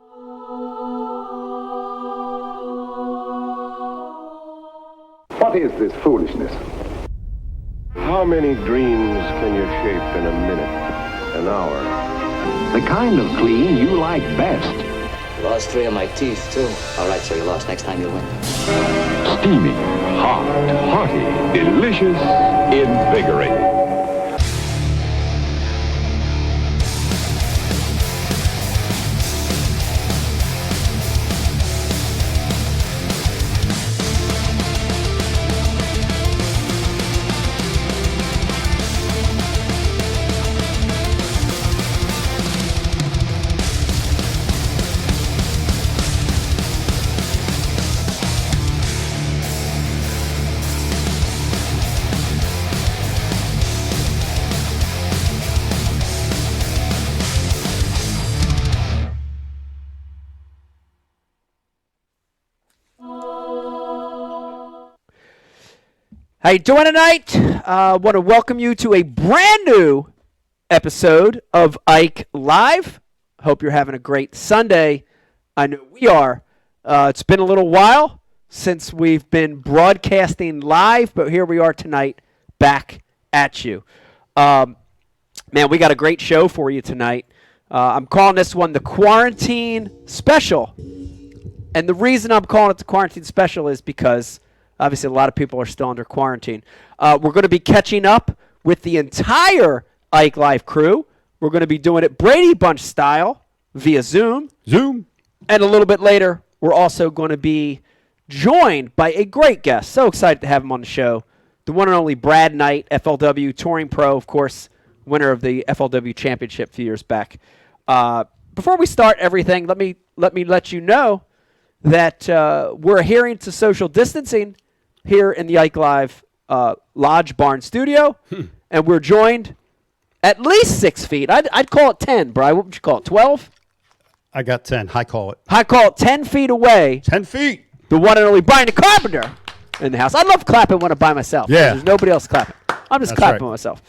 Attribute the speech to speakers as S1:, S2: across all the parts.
S1: What is this foolishness?
S2: How many dreams can you shape in a minute, an hour?
S1: The kind of clean you like best.
S3: Lost 3 of my teeth, too. All right, so you lost. Next time you'll win.
S1: Steamy, hot, hearty, delicious, invigorating.
S4: How you doing tonight? Want to welcome you to a brand new episode of Ike Live. Hope you're having a great Sunday. I know we are. It's been a little while since we've been broadcasting live, but here we are tonight back at you. Man, we got a great show for you tonight. I'm calling this one the Quarantine Special. And the reason I'm calling it the Quarantine Special is because obviously a lot of people are still under quarantine. We're going to be catching up with the entire Ike Live crew. We're going to be doing it Brady Bunch style via Zoom. And a little bit later, we're also going to be joined by a great guest. So excited to have him on the show. The one and only Brad Knight, FLW Touring Pro, of course, winner of the FLW Championship a few years back. Before we start everything, let me let you know that we're adhering to social distancing here in the Ike Live Lodge Barn Studio, and we're joined at least 6 feet. I'd call it 10, Brian. What would you call it, 12?
S5: I got 10. I call it.
S4: I call it 10 feet away.
S5: 10 feet.
S4: The one and only Brian the Carpenter in the house. I love clapping when I'm by myself.
S5: Yeah.
S4: There's nobody else clapping. I'm just
S5: That's
S4: clapping
S5: right.
S4: myself.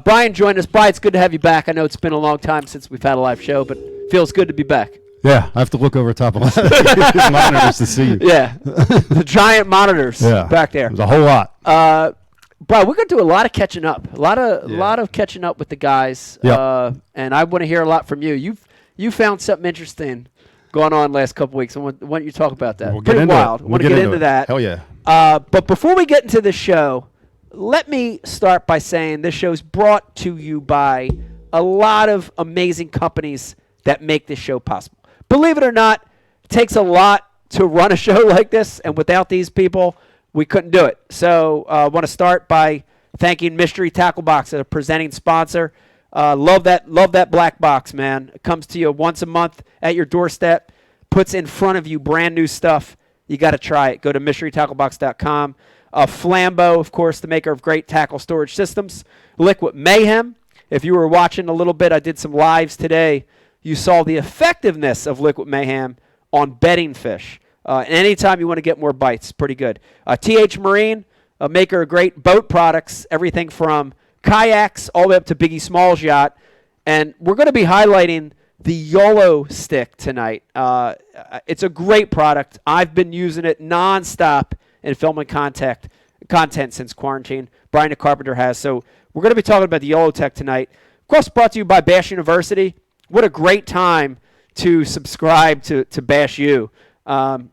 S4: Brian joined us. Brian, it's good to have you back. I know it's been a long time since we've had a live show, but feels good to be back.
S5: Yeah, I have to look over top of my monitors to see you.
S4: Yeah, the giant monitors back there.
S5: There's a whole lot.
S4: Brian, we're going to do a lot of catching up. A lot of catching up with the guys.
S5: Yep.
S4: And I want to hear a lot from you. You found something interesting going on last couple weeks. I want you to talk about that.
S5: We'll
S4: Pretty
S5: get into
S4: wild.
S5: it.
S4: I want to get into that.
S5: Hell yeah.
S4: But before we get into the show, let me start by saying this show is brought to you by a lot of amazing companies that make this show possible. Believe it or not, it takes a lot to run a show like this, and without these people, we couldn't do it. So I want to start by thanking Mystery Tackle Box, a presenting sponsor. Love that black box, man. It comes to you once a month at your doorstep, puts in front of you brand new stuff. You got to try it. Go to mysterytacklebox.com. Flambeau, of course, the maker of great tackle storage systems. Liquid Mayhem. If you were watching a little bit, I did some lives today. You saw the effectiveness of Liquid Mayhem on bedding fish. Anytime you want to get more bites, pretty good. TH Marine, a maker of great boat products, everything from kayaks all the way up to Biggie Smalls yacht. And we're going to be highlighting the YOLO stick tonight. It's a great product. I've been using it nonstop in filming content since quarantine. Brian the Carpenter has. So we're going to be talking about the YOLO tech tonight. Of course, brought to you by Bash University. What a great time to subscribe to Bash U.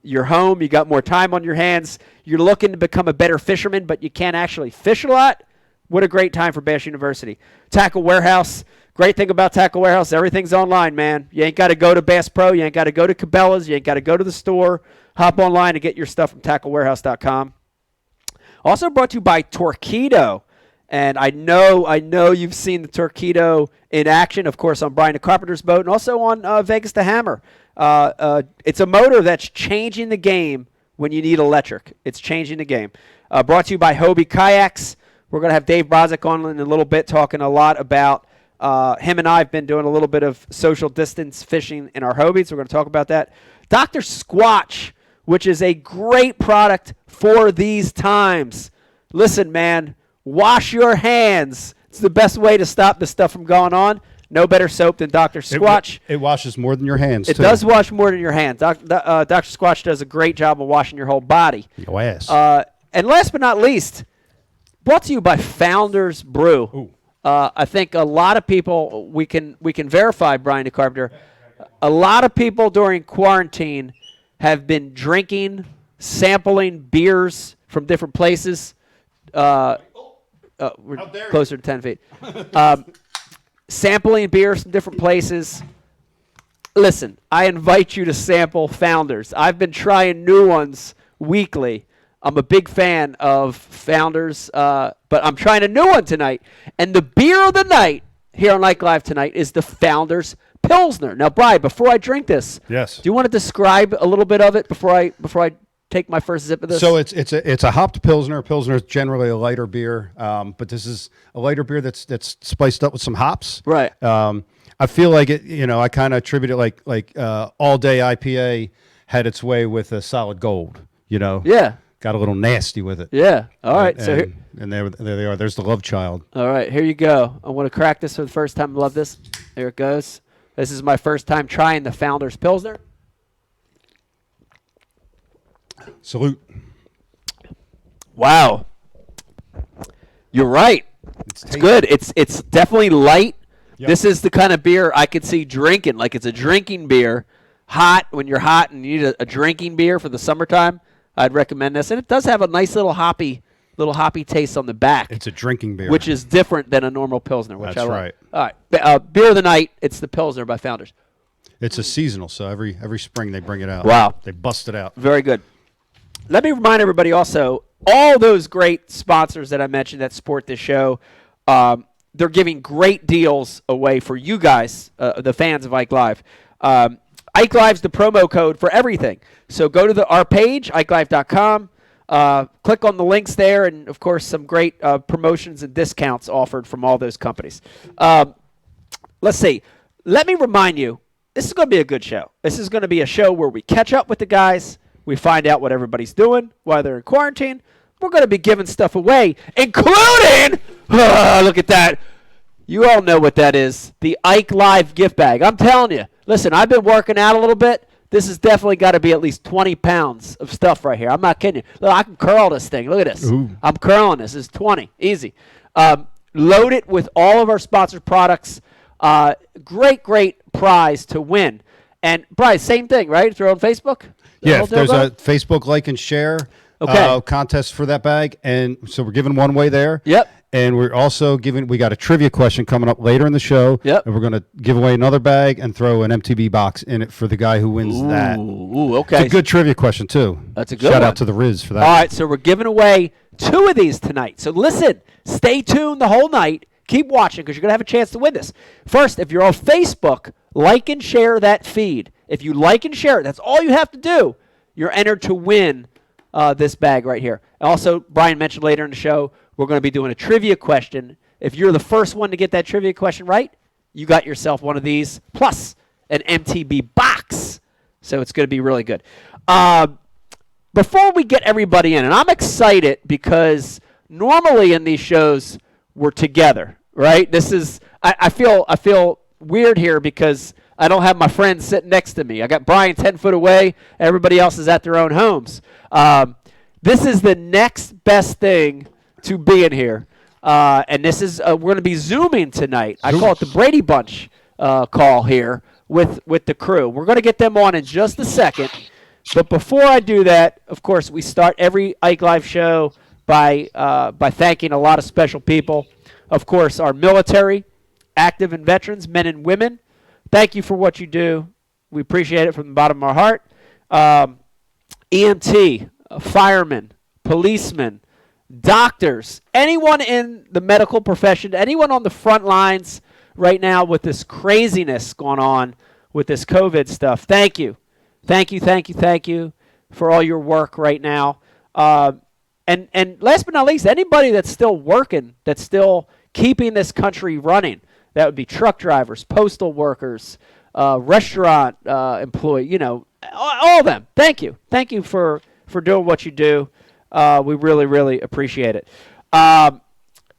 S4: You're home. You got more time on your hands. You're looking to become a better fisherman, but you can't actually fish a lot. What a great time for Bash University. Tackle Warehouse. Great thing about Tackle Warehouse, everything's online, man. You ain't got to go to Bass Pro. You ain't got to go to Cabela's. You ain't got to go to the store. Hop online and get your stuff from tacklewarehouse.com. Also brought to you by Torqeedo. And I know you've seen the Torqeedo in action, of course, on Brian the Carpenter's boat and also on Vegas the Hammer. It's a motor that's changing the game when you need electric. It's changing the game. Brought to you by Hobie Kayaks. We're going to have Dave Brozick on in a little bit talking a lot about him and I have been doing a little bit of social distance fishing in our Hobies. We're going to talk about that. Dr. Squatch, which is a great product for these times. Listen, man. Wash your hands. It's the best way to stop this stuff from going on. No better soap than Dr. Squatch.
S5: It washes more than your hands,
S4: It
S5: too.
S4: does wash more than your hands. Dr. Squatch does a great job of washing your whole body.
S5: Your ass.
S4: And last but not least, brought to you by Founders Brew.
S5: Ooh.
S4: I think a lot of people, we can verify, Brian the Carpenter, a lot of people during quarantine have been drinking, sampling beers from different places. We're closer to 10 feet. Sampling beers from different places. Listen, I invite you to sample Founders. I've been trying new ones weekly. I'm a big fan of Founders, but I'm trying a new one tonight. And the beer of the night here on Like Live tonight is the Founders Pilsner. Now, Brian, before I drink this,
S5: Yes.
S4: do you want to describe a little bit of it before I take my first sip of this?
S5: So it's a hopped Pilsner. Pilsner is generally a lighter beer, but this is a lighter beer that's spiced up with some hops.
S4: Right.
S5: I feel like it. I kind of attribute it like All Day IPA had its way with a Solid Gold.
S4: Yeah.
S5: Got a little nasty with it.
S4: Yeah. All right.
S5: And,
S4: So here,
S5: and there they are. There's the love child.
S4: all right, here you go. I want to crack this for the first time. Love this. There it goes. This is my first time trying the Founders Pilsner.
S5: Salute.
S4: Wow. You're right. It's good. It's definitely light.
S5: Yep.
S4: This is the kind of beer I could see drinking. Like, it's a drinking beer. Hot, when you're hot and you need a drinking beer for the summertime, I'd recommend this. And it does have a nice little hoppy taste on the back.
S5: It's a drinking beer,
S4: which is different than a normal Pilsner, which
S5: That's
S4: I like.
S5: right.
S4: All right. Beer of the night, it's the Pilsner by Founders.
S5: It's a seasonal, so every spring they bring it out.
S4: Wow.
S5: They bust it out.
S4: Very good. Let me remind everybody also, all those great sponsors that I mentioned that support this show, they're giving great deals away for you guys, the fans of Ike Live. Ike Live's the promo code for everything. So go to our page, IkeLive.com, click on the links there, and, of course, some great promotions and discounts offered from all those companies. Let's see. Let me remind you, this is going to be a good show. This is going to be a show where we catch up with the guys. We find out what everybody's doing while they're in quarantine. We're going to be giving stuff away, including, look at that. You all know what that is, the Ike Live gift bag. I'm telling you. Listen, I've been working out a little bit. This has definitely got to be at least 20 pounds of stuff right here. I'm not kidding you. Look, I can curl this thing. Look at this.
S5: Ooh.
S4: I'm curling this. It's 20. Easy. Load it with all of our sponsored products. Great prize to win. And, Bryce, same thing, right? Throw on Facebook?
S5: Yeah, there's a Facebook like and share contest for that bag, and so we're giving one away there.
S4: Yep.
S5: And we're also we got a trivia question coming up later in the show.
S4: Yep.
S5: And we're going to give away another bag and throw an MTB box in it for the guy who wins that.
S4: Ooh, okay.
S5: It's a good trivia question, too.
S4: That's a good
S5: Shout
S4: one.
S5: out to the Riz for that.
S4: All right, so we're giving away 2 of these tonight. So listen, stay tuned the whole night. Keep watching because you're going to have a chance to win this. First, if you're on Facebook, like and share that feed. If you like and share it, that's all you have to do. You're entered to win this bag right here. Also, Brian mentioned later in the show, we're going to be doing a trivia question. If you're the first one to get that trivia question right, you got yourself one of these, plus an MTB box. So it's going to be really good. Before we get everybody in, and I'm excited because normally in these shows, we're together, right? This is, I feel weird here because I don't have my friends sitting next to me. I got Brian 10 foot away. Everybody else is at their own homes. This is the next best thing to being here. And this is, we're going to be Zooming tonight. I call it the Brady Bunch call here with the crew. We're going to get them on in just a second. But before I do that, of course, we start every Ike Live show by thanking a lot of special people. Of course, our military, active and veterans, men and women. Thank you for what you do. We appreciate it from the bottom of our heart. EMT, firemen, policemen, doctors, anyone in the medical profession, anyone on the front lines right now with this craziness going on with this COVID stuff. Thank you. Thank you for all your work right now. And last but not least, anybody that's still working, that's still keeping this country running. That would be truck drivers, postal workers, restaurant employees, all of them. Thank you. Thank you for doing what you do. We really, really appreciate it.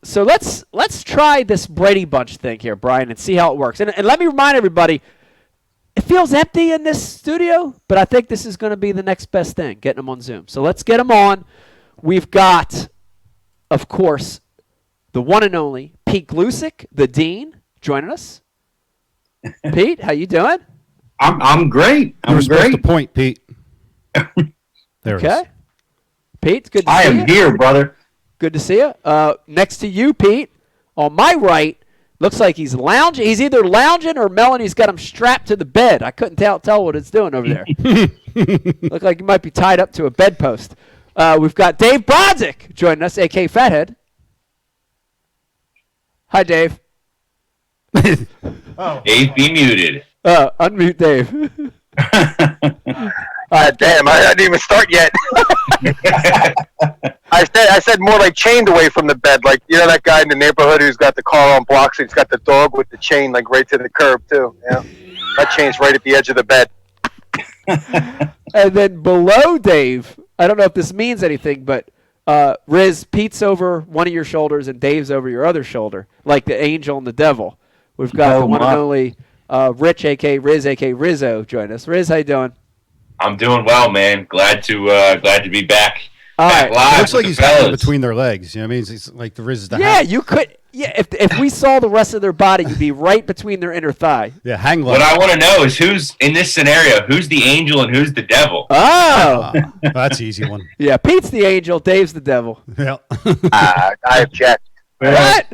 S4: So let's try this Brady Bunch thing here, Brian, and see how it works. And let me remind everybody, it feels empty in this studio, but I think this is going to be the next best thing, getting them on Zoom. So let's get them on. We've got, of course, the one and only Pete Glusick, the Dean, joining us. Pete, how you doing?
S6: I'm great.
S5: You were supposed to point, Pete. There it
S4: Okay.
S5: is.
S4: Pete, good to
S6: I
S4: see you.
S6: am here, brother.
S4: Good to see you. Next to you, Pete, on my right, looks like he's lounging. He's either lounging or Melanie's got him strapped to the bed. I couldn't tell what it's doing over there. Look like he might be tied up to a bedpost. We've got Dave Brodzik joining us, a.k.a. Fathead. Hi, Dave.
S7: Dave, be muted.
S4: Unmute Dave.
S8: Damn, I didn't even start yet. I said more like chained away from the bed, like that guy in the neighborhood who's got the car on blocks. He's got the dog with the chain like right to the curb too. Yeah, that chain's right at the edge of the bed.
S4: And then below Dave, I don't know if this means anything, but Riz, Pete's over one of your shoulders and Dave's over your other shoulder, like the angel and the devil. We've got the one and only Rich, a.k.a. Riz, a.k.a. Rizzo, join us. Riz, how you doing?
S7: I'm doing well, man. Glad to be back.
S4: All
S7: Back
S4: right.
S7: live
S5: It looks like
S7: with
S5: he's
S7: the
S5: got it
S7: fellas.
S5: between their legs. You know what I mean? It's like the Riz is the
S4: Yeah,
S5: hang.
S4: you could. Yeah, if we saw the rest of their body, you'd be right between their inner thigh.
S5: Yeah, hang low.
S7: What I want to know is who's in this scenario. Who's the angel and who's the devil?
S4: Oh,
S5: That's an easy one.
S4: yeah. Pete's the angel, Dave's the devil.
S5: Yeah.
S8: I object.
S4: What?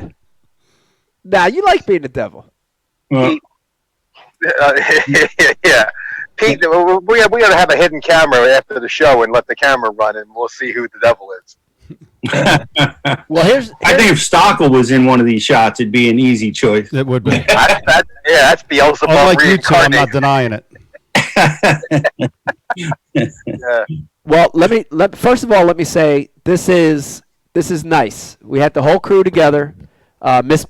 S4: Nah, you like being the devil.
S8: Yeah, Pete, we got to have a hidden camera after the show and let the camera run, and we'll see who the devil is.
S4: Well, here's
S6: I think if Stockel was in one of these shots, it'd be an easy choice.
S5: It would be.
S8: That's Beelzebub
S5: Unlike you two, I'm not
S8: reincarnated.
S5: denying it.
S8: Yeah.
S4: Well, first of all, let me say this is nice. We had the whole crew together. Miss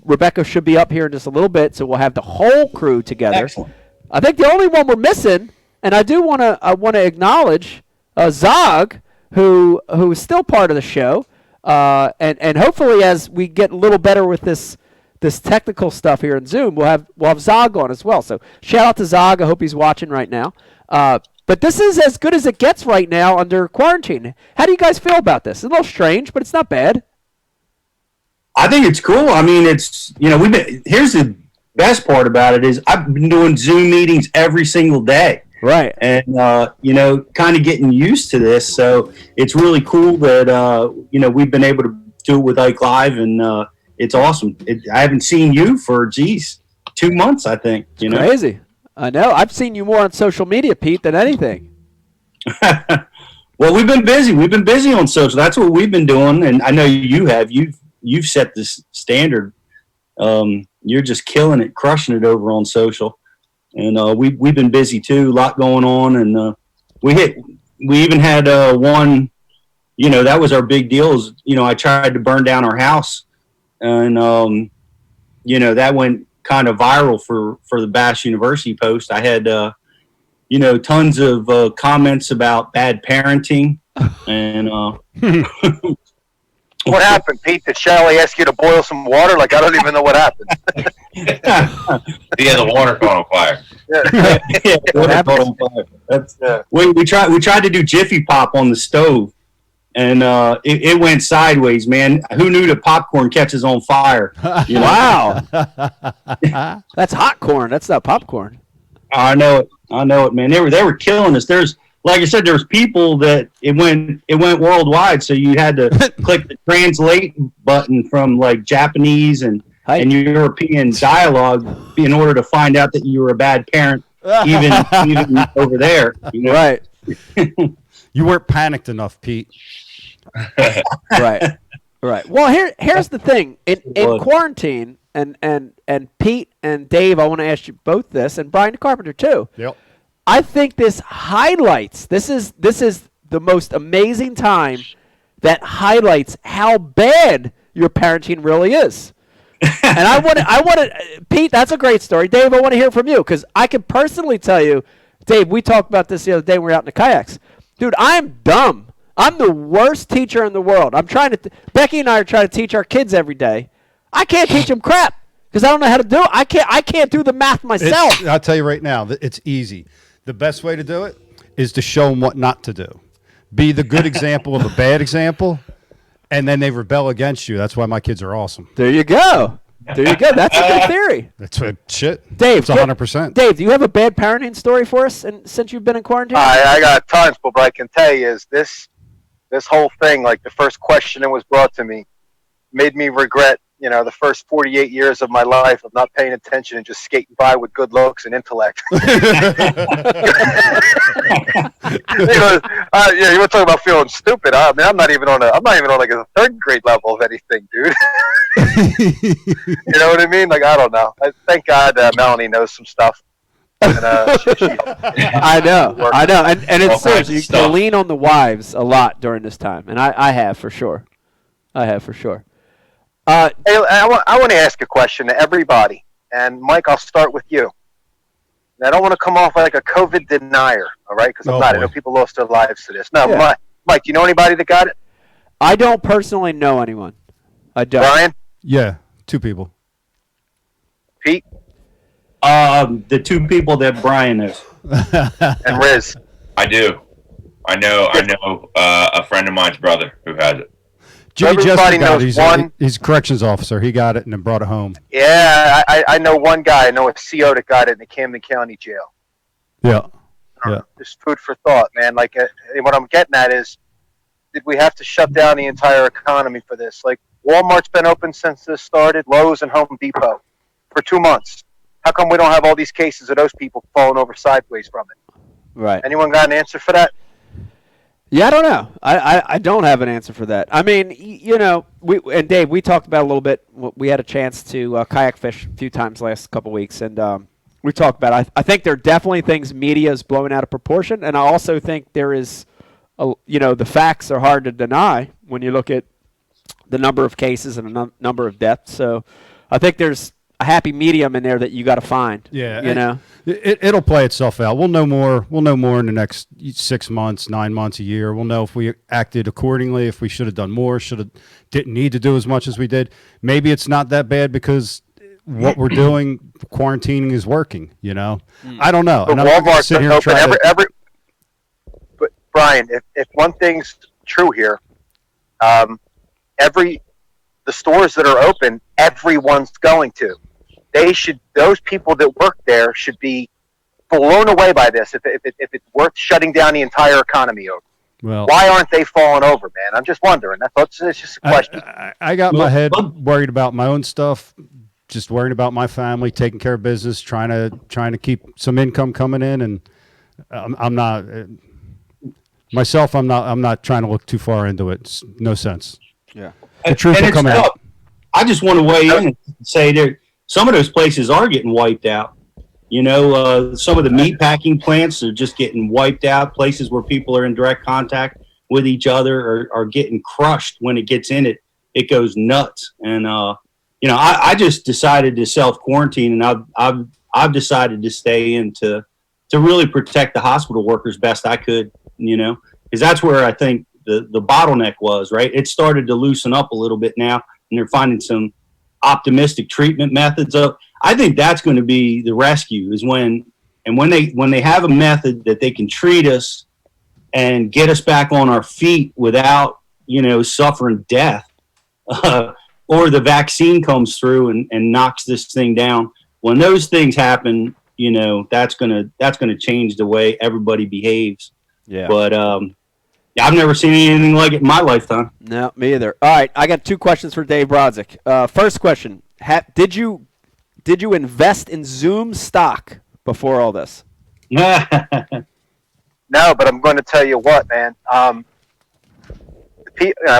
S4: Rebecca should be up here in just a little bit, so we'll have the whole crew together.
S6: Excellent.
S4: I think the only one we're missing, and I want to acknowledge Zog, who is still part of the show, and hopefully as we get a little better with this technical stuff here in Zoom, we'll have Zog on as well. So shout out to Zog. I hope he's watching right now. But this is as good as it gets right now under quarantine. How do you guys feel about this? It's a little strange, but it's not bad.
S6: I think it's cool. I mean, it's here's the best part about it is I've been doing Zoom meetings every single day.
S4: Right.
S6: And, kind of getting used to this. So it's really cool that, we've been able to do it with Ike Live, and it's awesome. I haven't seen you for, 2 months, I think.
S4: Crazy. I know. I've seen you more on social media, Pete, than anything.
S6: Well, we've been busy. We've been busy on social. That's what we've been doing, and I know you have. You've set this standard. You're just killing it, crushing it over on social. And we've been busy too, a lot going on, and we even had one, that was our big deal. Is I tried to burn down our house, and that went kind of viral for the Bass University post. I had tons of comments about bad parenting, and
S8: What happened, Pete? Did Shelley ask you to boil some water? Like, I don't even know what happened.
S7: Yeah, the water caught on fire.
S6: We tried to do Jiffy Pop on the stove, and it went sideways, man. Who knew that popcorn catches on fire?
S4: Wow. That's hot corn. That's not popcorn.
S6: I know it, man. They were killing us. Like I said, there's people that it went worldwide, so you had to click the translate button from like Japanese and European dialogue in order to find out that you were a bad parent, even over there.
S4: Right.
S5: You weren't panicked enough, Pete.
S4: Right. Well, here's the thing. In quarantine, and Pete and Dave, I want to ask you both this, and Brian Carpenter too.
S5: Yep.
S4: I think this highlights. This is the most amazing time that highlights how bad your parenting really is. And I want to, Pete. That's a great story, Dave. I want to hear from you because I can personally tell you, Dave. We talked about this the other day when we were out in the kayaks, dude. I'm dumb. I'm the worst teacher in the world. Becky and I are trying to teach our kids every day. I can't teach them crap because I don't know how to do it. I can't do the math myself.
S5: I'll tell you right now, it's easy. The best way to do it is to show them what not to do. Be the good example of a bad example, and then they rebel against you. That's why my kids are awesome.
S4: There you go. That's a good theory.
S5: That's what shit.
S4: Dave,
S5: it's 100%.
S4: Dave, do you have a bad parenting story for us since you've been in quarantine?
S8: I got tons, but what I can tell you is this whole thing, like the first question that was brought to me, made me regret, the first 48 years of my life of not paying attention and just skating by with good looks and intellect. You were talking about feeling stupid. I mean, I'm not even on like a third grade level of anything, dude. You know what I mean? Like, I don't know. Thank God Melanie knows some stuff. And,
S4: I know, and it's serious. You can lean on the wives a lot during this time, and I have for sure.
S8: Hey, I want to ask a question to everybody, and Mike, I'll start with you. And I don't want to come off like a COVID denier, all right? Because I'm not. I know people lost their lives to this. No, yeah. Mike, do you know anybody that got it?
S4: I don't personally know anyone. I don't.
S8: Brian?
S5: Yeah, 2 people.
S8: Pete?
S6: The 2 people that Brian knows.
S8: And Riz?
S7: I do. I know a friend of mine's brother who has it.
S5: Jimmy Jester got it. He's a corrections officer. He got it and then brought it home.
S8: Yeah, I know one guy. I know a CO that got it in the Camden County Jail.
S5: Yeah.
S8: Just food for thought, man. Like, what I'm getting at is, did we have to shut down the entire economy for this? Like, Walmart's been open since this started, Lowe's and Home Depot, for 2 months. How come we don't have all these cases of those people falling over sideways from it?
S4: Right.
S8: Anyone got an answer for that?
S4: Yeah, I don't know. I don't have an answer for that. I mean, and Dave, we talked about it a little bit. We had a chance to kayak fish a few times last couple of weeks, and we talked about it. I think there are definitely things media is blowing out of proportion, and I also think there is, the facts are hard to deny when you look at the number of cases and the number of deaths. So I think there's a happy medium in there that you got to find.
S5: Yeah, it'll play itself out. We'll know more. We'll know more in the next 6 months, 9 months, a year. We'll know if we acted accordingly, if we should have done more, didn't need to do as much as we did. Maybe it's not that bad because what we're doing, quarantining, is working. I don't know.
S8: But Walmart's open But Brian, if one thing's true here, the stores that are open, everyone's going to. Those people that work there should be blown away by this if it's worth shutting down the entire economy over.
S5: Well,
S8: why aren't they falling over, man? I'm just wondering. It's just a question.
S5: I got my head worried about my own stuff, just worrying about my family, taking care of business, trying to keep some income coming in, and I'm not myself. I'm not trying to look too far into it. It's no sense.
S4: Yeah,
S5: the truth will come out.
S6: I just want to weigh in and say there. Some of those places are getting wiped out. Some of the meat packing plants are just getting wiped out. Places where people are in direct contact with each other are getting crushed. When it gets in it, it goes nuts. And I just decided to self-quarantine, and I've decided to stay in to really protect the hospital workers best I could. Because that's where I think the bottleneck was. Right, it started to loosen up a little bit now, and they're finding some optimistic treatment methods. I think that's going to be the rescue, is when they have a method that they can treat us and get us back on our feet without suffering death, or the vaccine comes through and knocks this thing down. When those things happen, that's gonna change the way everybody behaves.
S4: Yeah.
S6: But I've never seen anything like it in my lifetime.
S4: No, me either. All right, I got 2 questions for Dave Brodzik. First question: Did you invest in Zoom stock before all this?
S8: No, but I'm going to tell you what, man. I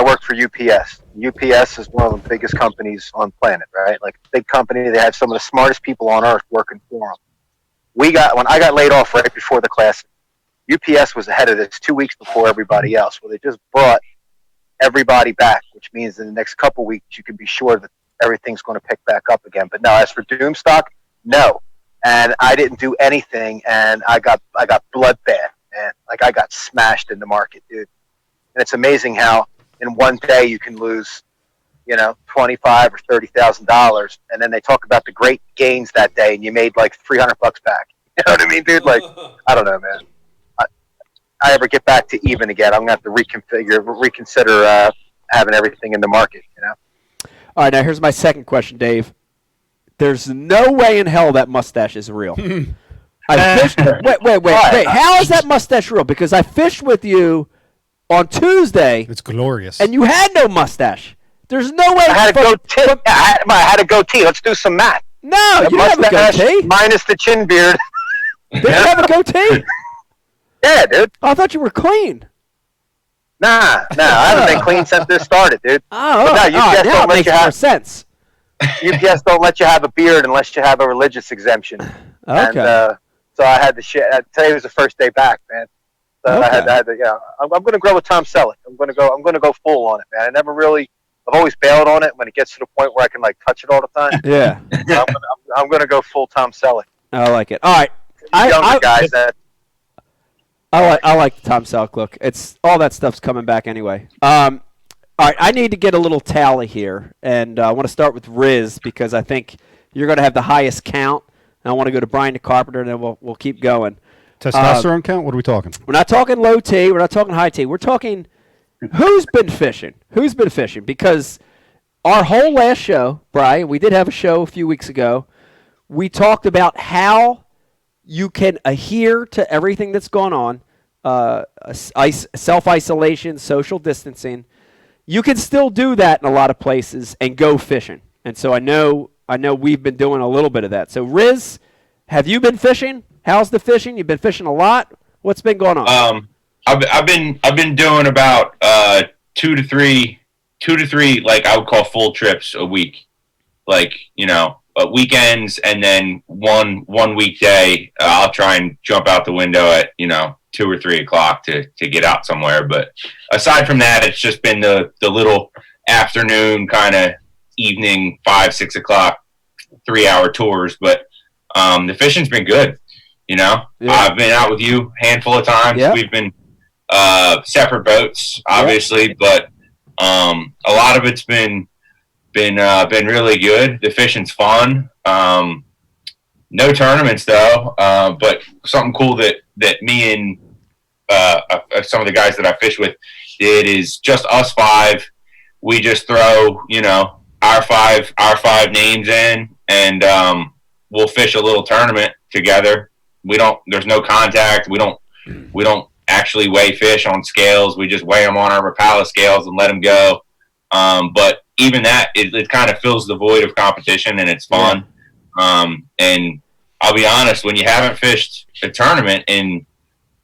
S8: work for UPS. UPS is one of the biggest companies on the planet, right? Like, big company. They have some of the smartest people on earth working for them. When I got laid off right before the class, UPS was ahead of this 2 weeks before everybody else. Well, they just brought everybody back, which means in the next couple weeks you can be sure that everything's going to pick back up again. But no, as for Doomstock, no. And I didn't do anything, and I got blood bad, man. Like, I got smashed in the market, dude. And it's amazing how in one day you can lose, $25,000 or $30,000, and then they talk about the great gains that day, and you made like $300 back. You know what I mean, dude? Like, I don't know, man. I ever get back to even again, I'm gonna have to reconsider having everything in the market.
S4: All right, now here's my second question, Dave. There's no way in hell that mustache is real. I fished. Wait. How is that mustache real? Because I fished with you on Tuesday.
S5: It's glorious.
S4: And you had no mustache. There's no way.
S8: I had a goatee. I had a goatee. Let's do some math.
S4: No, you didn't have a goatee.
S8: Minus the chin beard.
S4: Did you have a goatee?
S8: Yeah, dude.
S4: I thought you were clean.
S8: Nah. I haven't been clean since this started, dude.
S4: Oh,
S8: UPS
S4: now
S8: don't
S4: it
S8: let
S4: makes
S8: you
S4: more
S8: have
S4: sense.
S8: UPS don't let you have a beard unless you have a religious exemption.
S4: Okay.
S8: And so I had to shit. Today was the first day back, man. So
S4: Okay.
S8: I had to. Yeah, I'm going to grow with Tom Selleck. I'm going to go full on it, man. I've always bailed on it when it gets to the point where I can like touch it all the time.
S4: Yeah.
S8: I'm going to go full Tom Selleck.
S4: I like it. All right.
S8: Younger guys that.
S4: I like the Tom Selleck look. It's all that stuff's coming back anyway. All right, I need to get a little tally here, and I want to start with Riz because I think you're going to have the highest count. And I want to go to Brian the Carpenter, and then we'll keep going.
S5: Testosterone count? What are we talking?
S4: We're not talking low T. We're not talking high T. We're talking who's been fishing. Who's been fishing? Because our whole last show, Brian, we did have a show a few weeks ago. We talked about how you can adhere to everything that's going on, self-isolation, social distancing. You can still do that in a lot of places and go fishing. And so I know we've been doing a little bit of that. So Riz, have you been fishing? How's the fishing? You've been fishing a lot. What's been going on?
S7: I've been doing about two to three like I would call full trips a week, like weekends, and then one weekday I'll try and jump out the window at 2 or 3 o'clock to get out somewhere. But aside from that, it's just been the little afternoon kind of evening 5-6 o'clock 3-hour tours. But the fishing's been good.
S4: Yeah.
S7: I've been out with you a handful of times.
S4: Yeah.
S7: We've been separate boats, obviously, but a lot of it's been really good. The fishing's fun. No tournaments though, but something cool that me and some of the guys that I fish with did is just us 5. We just throw our five names in, and we'll fish a little tournament together. There's no contact. We don't actually weigh fish on scales. We just weigh them on our Rapala scales and let them go. But even that, it kind of fills the void of competition, and it's fun. And I'll be honest, when you haven't fished a tournament in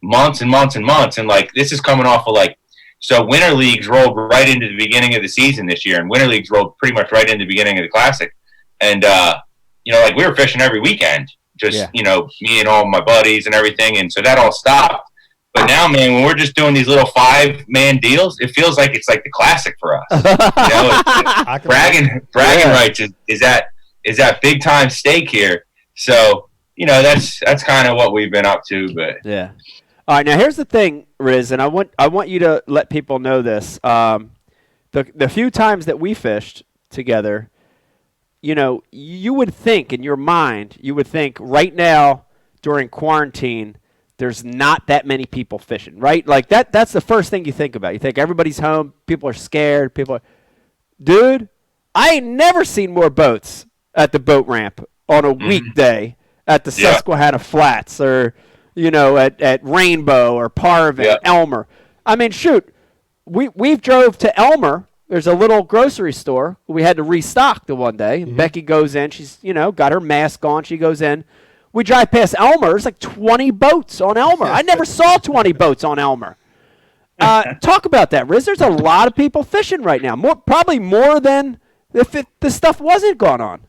S7: months and months and months, and like this is coming off of so winter leagues rolled right into the beginning of the season this year, and winter leagues rolled pretty much right into the beginning of the classic. And we were fishing every weekend, just me and all my buddies and everything, and so that all stopped. But now, man, when we're just doing these little 5-man deals, it feels like it's like the classic for us. Bragging rights is that big time stake here. So that's kind of what we've been up to. But
S4: yeah. All right, now here's the thing, Riz, and I want you to let people know this. The few times that we fished together, you would think in your mind, right now during quarantine, there's not that many people fishing, right? Like that's the first thing you think about. You think everybody's home, people are scared, dude, I ain't never seen more boats at the boat ramp on a weekday at the Susquehanna Flats or at Rainbow or Parvin, Elmer. I mean, shoot, we've drove to Elmer. There's a little grocery store. We had to restock the one day. And Becky goes in. She's got her mask on. She goes in. We drive past Elmer. There's like 20 boats on Elmer. I never saw 20 boats on Elmer. Talk about that, Riz. There's a lot of people fishing right now. Probably more than if the stuff wasn't going on.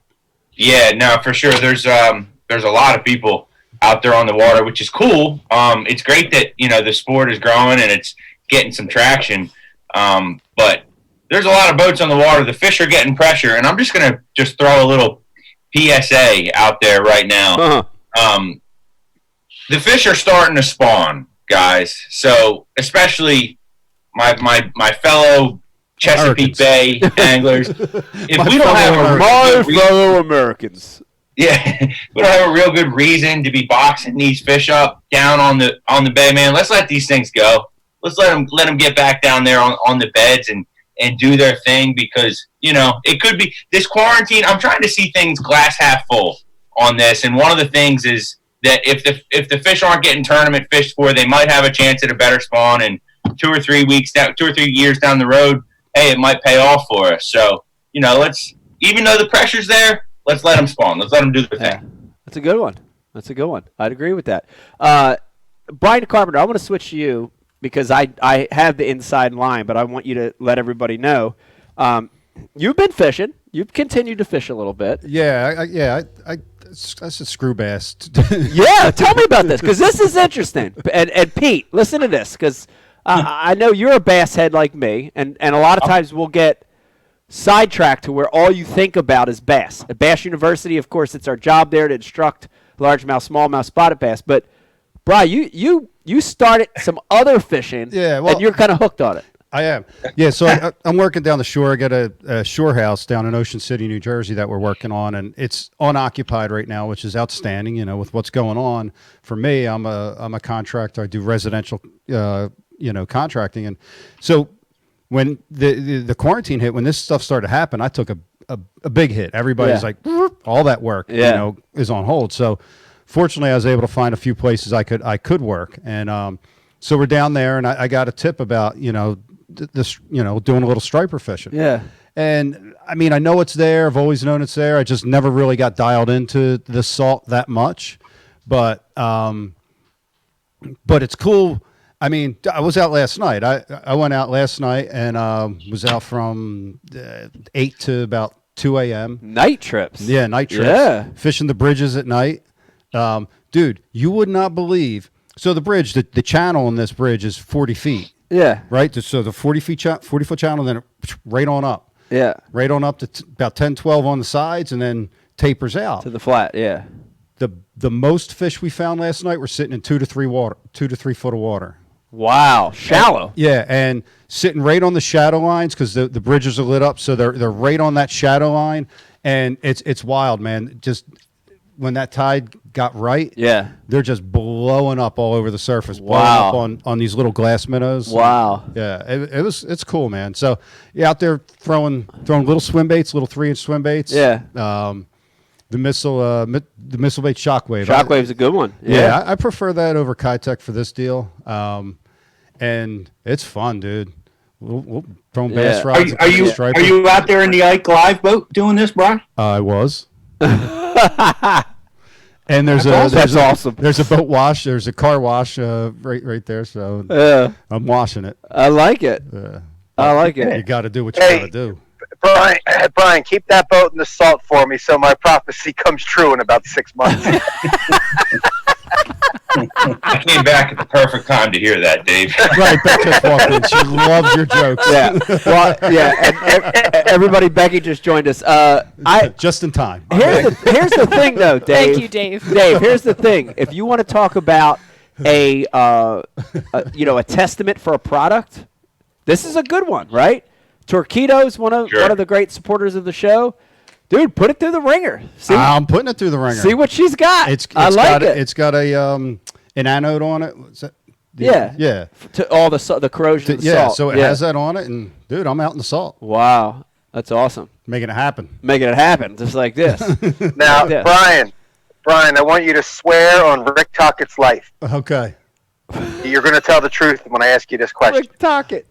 S7: Yeah, no, for sure. There's a lot of people out there on the water, which is cool. It's great that the sport is growing and it's getting some traction. But there's a lot of boats on the water. The fish are getting pressure, and I'm just gonna throw a little PSA out there right now.
S4: Uh-huh.
S7: The fish are starting to spawn, guys. So especially my fellow Chesapeake Bay anglers, if we don't have
S4: fellow Americans.
S7: yeah, we don't have a real good reason to be boxing these fish up down on the bay, man. Let's let these things go. Let's let them get back down there on the beds and do their thing, because it could be this quarantine. I'm trying to see things glass half full on this, and one of the things is that if the fish aren't getting tournament fished for, they might have a chance at a better spawn, and 2 or 3 years down the road, hey, it might pay off for us. So let's, even though the pressure's there, let's let them spawn. Let's let them do their thing.
S4: That's a good one. I'd agree with that. Brian Carpenter, I want to switch to you because I have the inside line, but I want you to let everybody know. You've been fishing. You've continued to fish a little bit.
S5: Yeah, I said screw bass.
S4: Yeah, tell me about this, because this is interesting. And Pete, listen to this, because I know you're a bass head like me, and a lot of times we'll get sidetracked to where all you think about is bass. At Bass University, of course, it's our job there to instruct largemouth, smallmouth, spotted bass. But, Brian, you started some other fishing, and you're kind of hooked on it.
S5: I am. Yeah, so I'm working down the shore. I got a shore house down in Ocean City, New Jersey that we're working on, and it's unoccupied right now, which is outstanding, with what's going on. For me, I'm a contractor. I do residential, contracting. And so when the quarantine hit, when this stuff started to happen, I took a big hit. Everybody's like, all that work, is on hold. So fortunately, I was able to find a few places I could work. And so we're down there, and I got a tip about, this, doing a little striper fishing. Yeah. And I mean, I know it's there. I've always known it's there. I just never really got dialed into the salt that much, but it's cool. I mean, I was out last night. I went out last night and was out from 8 to about 2 a.m.
S4: Night trips.
S5: Yeah, night trips.
S4: Yeah.
S5: Fishing the bridges at night. Dude, you would not believe. So the bridge, the channel in this bridge is 40 feet. Yeah. Right? So the 40-foot channel, then right on up. Yeah. Right on up to about 10, 12 on the sides, and then tapers out.
S4: To the flat, yeah.
S5: The most fish we found last night were sitting in 2 to 3 foot of water.
S4: Wow. Shallow.
S5: And sitting right on the shadow lines, because the bridges are lit up, so they're right on that shadow line, and it's wild, man. Just when that tide got right, they're just blowing up all over the surface, blowing up on these little glass minnows.
S4: Wow.
S5: It's cool, man. So out there throwing little swim baits, little 3-inch swim baits. Yeah. The missile bait Shockwave.
S4: Shockwave's a good one.
S5: Yeah, I prefer that over Kitech for this deal. And it's fun, dude. We'll throw bass rods.
S6: Are you out there in the Ike Live boat doing this, Brian?
S5: I was. And there's
S4: awesome.
S5: There's a boat wash. There's a car wash right there. So I'm washing it.
S4: I like it. I like it.
S5: You got to do what you got to do.
S8: Brian, keep that boat in the salt for me so my prophecy comes true in about 6 months.
S7: I came back at the perfect time to hear that, Dave.
S5: Right, Beck just walked in. She loves your jokes.
S4: Yeah, and everybody, Becky just joined us.
S5: Just in time.
S4: Here's the thing, though, Dave.
S9: Thank you, Dave.
S4: Dave, here's the thing. If you want to talk about a testament for a product, this is a good one, right? Torquedo's one of the great supporters of the show. Dude, put it through the ringer. See?
S5: I'm putting it through the ringer.
S4: See what she's got. I like it.
S5: It's got an anode on it.
S4: Yeah. To all the corrosion of the salt.
S5: So it has that on it, and dude, I'm out in the salt.
S4: Wow, that's awesome.
S5: Making it happen,
S4: just like this.
S8: Now, like Brian, I want you to swear on Rick Tockett's life.
S5: Okay.
S8: You're going to tell the truth when I ask you this question.
S4: Rick Tockett.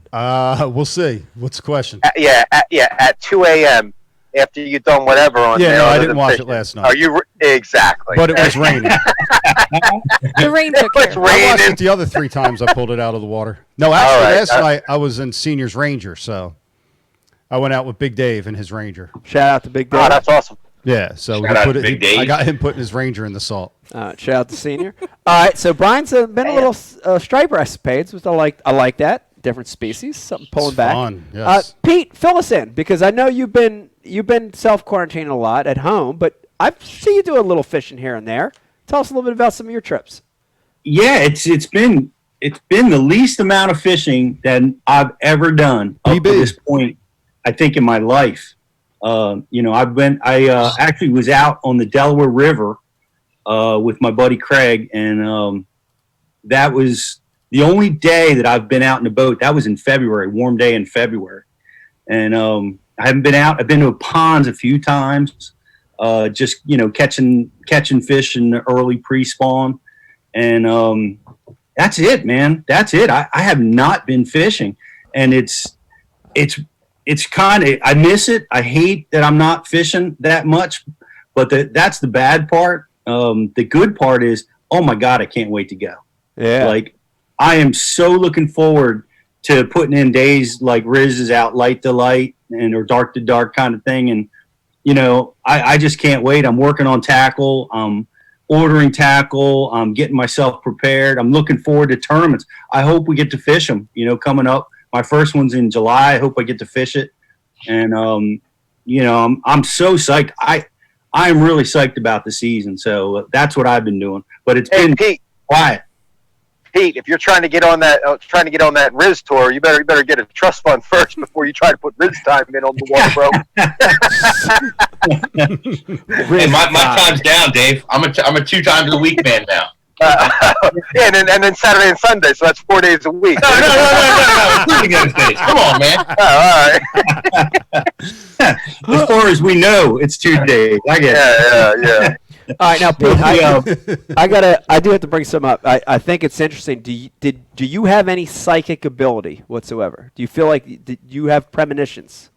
S5: We'll see. What's the question?
S8: At 2 a.m. after you've done whatever on there.
S5: Yeah, no, I didn't watch it last night.
S8: Are you exactly?
S5: But it was raining.
S9: The rain took care.
S5: I watched it the other 3 times I pulled it out of the water. No, actually, last night I was in Seniors Ranger, so I went out with Big Dave and his Ranger.
S4: Shout out to Big Dave.
S8: Oh, that's awesome.
S5: Yeah, so I got him putting his Ranger in the salt.
S4: Shout out to Senior. All right, so Brian's been a little striper escapades, which I like that. Different species, something pulling
S5: it's
S4: back.
S5: Fun, yes.
S4: Pete, fill us in, because I know you've been self-quarantining a lot at home, but I see you do a little fishing here and there. Tell us a little bit about some of your trips.
S6: Yeah, it's it's been the least amount of fishing that I've ever done up to this point, I think, in my life. I actually was out on the Delaware River with my buddy Craig, and that was the only day that I've been out in a boat. That was in February, warm day in February. And I haven't been out. I've been to ponds a few times, just, catching fish in the early pre-spawn. And that's it, man. That's it. I have not been fishing. And it's kind of, I miss it. I hate that I'm not fishing that much, but that's the bad part. The good part is, oh my God, I can't wait to go.
S4: Yeah.
S6: Like, I am so looking forward to putting in days like Riz is out light to light or dark to dark kind of thing. And, I just can't wait. I'm working on tackle. I'm ordering tackle. I'm getting myself prepared. I'm looking forward to tournaments. I hope we get to fish them, coming up. My first one's in July. I hope I get to fish it. And, I'm so psyched. I'm really psyched about the season. So that's what I've been doing. But it's been quiet.
S8: Pete, if you're trying to get on that Riz tour, you better get a trust fund first before you try to put Riz time in on the water, bro.
S7: Hey, my time's down, Dave. I'm a 2 times a week man now.
S8: And then Saturday and Sunday, so that's 4 days a week.
S7: No. Including those days. Come on, man.
S8: Oh, all right.
S6: As far as we know, it's 2 days. I get it.
S8: Yeah.
S4: All right, now Pete, I do have to bring some up. I think it's interesting. Do you have any psychic ability whatsoever? Do you feel like you have premonitions?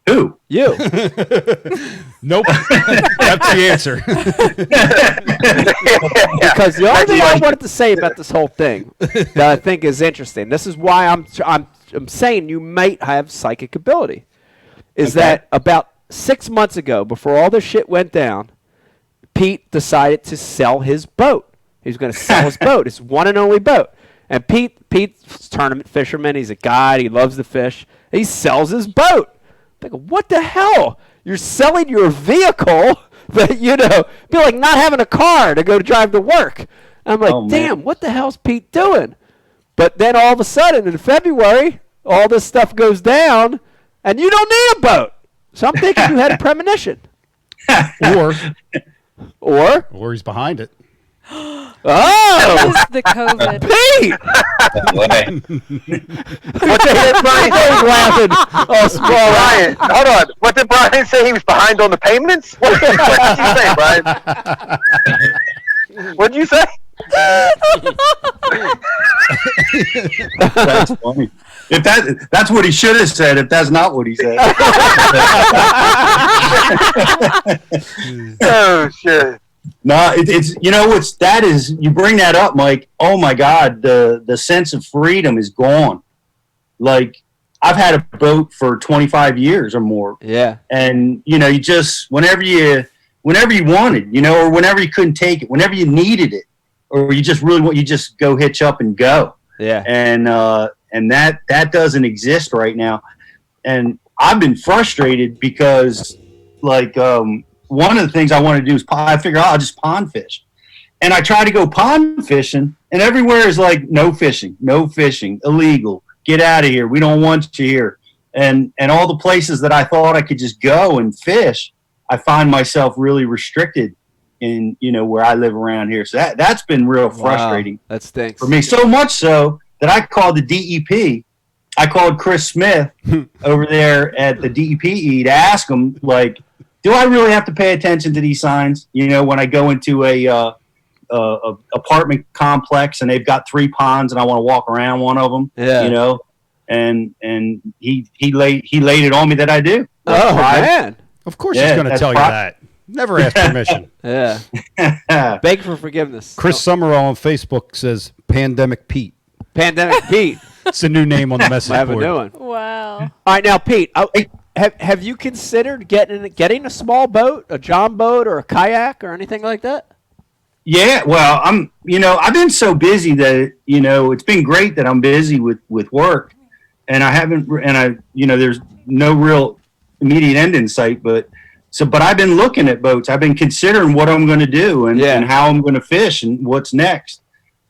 S6: Who?
S4: You.
S5: Nope. That's the answer.
S4: Because the only thing I wanted to say about this whole thing that I think is interesting, this is why I'm saying you might have psychic ability, is that about 6 months ago, before all this shit went down, Pete decided to sell his boat. He was going to sell his boat, his one and only boat. And Pete's tournament fisherman. He's a guide. He loves to fish. He sells his boat. I go, what the hell? You're selling your vehicle that, be like not having a car to go drive to work. I'm like, damn, what the hell's Pete doing? But then all of a sudden in February, all this stuff goes down, and you don't need a boat. So I'm thinking you had a premonition.
S5: Or he's behind it.
S4: Oh!
S9: This is the COVID.
S4: Pete!
S8: What did Brian
S4: laughing? Oh, small
S8: Brian, hold on. What did Brian say? He was behind on the payments? What did you say, Brian? What did you say?
S6: That's funny. If that's what he should have said, if that's not what he said.
S8: Oh shit.
S6: No, it's you bring that up, Mike. Oh my God, the sense of freedom is gone. Like, I've had a boat for 25 years or more.
S4: Yeah.
S6: And you just whenever you wanted, or whenever you couldn't take it, whenever you needed it, or you just really want, you just go hitch up and go.
S4: Yeah.
S6: And that doesn't exist right now. And I've been frustrated because, like, one of the things I want to do is I figure out I'll just pond fish. And I try to go pond fishing, and everywhere is like, no fishing, illegal, get out of here, we don't want you here. And all the places that I thought I could just go and fish, I find myself really restricted in, where I live around here. So that's been real frustrating.
S4: Wow, that stinks.
S6: For me, so much so that I called the DEP. I called Chris Smith over there at the DEP to ask him, like, do I really have to pay attention to these signs? When I go into a apartment complex and they've got 3 ponds and I want to walk around one of them, and he laid it on me that I do.
S4: Oh, man.
S5: Of course he's going to tell you that. Never ask permission.
S4: Yeah. Beg for forgiveness.
S5: Chris Summerall on Facebook says Pandemic Pete.
S4: Pandemic Pete.
S5: It's a new name on the message board.
S4: Doing.
S9: Wow.
S4: All right, now, Pete, have you considered getting a small boat, a John boat or a kayak or anything like that?
S6: Yeah, well, I've been so busy that, it's been great that I'm busy with work, and there's no real immediate end in sight, but I've been looking at boats. I've been considering what I'm going to do and how I'm going to fish and what's next.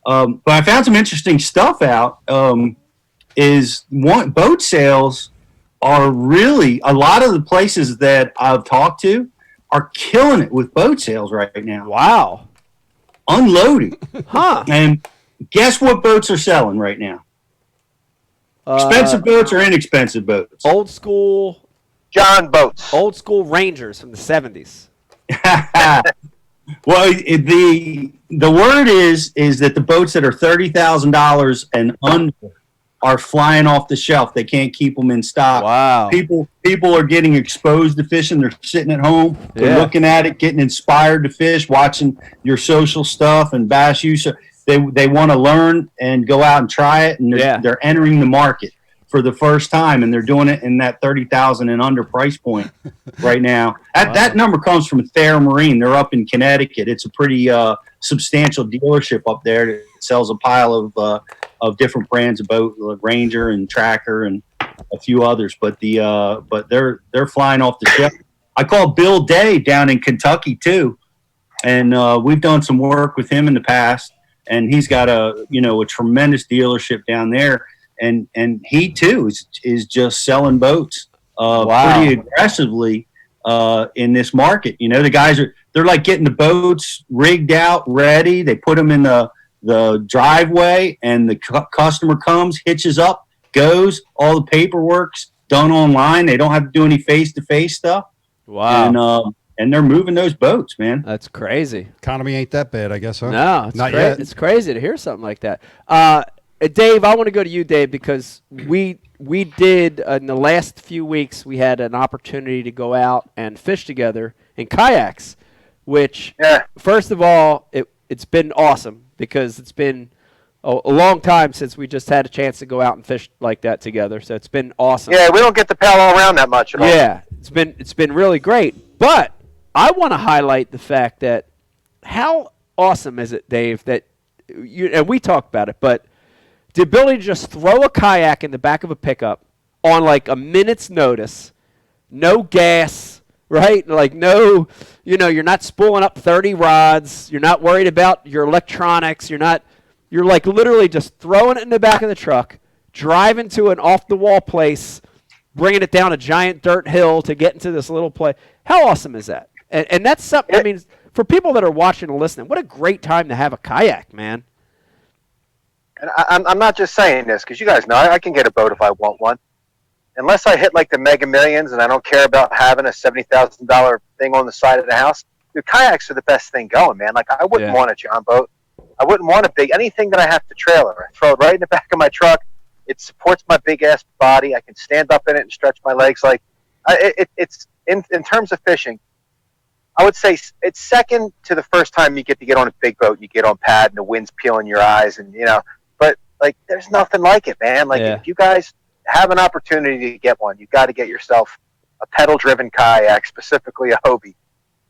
S6: But I found some interesting stuff out. Boat sales are really, a lot of the places that I've talked to are killing it with boat sales right now.
S4: Wow.
S6: Unloading.
S4: Huh.
S6: And guess what boats are selling right now? Expensive boats or inexpensive boats?
S4: Old school
S8: John boats.
S4: Old school Rangers from the 70s.
S6: Well, the word is that the boats that are $30,000 and under are flying off the shelf. They can't keep them in stock.
S4: Wow.
S6: People are getting exposed to fishing. They're sitting at home, they're looking at it, getting inspired to fish, watching your social stuff and Bass You. So they want to learn and go out and try it, and they're entering the market for the first time, and they're doing it in that 30,000 and under price point right now. That number comes from Thayer Marine. They're up in Connecticut. It's a pretty substantial dealership up there that sells a pile of different brands of boat, like Ranger and Tracker and a few others. But they're flying off the shelf. I called Bill Day down in Kentucky too, and we've done some work with him in the past. And he's got a tremendous dealership down there. And he too is just selling boats pretty aggressively in this market. You know, the guys they're like getting the boats rigged out, ready. They put them in the driveway, and the customer comes, hitches up, goes. All the paperwork's done online. They don't have to do any face-to-face stuff.
S4: Wow.
S6: And they're moving those boats, man.
S4: That's crazy.
S5: Economy ain't that bad, I guess, huh?
S4: No, it's
S5: Not yet.
S4: It's crazy to hear something like that. Dave, I want to go to you, Dave, because we did in the last few weeks, we had an opportunity to go out and fish together in kayaks, which, first of all, it's been awesome because it's been a long time since we just had a chance to go out and fish like that together. So it's been awesome.
S8: Yeah, we don't get to pal around that much at all.
S4: Yeah, it's been really great. But I want to highlight the fact that how awesome is it, Dave, that and we talked about it, but the ability to just throw a kayak in the back of a pickup on like a minute's notice, no gas, right? Like no, you're not spooling up 30 rods. You're not worried about your electronics. You're like literally just throwing it in the back of the truck, driving to an off-the-wall place, bringing it down a giant dirt hill to get into this little place. How awesome is that? And that's something, I mean, for people that are watching and listening, what a great time to have a kayak, man.
S8: And I'm not just saying this because you guys know I can get a boat if I want one. Unless I hit like the Mega Millions and I don't care about having a $70,000 thing on the side of the house, dude, kayaks are the best thing going, man. Like I wouldn't want a John boat. I wouldn't want anything that I have to trailer. I throw it right in the back of my truck. It supports my big ass body. I can stand up in it and stretch my legs. Like it's in terms of fishing, I would say it's second to the first time you get on a big boat. You get on pad and the wind's peeling your eyes, and But like, there's nothing like it, man. Like if you guys have an opportunity to get one, you've got to get yourself a pedal-driven kayak, specifically a Hobie,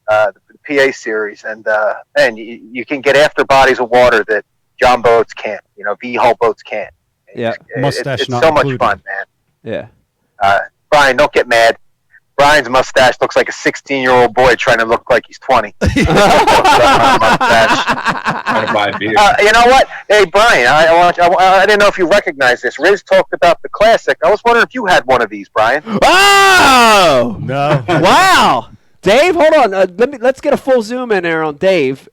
S8: the PA series, and you can get after bodies of water that John boats can't. V-hull boats can't.
S4: Yeah,
S5: mustache
S8: it's
S5: not
S8: so
S5: included.
S8: much fun, man.
S4: Yeah.
S8: Brian, don't get mad. Brian's mustache looks like a 16-year-old boy trying to look like he's 20. You know what? Hey, Brian, I didn't know if you recognize this. Riz talked about the classic. I was wondering if you had one of these, Brian.
S4: Oh!
S5: No.
S4: Wow. Dave, hold on. Let's get a full zoom in there on Dave.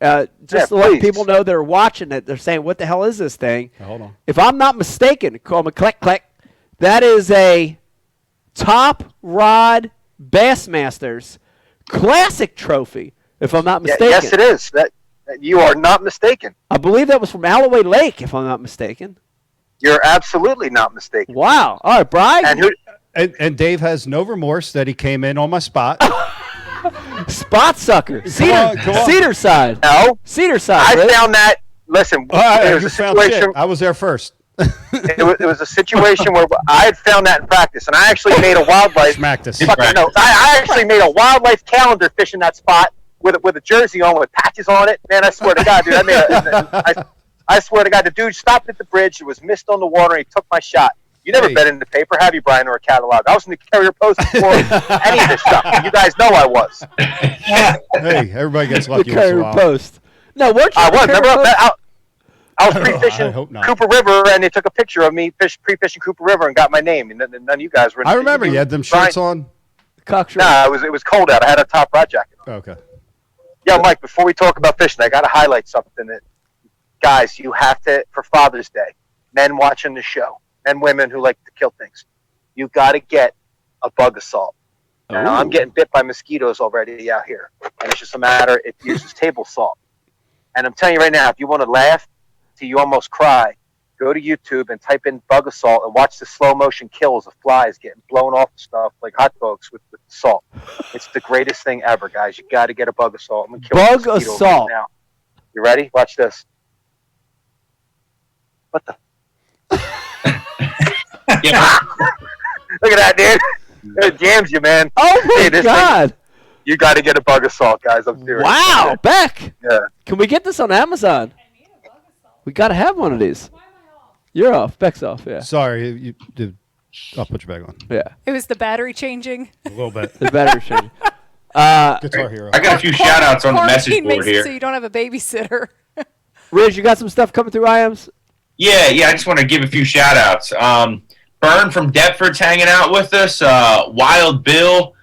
S4: Just to let people know that are watching it. They're saying, what the hell is this thing?
S5: Hold on.
S4: If I'm not mistaken, call me click, click. That is a Top Rod Bassmasters Classic Trophy, if I'm not mistaken.
S8: Yes, it is. That you are not mistaken.
S4: I believe that was from Alloway Lake, if I'm not mistaken.
S8: You're absolutely not mistaken.
S4: Wow. All right, Brian.
S5: And Dave has no remorse that he came in on my spot.
S4: Spot sucker.
S5: Come on.
S4: Cedar side.
S8: No.
S4: Cedar side.
S8: I found that. Listen, there was a situation.
S5: I was there first.
S8: It was a situation where I had found that in practice, and I actually made a wildlife.
S5: Smacked us.
S8: I actually made a wildlife calendar fishing that spot with a jersey on with patches on it. Man, I swear to God, dude, I swear to God, the dude stopped at the bridge. There was mist on the water, and he took my shot. You never bet in the paper, have you, Brian, or a catalog? I was in the Carrier Post before any of this stuff. You guys know I was.
S5: Hey, everybody gets lucky.
S4: The Carrier Post. No, weren't you?
S8: I was. Remember, I was pre-fishing
S5: hope not.
S8: Cooper River, and they took a picture of me pre-fishing Cooper River and got my name. And none of you guys were.
S5: I remember you had them shirts on.
S4: Cocksure.
S8: Nah, it was cold out. I had a top rod jacket on.
S5: Okay.
S8: Yeah, Mike, before we talk about fishing, I got to highlight something that, guys, you have to, for Father's Day, men watching the show, and women who like to kill things, you got to get a bug assault. Now, I'm getting bit by mosquitoes already out here, and it's just a matter, it uses table salt. And I'm telling you right now, if you want to laugh till you almost cry, go to YouTube and type in bug assault and watch the slow motion kills of flies getting blown off the stuff like hot dogs with salt. It's the greatest thing ever, guys. You got to get a bug assault. I'm gonna kill
S4: Bug
S8: mosquitoes
S4: assault.
S8: right now. You ready? Watch this. What the?
S7: Yeah.
S8: Look at that, dude. It jams you, man.
S4: Oh my
S8: Hey, this
S4: God!
S8: You got to get a bug assault, guys. I'm serious.
S4: Wow, Beck.
S8: Yeah.
S4: Can we get this on Amazon? We got to have one of these. You're off. Beck's off. Yeah.
S5: Sorry, I'll put your bag on.
S4: Yeah.
S9: It was the battery changing.
S5: A little bit.
S4: The battery change.
S5: Guitar Hero.
S7: I got a few shout outs on the message
S9: Quarantine
S7: board
S9: makes it
S7: here.
S9: so you don't have a babysitter.
S4: Riz, you got some stuff coming through IMs?
S7: Yeah, I just want to give a few shout outs. Bern from Deptford's hanging out with us. Wild Bill.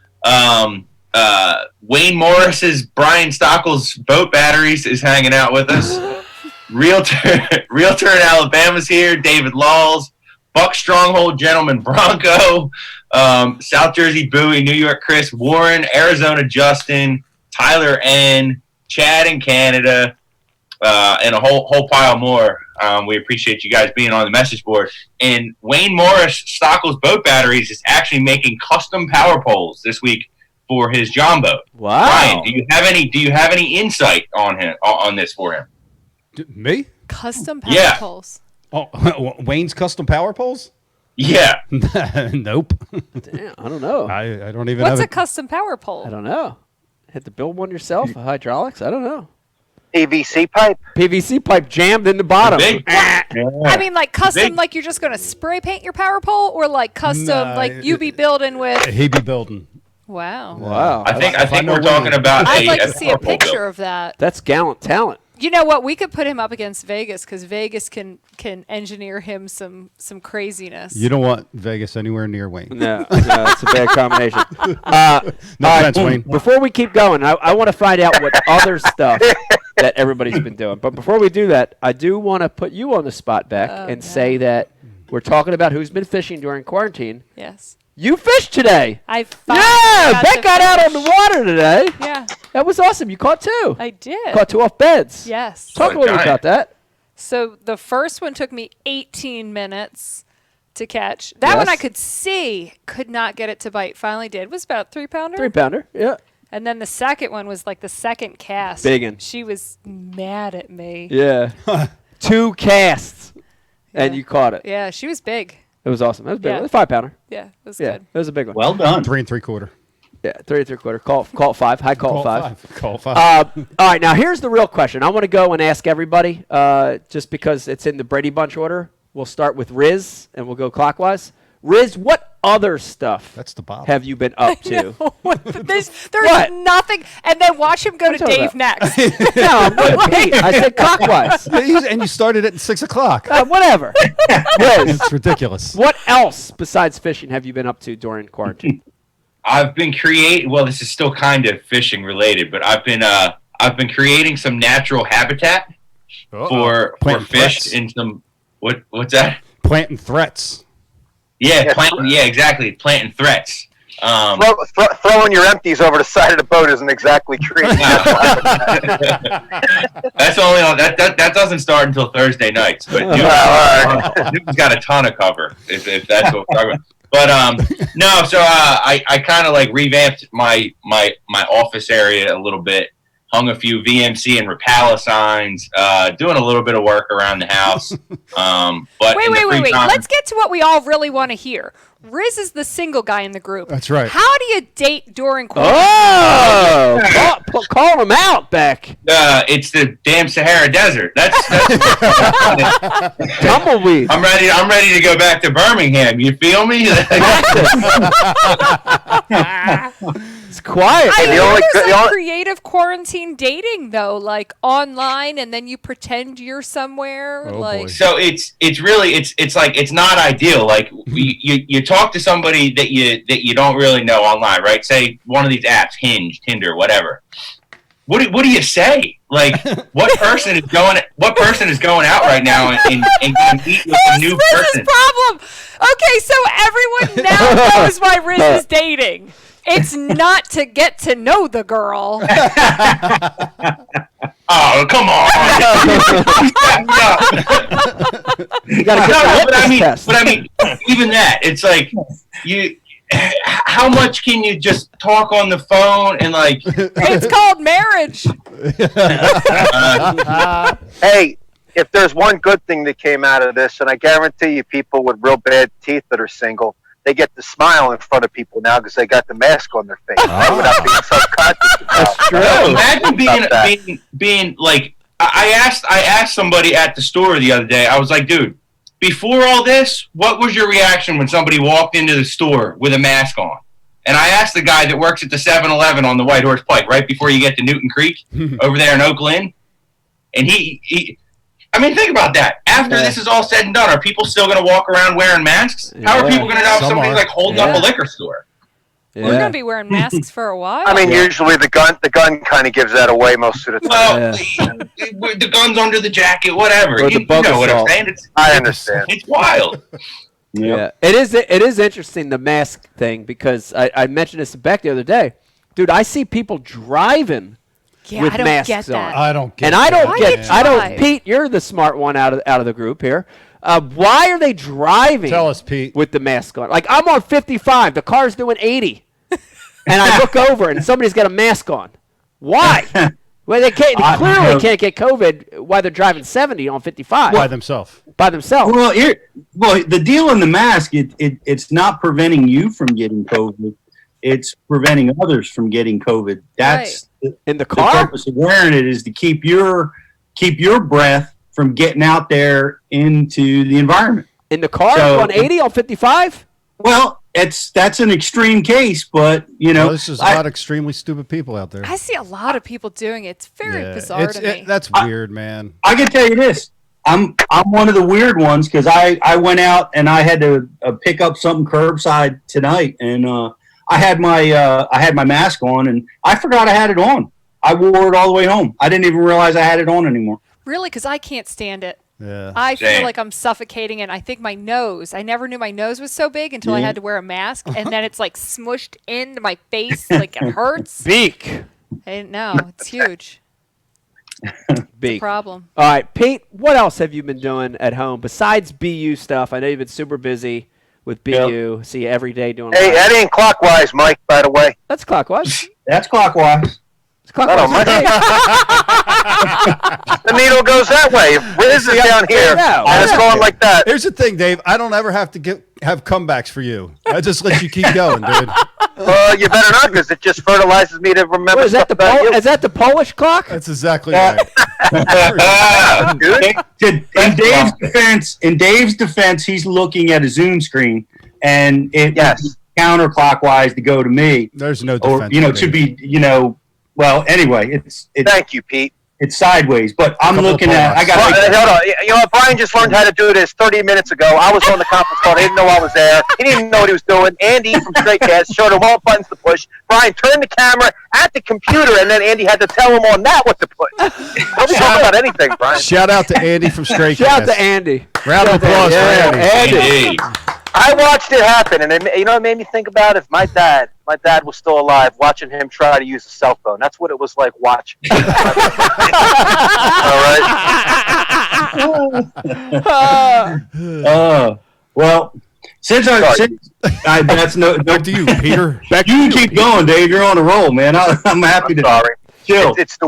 S7: Wayne Morris's Brian Stockel's boat batteries is hanging out with us. Realtor in Alabama's here. David Laws. Buck Stronghold Gentleman Bronco. South Jersey Bowie. New York Chris Warren. Arizona Justin. Tyler N. Chad in Canada. And a whole pile more. We appreciate you guys being on the message board. And Wayne Morris, Stockel's Boat Batteries, is actually making custom power poles this week for his John boat.
S4: Wow.
S7: Ryan, do you have any insight on this for him?
S5: Me?
S9: Custom power
S7: Yeah.
S9: poles.
S5: Oh, Wayne's custom power poles?
S7: Yeah.
S5: Nope.
S4: Damn, I don't know.
S5: I don't even
S9: What's
S5: have
S9: a custom power pole?
S4: I don't know. Had to build one yourself? Hydraulics? I don't know.
S8: PVC pipe.
S4: PVC pipe jammed in the bottom.
S7: Big.
S9: I mean, like custom,
S7: Big-
S9: like you're just going to spray paint your power pole, or like custom,
S5: Nah,
S9: like you be building with.
S5: He be building.
S9: Wow.
S4: Wow.
S7: I think
S5: If I know
S7: we're talking
S5: Wayne.
S7: about
S9: I'd like to see a
S7: power pole
S9: picture
S7: build.
S9: of that.
S4: That's gallant talent.
S9: You know what? We could put him up against Vegas because Vegas can engineer him some craziness.
S5: You don't want Vegas anywhere near Wayne.
S4: No, it's a bad combination.
S5: No
S4: all right,
S5: offense, Wayne.
S4: Before we keep going, I want to find out what other stuff that everybody's been doing. But before we do that, I do want to put you on the spot, Beck, and say that we're talking about who's been fishing during quarantine.
S9: Yes.
S4: You fished today.
S9: I
S4: Yeah, Beck got out on the water today.
S9: Yeah,
S4: That was awesome. You caught two.
S9: I did.
S4: Caught two off beds.
S9: Yes.
S4: Talk a
S7: What a
S4: little bit about
S7: giant.
S4: that.
S9: So the first one took me 18 minutes to catch. That one
S4: Yes.
S9: I could see, could not get it to bite. Finally did. It was about 3-pounder.
S4: 3-pounder. Yeah.
S9: And then the second one was like the second cast.
S4: Biggin.
S9: She was mad at me.
S4: Yeah. 2 casts. And
S9: Yeah.
S4: you caught it.
S9: Yeah, she was big.
S4: It was awesome. That was big.
S9: Yeah.
S4: It was a 5-pounder.
S9: Yeah, it was
S4: Yeah.
S9: good.
S4: It was a big one.
S6: Well done.
S5: 3 3/4.
S4: Yeah, 3 3/4. Call it 5. High call it 5.
S5: Call 5.
S4: All right, now here's the real question. I want to go and ask everybody, just because it's in the Brady Bunch order. We'll start with Riz, and we'll go clockwise. Riz, what other stuff
S5: That's the bottom.
S4: have you been up to?
S9: There's
S4: What?
S9: nothing. And then watch him go to
S4: talking
S9: Dave
S4: about?
S9: next.
S4: No, I'm going to Pete. I said clockwise.
S5: And you started at 6 o'clock.
S4: Whatever. Riz,
S5: It's ridiculous.
S4: what else besides fishing have you been up to during quarantine?
S7: I've been creating. Well, this is still kind of fishing related, but I've been creating some natural habitat for
S5: Planting
S7: fish
S5: threats.
S7: in some. What's that?
S5: Planting threats.
S7: Yeah, exactly. Planting threats.
S8: Throwing your empties over the side of the boat isn't exactly creating.
S7: That's only on that doesn't start until Thursday nights. But Newton's got a ton of cover if that's what we're talking about. But no, so I kind of like revamped my office area a little bit. Hung a few VMC and Rapala signs. Doing a little bit of work around the house. But
S9: Wait. Let's get to what we all really want to hear. Riz is the single guy in the group.
S5: That's right.
S9: How do you date during quarantine?
S4: Oh, call him out, Beck.
S7: It's the damn Sahara Desert. That's
S4: Tumbleweed.
S7: I'm ready to go back to Birmingham. You feel me?
S4: It's quiet.
S9: I
S8: The
S9: hear
S8: only-
S9: there's
S8: the
S9: like
S8: only-
S9: creative quarantine dating though, like online, and then you pretend you're somewhere.
S5: Oh,
S9: like
S5: boy.
S7: So it's really like it's not ideal. Like you talk to somebody that you don't really know online, right? Say one of these apps, Hinge, Tinder, whatever. What do you say? Like what person is going out right now and going to meet with a new
S9: Riz's
S7: person?
S9: problem. Okay, so everyone now knows why Riz is dating. It's not to get to know the girl.
S7: Oh, come on!
S4: You gotta get the litmus test.
S7: but I mean, even that, it's like you. How much can you just talk on the phone and like?
S9: It's called marriage.
S8: Hey, if there's one good thing that came out of this, and I guarantee you people with real bad teeth that are single, they get to smile in front of people now because they got the mask on their face without being self-conscious about it.
S4: That's true.
S7: Imagine being like I asked somebody at the store the other day. I was like, dude, before all this, what was your reaction when somebody walked into the store with a mask on? And I asked the guy that works at the 7-Eleven on the White Horse Pike, right before you get to Newton Creek, over there in Oak Lynn. And he I mean, think about that. After this is all said and done, are people still going to walk around wearing masks? How are people going to know if
S5: Some
S7: somebody's
S5: are.
S7: like holding up a liquor store?
S9: We're gonna be wearing masks for a while.
S8: I mean, usually the gun kind of gives that away most of the time.
S7: Well, the gun's under the jacket, whatever.
S4: Or the
S7: You
S4: bug
S7: know what I'm
S4: assault.
S7: saying?
S8: I understand.
S7: It's wild.
S4: Yeah, it is interesting, the mask thing, because I mentioned this to Beck the other day. Dude, I see people driving
S9: yeah,
S4: with
S9: I don't
S4: masks
S9: get that.
S4: on.
S5: I don't get
S4: And I don't
S9: Why
S4: get
S9: they
S4: I don't
S9: drive?
S4: Pete, you're the smart one out of the group here. Why are they driving
S5: Tell us, Pete.
S4: with the mask on? Like, I'm on 55, the car's doing 80. And I look over and somebody's got a mask on. Why? Well, they clearly can't get COVID while they're driving 70 on 55
S5: By themselves.
S4: by themselves.
S6: Well, the deal in the mask, it's not preventing you from getting COVID. It's preventing others from getting COVID. That's
S4: In the
S6: the
S4: car?
S6: purpose of wearing it, is to keep your breath from getting out there into the environment.
S4: In the car
S6: So-
S4: on 80 on 55?
S6: Well, that's an extreme case, but you know,
S5: Well, there's just a lot of extremely stupid people out there.
S9: I see a lot of people doing it. It's very
S5: Yeah,
S9: bizarre to me.
S5: that's weird, man.
S6: I can tell you this. I'm one of the weird ones because I went out and I had to pick up something curbside tonight, and I had my mask on, and I forgot I had it on. I wore it all the way home. I didn't even realize I had it on anymore.
S9: Really, because I can't stand it.
S5: Yeah.
S9: I feel
S7: Same.
S9: like I'm suffocating, and I think my nose. I never knew my nose was so big until I had to wear a mask, and then it's like smushed into my face, like it hurts.
S4: Beak.
S9: I didn't know. It's huge.
S4: Beak.
S9: Problem.
S4: All right, Pete, what else have you been doing at home besides BU stuff? I know you've been super busy with BU. See you every day doing
S8: Hey, that ain't clockwise, Mike, by the way.
S4: That's clockwise.
S6: That's clockwise.
S4: It's clockwise.
S8: Oh, the needle goes that way. Riz is down here, and it's going like that.
S5: Here's the thing, Dave. I don't ever have to have comebacks for you. I just let you keep going, dude.
S8: You better not, because it just fertilizes me to remember
S4: What, is, that
S8: stuff
S4: the
S8: about you.
S4: is that the Polish clock?
S5: That's exactly right.
S8: Dude.
S6: In Dave's defense, he's looking at a Zoom screen, and it would be counterclockwise to go to me.
S5: There's no
S6: Or
S5: defense.
S6: it should be well, anyway, it's
S8: Thank you, Pete.
S6: it's sideways. But I'm
S5: Couple
S6: looking
S5: of
S6: at. I
S8: Well,
S6: got.
S8: hold on. You know what? Brian just learned how to do this 30 minutes ago. I was on the conference call. He didn't know I was there. He didn't even know what he was doing. Andy from Straight Cast showed him what buttons to push. Brian turned the camera at the computer, and then Andy had to tell him on that what to push. Don't talk about anything, Brian.
S5: Shout out to Andy from Straight
S4: Shout out
S5: Cast.
S4: to Andy.
S5: Round of applause for Andy.
S7: Indeed.
S8: I watched it happen, and it made me think about if my dad was still alive, watching him try to use a cell phone. That's what it was like watching. All right.
S6: Well, since that's no.
S5: Back to you, Peter.
S6: You can keep going, Dave. You're on a roll, man. I'm happy to.
S8: Sorry.
S6: Chill.
S8: It's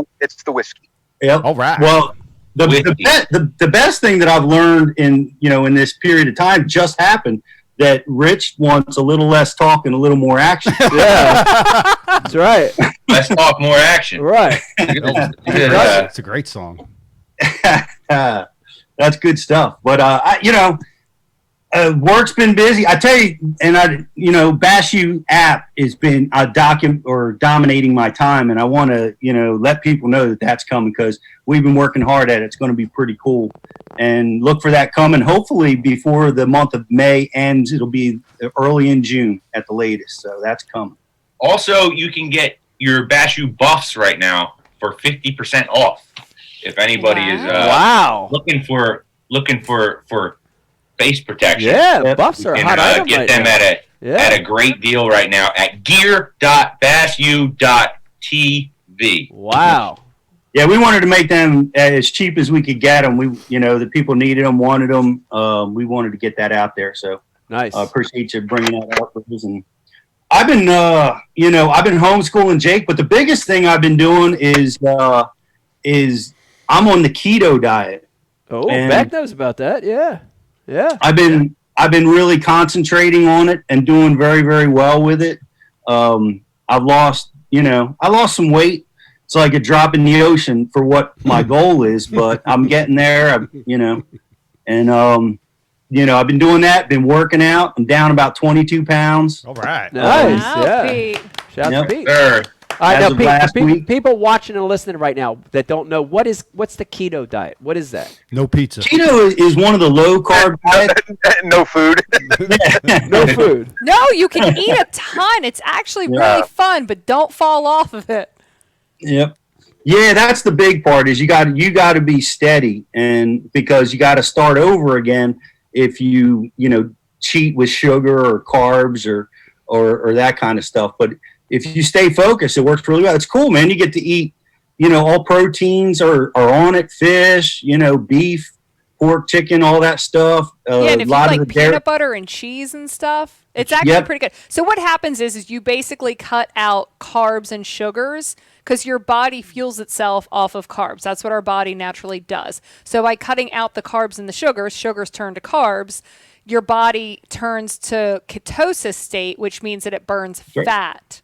S8: the whiskey.
S6: Yep.
S5: All right.
S6: Well, the best thing that I've learned in this period of time just happened, that Rich wants a little less talk and a little more action.
S4: Yeah. That's right.
S7: Let's talk more action.
S4: Right.
S5: It's a great song.
S6: That's good stuff. But Work's been busy. I tell you, and Bash U app has been dominating my time, and I want to, let people know that that's coming because we've been working hard at it. It's going to be pretty cool, and look for that coming. Hopefully before the month of May ends, it'll be early in June at the latest. So that's coming.
S7: Also, you can get your Bash U buffs right now for 50% off. If anybody is looking for face protection.
S4: Yeah, buffs are a hot item
S7: get
S4: right
S7: them
S4: now.
S7: at a great deal right now at gear.bashu.tv.
S4: Wow.
S6: Yeah, we wanted to make them as cheap as we could get them. The people needed them, wanted them. We wanted to get that out there. So
S4: nice.
S6: I appreciate you bringing that up. And I've been, I've been homeschooling Jake, but the biggest thing I've been doing is I'm on the keto diet.
S4: Oh, Beck knows about that. Yeah. Yeah.
S6: I've been really concentrating on it and doing very, very well with it. I've lost some weight. It's like a drop in the ocean for what my goal is, but I'm getting there, I've been doing that, been working out. I'm down about 22 pounds.
S5: All right.
S4: Nice.
S9: Wow,
S4: Yeah.
S9: Pete.
S4: Shout out to Pete.
S7: Sure.
S4: All right,
S6: As of last week.
S4: people watching and listening right now that don't know what's the keto diet? What is that?
S5: No pizza.
S6: Keto is one of the low carb diets.
S8: No food.
S4: No food.
S9: No, you can eat a ton. It's actually really fun, but don't fall off of it.
S6: Yep. Yeah, that's the big part is you got to be steady, and because you got to start over again if you cheat with sugar or carbs or that kind of stuff. But if you stay focused, it works really well. It's cool, man. You get to eat, all proteins are on it, fish, beef, pork, chicken, all that stuff.
S9: And if you like peanut butter and cheese and stuff, it's actually pretty good. So what happens is you basically cut out carbs and sugars because your body fuels itself off of carbs. That's what our body naturally does. So by cutting out the carbs and the sugars turn to carbs, your body turns to ketosis state, which means that it burns fat.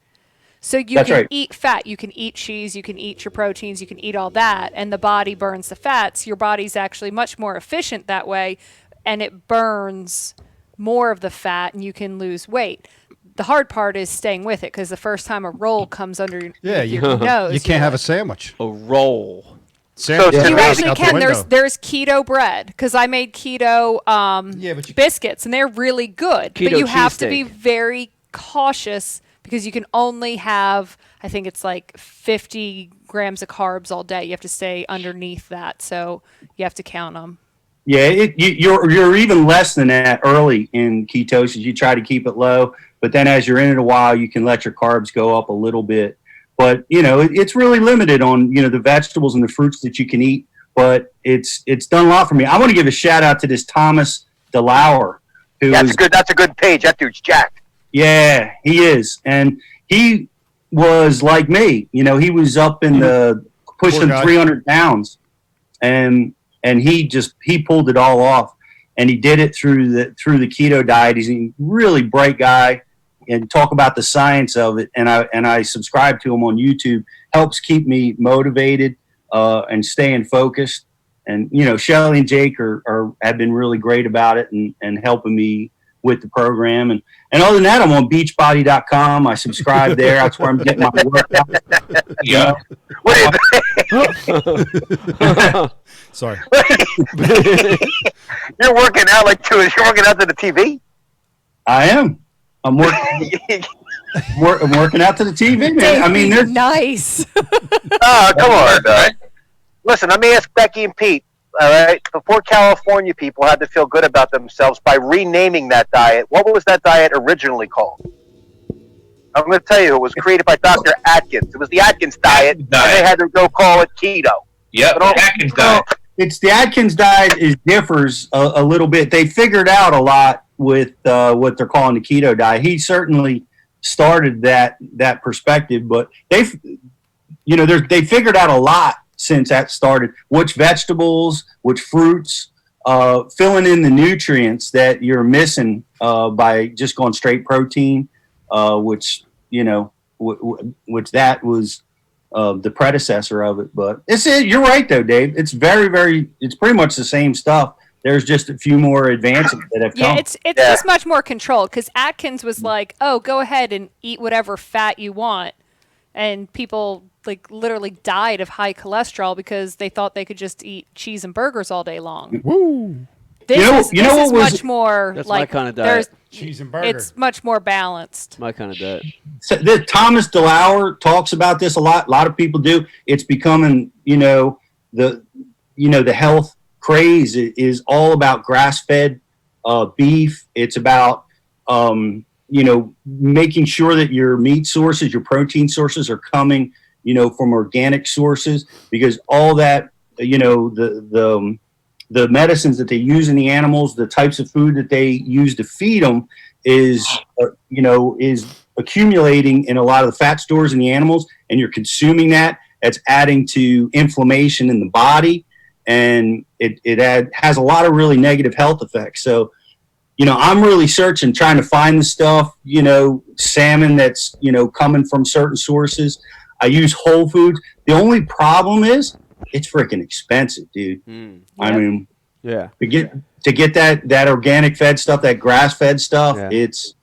S9: So you can eat fat, you can eat cheese, you can eat your proteins, you can eat all that, and the body burns the fats. Your body's actually much more efficient that way, and it burns more of the fat, and you can lose weight. The hard part is staying with it, because the first time a roll comes under your nose,
S5: you can't have a sandwich.
S4: A roll.
S5: Sandwich.
S9: You actually can. There's keto bread, because I made keto biscuits, and they're really good.
S4: Keto
S9: but you have to
S4: cheesesteak.
S9: be very cautious, because you can only have, I think it's like 50 grams of carbs all day. You have to stay underneath that, so you have to count them.
S6: Yeah, you're even less than that early in ketosis. You try to keep it low, but then as you're in it a while, you can let your carbs go up a little bit. But it's really limited on the vegetables and the fruits that you can eat. But it's done a lot for me. I want to give a shout out to this Thomas DeLauer.
S8: That's a good page. That dude's jacked.
S6: Yeah, he is, and he was like me. He was up in the pushing 300 pounds, and he pulled it all off, and he did it through the keto diet. He's a really bright guy, and talk about the science of it. And I subscribe to him on YouTube. Helps keep me motivated and staying focused. And Shelly and Jake have been really great about it and helping me with the program. And other than that, I'm on beachbody.com. I subscribe there. That's where I'm getting my workout.
S7: Yeah.
S5: Sorry.
S8: You're working out you're working out to the TV?
S6: I am. I'm working. I'm working out to the TV, man. I mean, they're
S9: nice.
S8: Oh, come on. Listen, let me ask Becky and Pete. All right. Before California people had to feel good about themselves by renaming that diet, what was that diet originally called? I'm going to tell you, it was created by Dr. Atkins. It was the Atkins diet, and they had to go call it keto.
S7: Yep, the Atkins diet.
S6: It's the Atkins diet differs a little bit. They figured out a lot with what they're calling the keto diet. He certainly started that perspective, but they figured out a lot since that started. Which vegetables, which fruits, filling in the nutrients that you're missing by just going straight protein, which that was the predecessor of it. But you're right though, Dave. It's very, very. It's pretty much the same stuff, there's just a few more advances that have come.
S9: Yeah, it's just much more controlled because Atkins was like, oh, go ahead and eat whatever fat you want. And people like literally died of high cholesterol because they thought they could just eat cheese and burgers all day long.
S5: Woo!
S9: This is much more
S4: That's
S9: like
S4: my kind of diet.
S5: Cheese and burger.
S9: It's much more balanced.
S4: My kind of diet.
S6: So Thomas DeLauer talks about this a lot. A lot of people do. It's becoming, the health craze is all about grass-fed beef. It's about, making sure that your meat sources, your protein sources are coming, from organic sources, because all that, the medicines that they use in the animals, the types of food that they use to feed them is accumulating in a lot of the fat stores in the animals, and you're consuming that. It's adding to inflammation in the body, and it has a lot of really negative health effects. So, I'm really searching, trying to find the stuff, salmon that's, coming from certain sources. I use whole foods. The only problem is it's freaking expensive, dude. I mean, to get that organic fed stuff, that grass fed stuff, it's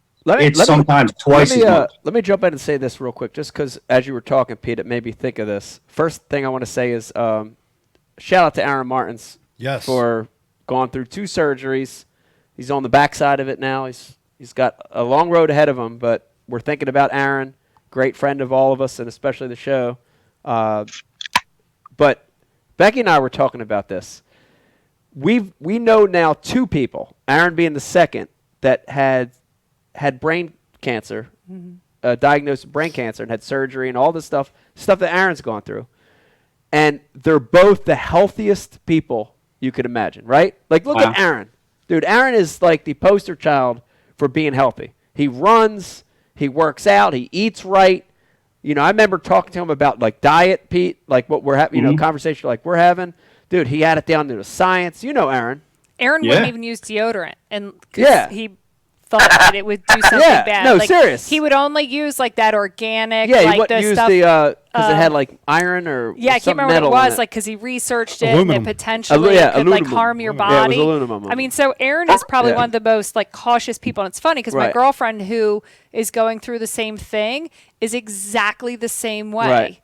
S6: sometimes twice as much.
S4: Let me jump in and say this real quick, just because as you were talking, Pete, it made me think of this. First thing I want to say is shout out to Aaron Martins for going through 2 surgeries. He's on the backside of it now. He's got a long road ahead of him, but we're thinking about Aaron, great friend of all of us, and especially the show. But Becky and I were talking about this. We know now 2 people, Aaron being the second, that had brain cancer, diagnosed with brain cancer, and had surgery and all this stuff that Aaron's gone through. And they're both the healthiest people you could imagine, right? Like, look at Aaron. Dude, Aaron is like the poster child for being healthy. He runs, he works out, he eats right. I remember talking to him about like diet, Pete, like what we're having, conversation like we're having. Dude, he had it down to the science. Aaron.
S9: Aaron wouldn't even use deodorant, and he thought that it would do something bad.
S4: No, serious.
S9: He would only use like that organic.
S4: Yeah,
S9: like
S4: he wouldn't use the because it had like iron or
S9: I can't remember what it was, like because he researched it and it potentially could like harm your body.
S4: Yeah, it was aluminum.
S9: I mean, so Aaron is probably one of the most like cautious people, and it's funny because my girlfriend, who is going through the same thing, is exactly the same way.
S4: Right.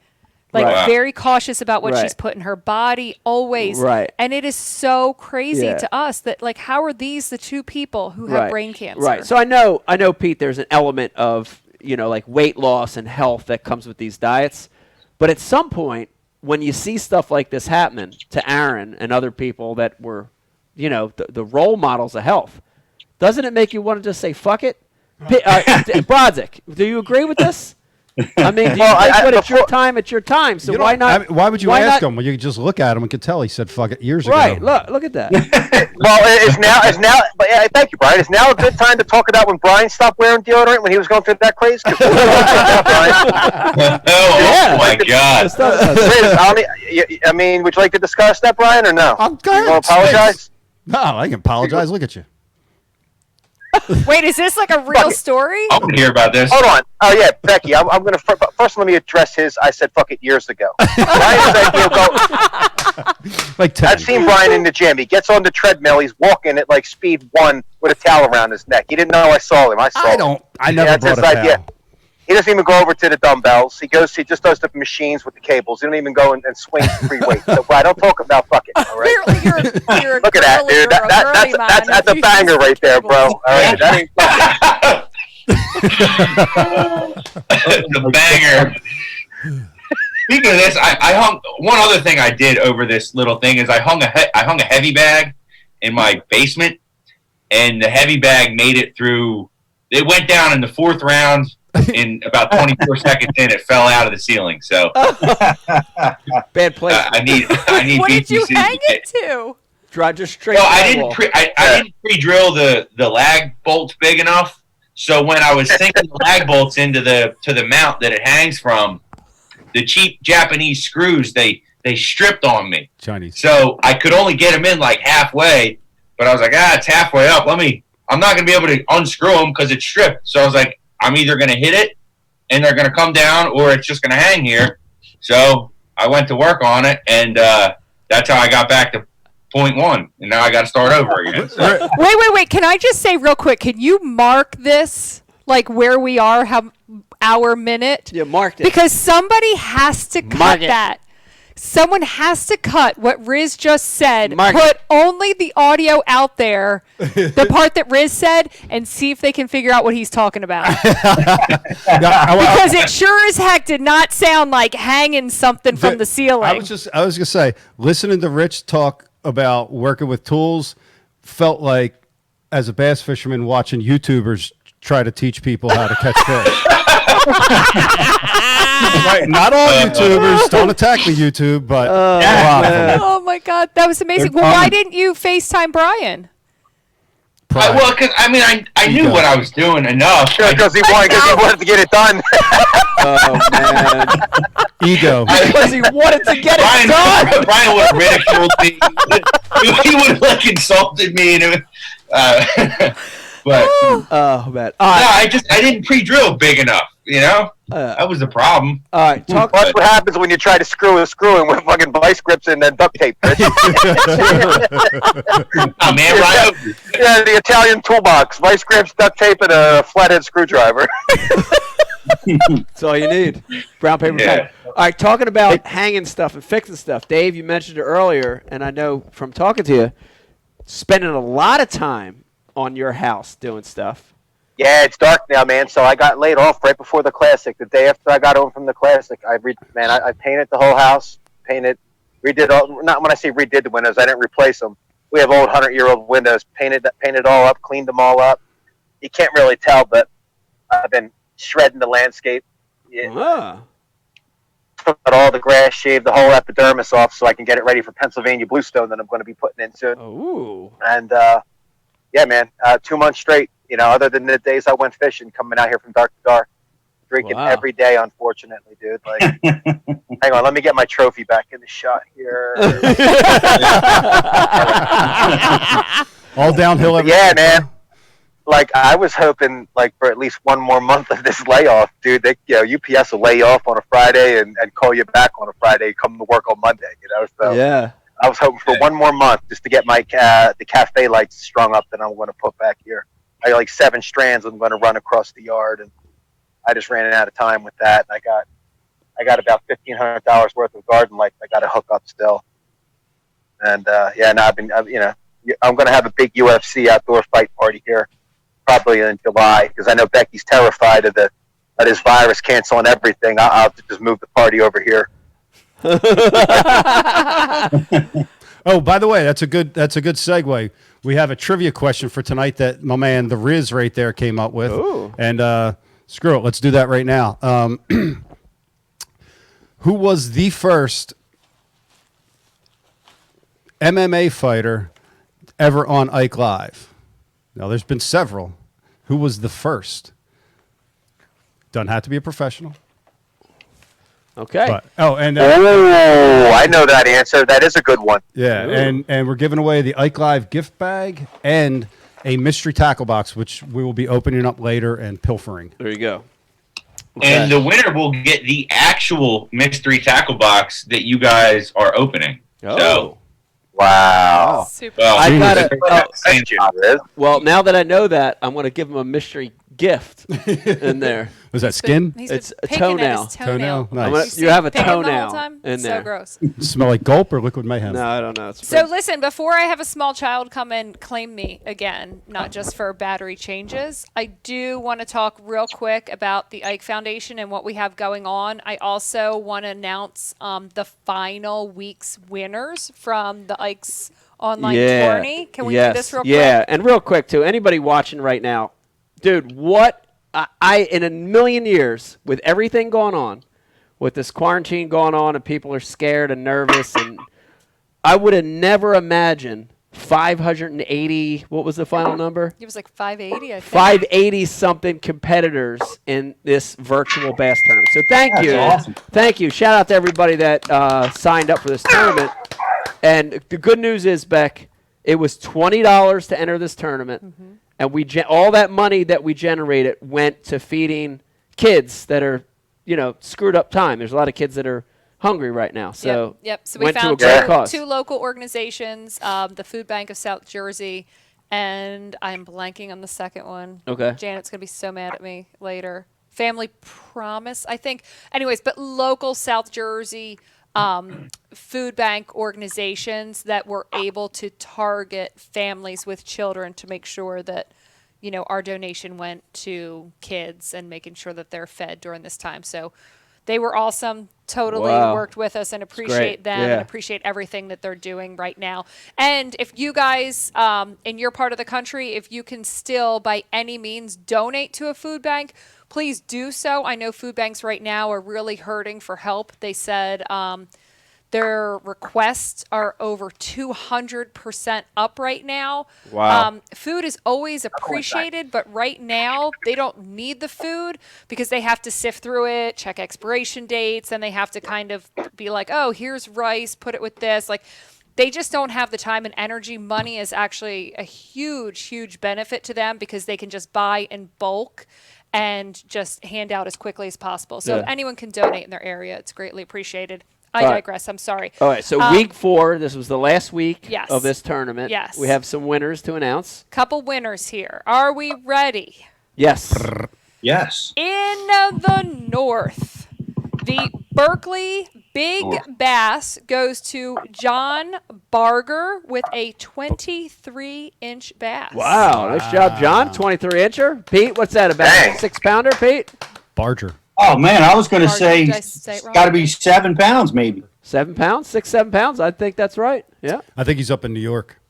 S9: Like very cautious about what she's put in her body, always.
S4: Right.
S9: And it is so crazy to us that like, how are these the 2 people who have brain cancer?
S4: Right. So I know, Pete, there's an element of, like weight loss and health that comes with these diets. But at some point, when you see stuff like this happening to Aaron and other people that were, the role models of health, doesn't it make you want to just say, fuck it? Brodzik, do you agree with this? I mean, it's your time, it's your time. So why not?
S5: Why would you ask him? Well, you could just look at him and could tell he said "fuck it" years ago.
S4: Right. Look at that.
S8: Well, it's now. But thank you, Brian. It's now a good time to talk about when Brian stopped wearing deodorant when he was going through that craze.
S7: Oh my God!
S8: I mean, would you like to discuss that, Brian, or no?
S5: I'm going
S8: to apologize.
S5: No, I can apologize. Look at you.
S9: Wait, is this like a real story?
S7: I want to hear about this.
S8: Hold on. Oh, yeah, Becky, I'm going to first let me address his I said fuck it years ago. Brian's idea
S5: like 10.
S8: I've seen Brian in the gym. He gets on the treadmill. He's walking at like speed 1 with a towel around his neck. He didn't know I saw him. I
S5: never brought a towel.
S8: He doesn't even go over to the dumbbells. He just does the machines with the cables. He don't even go and swing free weights. So, Brian, don't talk about fucking. All right?
S9: You're
S8: Look at that, dude. That's a banger right there, bro. All right, that ain't
S7: the banger. Speaking of this, I hung one other thing I did over this little thing is I hung a heavy bag in my basement, and the heavy bag made it through. It went down in the 4th round. In about 24 seconds in, it fell out of the ceiling. So
S4: bad place.
S7: I need.
S9: What
S7: BTC
S9: did you hang it to?
S4: Just straight.
S7: No, I didn't pre-drill the lag bolts big enough. So when I was sinking the lag bolts into the mount that it hangs from, the cheap Japanese screws they stripped on me.
S5: Chinese.
S7: So I could only get them in like halfway, but I was like, it's halfway up. I'm not gonna be able to unscrew them because it's stripped. So I was like, I'm either going to hit it and they're going to come down or it's just going to hang here. So I went to work on it, and that's how I got back to 0.1, and now I got to start over again. So.
S9: Wait. Can I just say real quick? Can you mark this, like where we are, our minute?
S4: Yeah, marked it.
S9: Because somebody has to cut that. Someone has to cut what Riz just said. Put only the audio out there, the part that Riz said, and see if they can figure out what he's talking about. Because it sure as heck did not sound like hanging something from the ceiling.
S5: I was gonna say, listening to Rich talk about working with tools felt like, as a bass fisherman, watching YouTubers try to teach people how to catch fish. Right, not all YouTubers. Don't attack me, YouTube, but a lot of them.
S9: Oh my God, that was amazing. Well, why didn't you FaceTime Brian?
S7: Well, because I knew what I was doing enough.
S8: Because he wanted to get it done.
S4: Oh man,
S5: ego.
S4: Because he wanted to get it done.
S7: Brian would have ridiculed me. He would have insulted me. But
S4: oh man,
S7: no, I didn't pre-drill big enough. You know, that was the problem.
S4: All right,
S8: That's what happens when you try to screw with fucking vice grips and then duct tape.
S7: Oh man, right?
S8: Yeah, the Italian toolbox: vice grips, duct tape, and a flathead screwdriver.
S4: That's all you need. Brown paper pen. All right, talking about hanging stuff and fixing stuff. Dave, you mentioned it earlier, and I know from talking to you, spending a lot of time on your house doing stuff.
S8: Yeah, it's dark now, man. So I got laid off right before the Classic. The day after I got home from the Classic, I painted the whole house. Redid all. Not when I say redid the windows, I didn't replace them. We have old 100-year-old windows. Painted all up, cleaned them all up. You can't really tell, but I've been shredding the landscape. Yeah. Took out all the grass, shaved the whole epidermis off, so I can get it ready for Pennsylvania bluestone that I'm going to be putting in soon.
S4: Ooh.
S8: And yeah, man, 2 months straight. You know, other than the days I went fishing, coming out here from dark to dark, drinking every day, unfortunately, dude. Like, hang on, let me get my trophy back in the shot here.
S5: All downhill.
S8: Yeah, man. Like, I was hoping, like, for at least one more month of this layoff, dude. UPS will lay you off on a Friday and call you back on a Friday, come to work on Monday, you know? So
S4: yeah.
S8: I was hoping for one more month just to get my the cafe lights strung up that I'm going to put back here. I got like 7 strands I'm going to run across the yard, and I just ran out of time with that. I got about $1,500 worth of garden lights I got to hook up still. And yeah, now I'm going to have a big UFC outdoor fight party here, probably in July, because I know Becky's terrified of this virus canceling everything. I'll have to just move the party over here.
S5: Oh, by the way, that's a good segue. We have a trivia question for tonight that my man, the Riz right there, came up with.
S4: Ooh.
S5: And screw it, let's do that right now. Who was the first MMA fighter ever on Ike Live? Now, there's been several. Who was the first? Doesn't have to be a professional.
S4: Okay.
S5: But, I
S8: know that answer. That is a good one.
S5: Yeah, and we're giving away the Ike Live gift bag and a mystery tackle box, which we will be opening up later and pilfering.
S4: There you go. Okay.
S7: And the winner will get the actual mystery tackle box that you guys are opening.
S4: Oh.
S7: So,
S8: wow.
S9: Super.
S7: well,
S4: I got it.
S8: Thank you, Riz.
S4: Well, now that I know that, I'm going to give him a mystery gift in there.
S5: Was that skin?
S9: He's been
S4: It's a
S9: picking at
S4: toenail.
S9: his toenail.
S5: Nice.
S4: You have a
S9: Picking the whole
S4: toenail
S9: time?
S4: in there.
S9: So gross.
S5: Smell like gulp or liquid mayhem?
S4: No, I don't know. It's
S9: So listen, before I have a small child come and claim me again, not just for battery changes, I do want to talk real quick about the Ike Foundation and what we have going on. I also want to announce the final week's winners from the Ike's online tourney. Can we do this real quick?
S4: Yeah, and real quick too. Anybody watching right now, dude, what I in a million years, with everything going on, with this quarantine going on and people are scared and nervous, and I would have never imagined 580, what was the final number?
S9: It was like 580, I think.
S4: 580 something competitors in this virtual bass tournament. So thank you.
S6: awesome.
S4: Thank you. Shout out to everybody that signed up for this tournament. And the good news is, Beck, it was $20 to enter this tournament. Mm-hmm. And all that money that we generated went to feeding kids that are, screwed up time. There's a lot of kids that are hungry right now. So
S9: Yep. So we
S4: went to a
S9: found
S4: great cause.
S9: two local organizations, the Food Bank of South Jersey, and I'm blanking on the second one.
S4: Okay.
S9: Janet's going to be so mad at me later. Family Promise, I think. Anyways, but local South Jersey food bank organizations that were able to target families with children to make sure that, our donation went to kids and making sure that they're fed during this time. So they were awesome, totally worked with us, and appreciate them and appreciate everything that they're doing right now. And if you guys, in your part of the country, if you can still by any means donate to a food bank, please do so. I know food banks right now are really hurting for help. They said their requests are over 200% up right now.
S4: Wow.
S9: Food is always appreciated, but right now they don't need the food because they have to sift through it, check expiration dates, and they have to kind of be like, oh, here's rice, put it with this. Like, they just don't have the time and energy. Money is actually a huge, huge benefit to them because they can just buy in bulk and just hand out as quickly as possible. So if anyone can donate in their area, it's greatly appreciated. I digress. I'm sorry.
S4: All right. So week 4, this was the last week
S9: Yes.
S4: of this tournament.
S9: Yes.
S4: We have some winners to announce.
S9: Couple winners here. Are we ready?
S4: Yes.
S6: Yes.
S9: In the north, the Berkeley Big Bass goes to John Barger with a 23-inch bass.
S4: Wow. Nice job, John. 23-incher. Pete, what's that, about
S8: Dang.
S4: 6-pounder, Pete?
S5: Barger.
S6: Oh man, I was going to
S9: Barge,
S6: say
S9: did I say it
S6: it's
S9: wrong?
S6: got to be 7 pounds, maybe.
S4: 7 pounds? 6, 7 pounds? I think that's right. Yeah.
S5: I think he's up in New York.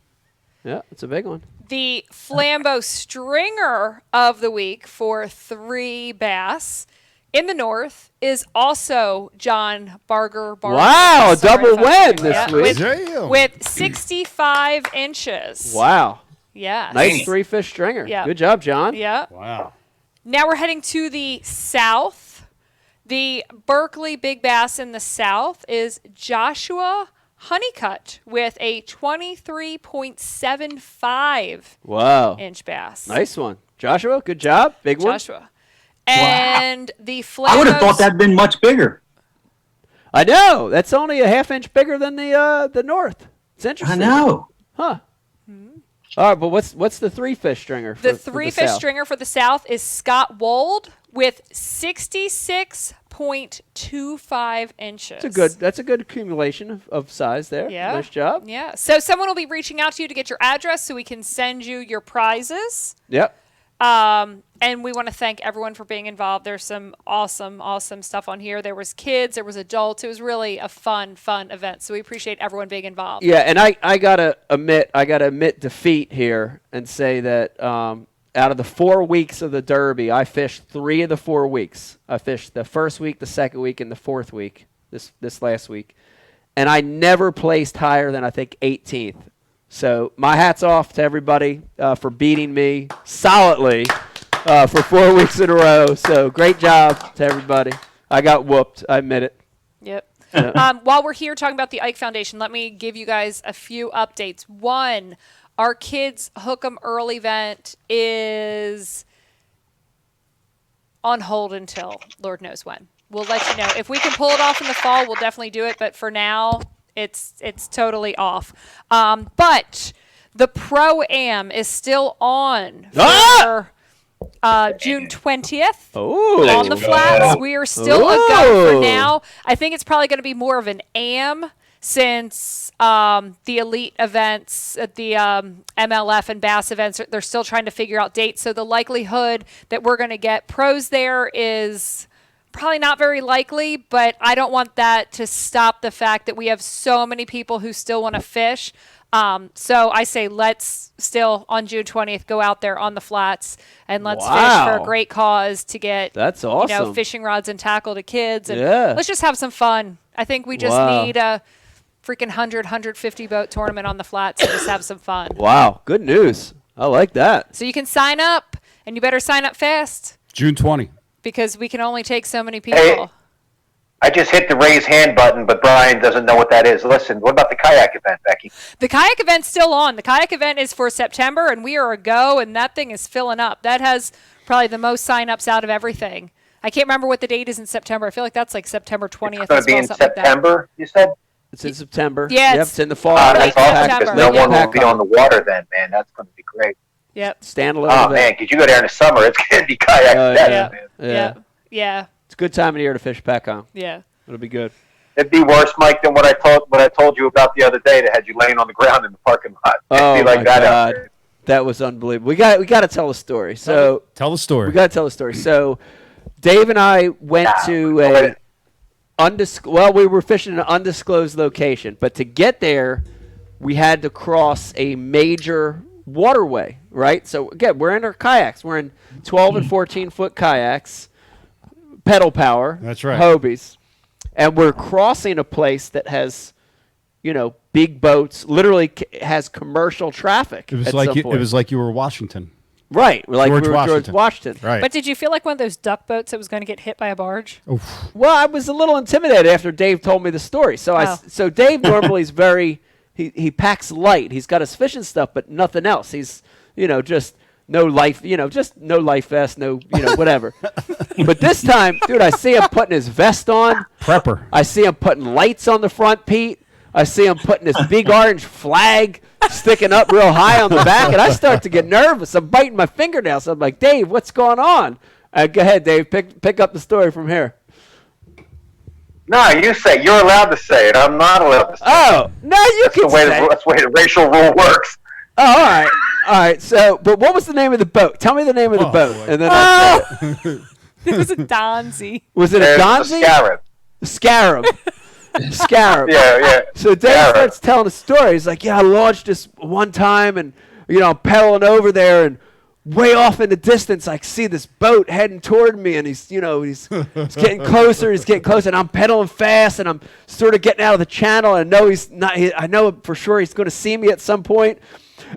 S4: Yeah, it's a big one.
S9: The Flambeau Stringer of the week for 3 bass in the north is also John Barger.
S4: Wow, double win this week.
S9: With 65 inches.
S4: Wow.
S9: Yes.
S4: Nice 3-fish stringer.
S9: Yeah.
S4: Good job, John.
S9: Yeah.
S5: Wow.
S9: Now we're heading to the south. The Berkeley Big Bass in the south is Joshua Honeycutt with a 23.75
S4: Wow.
S9: inch bass.
S4: Nice one. Joshua, good job. Big one.
S9: Joshua. And the Flambeau.
S6: I would have thought that'd been much bigger.
S4: I know. That's only a half-inch bigger than the north. It's
S6: I
S4: interesting.
S6: know.
S4: Huh. All right, but what's the 3-fish stringer?
S9: The 3-fish stringer for the south is Scott Wold with 66.25 inches.
S4: That's a good accumulation of size there.
S9: Yeah.
S4: Nice job.
S9: Yeah. So someone will be reaching out to you to get your address so we can send you your prizes.
S4: Yep.
S9: And we want to thank everyone for being involved. There's some awesome, awesome stuff on here. There was kids, there was adults. It was really a fun event. So we appreciate everyone being involved.
S4: Yeah, and I gotta admit defeat here and say that out of the 4 weeks of the Derby, I fished 3 of the 4 weeks. I fished the first week, the second week, and the 4th week. This last week, and I never placed higher than I think 18th. So my hat's off to everybody for beating me solidly for 4 weeks in a row. So great job to everybody. I got whooped. I admit it.
S9: Yep. While we're here talking about the Ike Foundation, let me give you guys a few updates. One, our kids' Hook 'em Early event is on hold until Lord knows when. We'll let you know. If we can pull it off in the fall, we'll definitely do it. But for now, it's totally off. But the Pro-Am is still on for June 20th on the flats. We are still a go for now. I think it's probably going to be more of an AM since the elite events, the MLF and Bass events, they're still trying to figure out dates. So the likelihood that we're going to get pros there is probably not very likely, but I don't want that to stop the fact that we have so many people who still want to fish. So I say let's still on June 20th go out there on the flats and let's fish for a great cause to get
S4: That's awesome.
S9: fishing rods and tackle to kids, and
S4: Yeah.
S9: let's just have some fun. I think we just need a freaking 150 boat tournament on the flats and just have some fun.
S4: Wow, good news. I like that.
S9: So you can sign up, and you better sign up fast
S5: June 20.
S9: because we can only take so many people.
S8: Hey, I just hit the raise hand button, but Brian doesn't know what that is. Listen, what about the kayak event, Becky?
S9: The kayak event's still on. The kayak event is for September, and we are a go, and that thing is filling up. That has probably the most sign-ups out of everything. I can't remember what the date is in September. I feel like that's like September 20th.
S8: It's going to be in September, you said?
S4: It's in September.
S9: Yeah,
S4: Yep,
S9: it's
S4: it's in the fall.
S8: That's awesome because no one will
S4: pack
S8: be on the water then, man. That's going to be great.
S9: Yep.
S4: Standalone.
S8: Oh, man, because you go there in the summer, it's going to be kayak
S9: Yeah.
S8: man.
S9: Yeah. Yeah.
S4: It's a good time of the year to fish pack on.
S9: Yeah.
S4: It'll be good.
S8: It'd be worse, Mike, than what I told you about the other day that had you laying on the ground in the parking lot. It'd be like that out there.
S4: That was unbelievable. We got to tell a story. So
S5: tell the story.
S4: We got to tell a story. So Dave and I went to we were fishing in an undisclosed location, but to get there, we had to cross a major waterway, right? So again, we're in our kayaks. We're in 12 and 14-foot kayaks, pedal power.
S5: That's right.
S4: Hobies. And we're crossing a place that has, big boats, literally has commercial traffic.
S5: It was like you were Washington.
S4: Right. Like
S5: George
S4: we were
S5: Washington.
S4: George Washington.
S5: Right.
S9: But did you feel like one of those duck boats that was going to get hit by a barge?
S5: Oof.
S4: Well, I was a little intimidated after Dave told me the story. So Dave normally is very he packs light. He's got his fishing stuff, but nothing else. He's just no life, just no life vest, no whatever. But this time, dude, I see him putting his vest on.
S5: Prepper.
S4: I see him putting lights on the front, Pete. I see him putting this big orange flag sticking up real high on the back, and I start to get nervous. I'm biting my fingernails. I'm like, Dave, what's going on? Go ahead, Dave. Pick up the story from here.
S8: No, you say. You're allowed to say it. I'm not allowed to say it.
S4: Oh, no, you can say it.
S8: That's the way the racial rule works.
S4: Oh, all right. All right. So, but what was the name of the boat? Tell me the name of the boat.
S5: Boy.
S4: And then I'll say it.
S9: It was a Donzi.
S4: Was it a Donzi?
S8: Scarab.
S4: Scarab.
S8: Yeah.
S4: So Dave starts telling a story. He's like, I launched this one time, and I'm pedaling over there, and way off in the distance, I see this boat heading toward me, and he's getting closer. He's getting closer, and I'm pedaling fast, and I'm sort of getting out of the channel. And I know he's not. I know for sure he's going to see me at some point.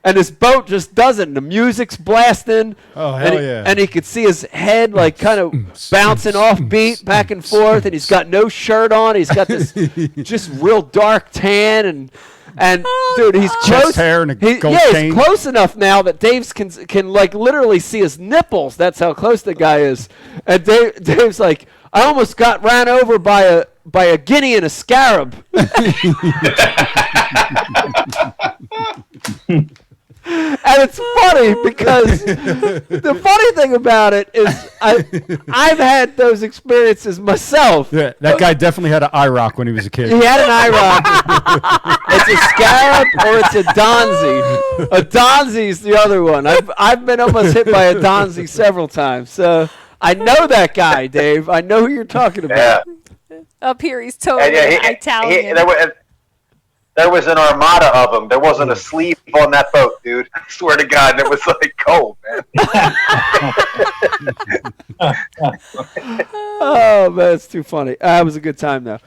S4: And this boat just doesn't. The music's blasting.
S5: Oh, hell yeah.
S4: And he could see his head like kind of bouncing off beat back and forth. And he's got no shirt on. He's got this just real dark tan. And dude, he's close.
S5: Chest hair and a gold chain.
S4: He's close enough now that Dave's can like literally see his nipples. That's how close the guy is. And Dave's like, I almost got ran over by a guinea and a scarab. And it's funny because the funny thing about it is I've had those experiences myself.
S5: Yeah, that guy definitely had an eye rock when he was a kid.
S4: He had an eye rock. It's a scarab or it's a donzi. A donzi's the other one. I've been almost hit by a donzi several times. So I know that guy, Dave. I know who you're talking about.
S8: Yeah.
S9: Up here, he's totally Italian.
S8: There was an armada of them. There wasn't a sleeve on that boat, dude. I swear to God, it was like cold, man.
S4: Oh man, it's too funny. It was a good time though.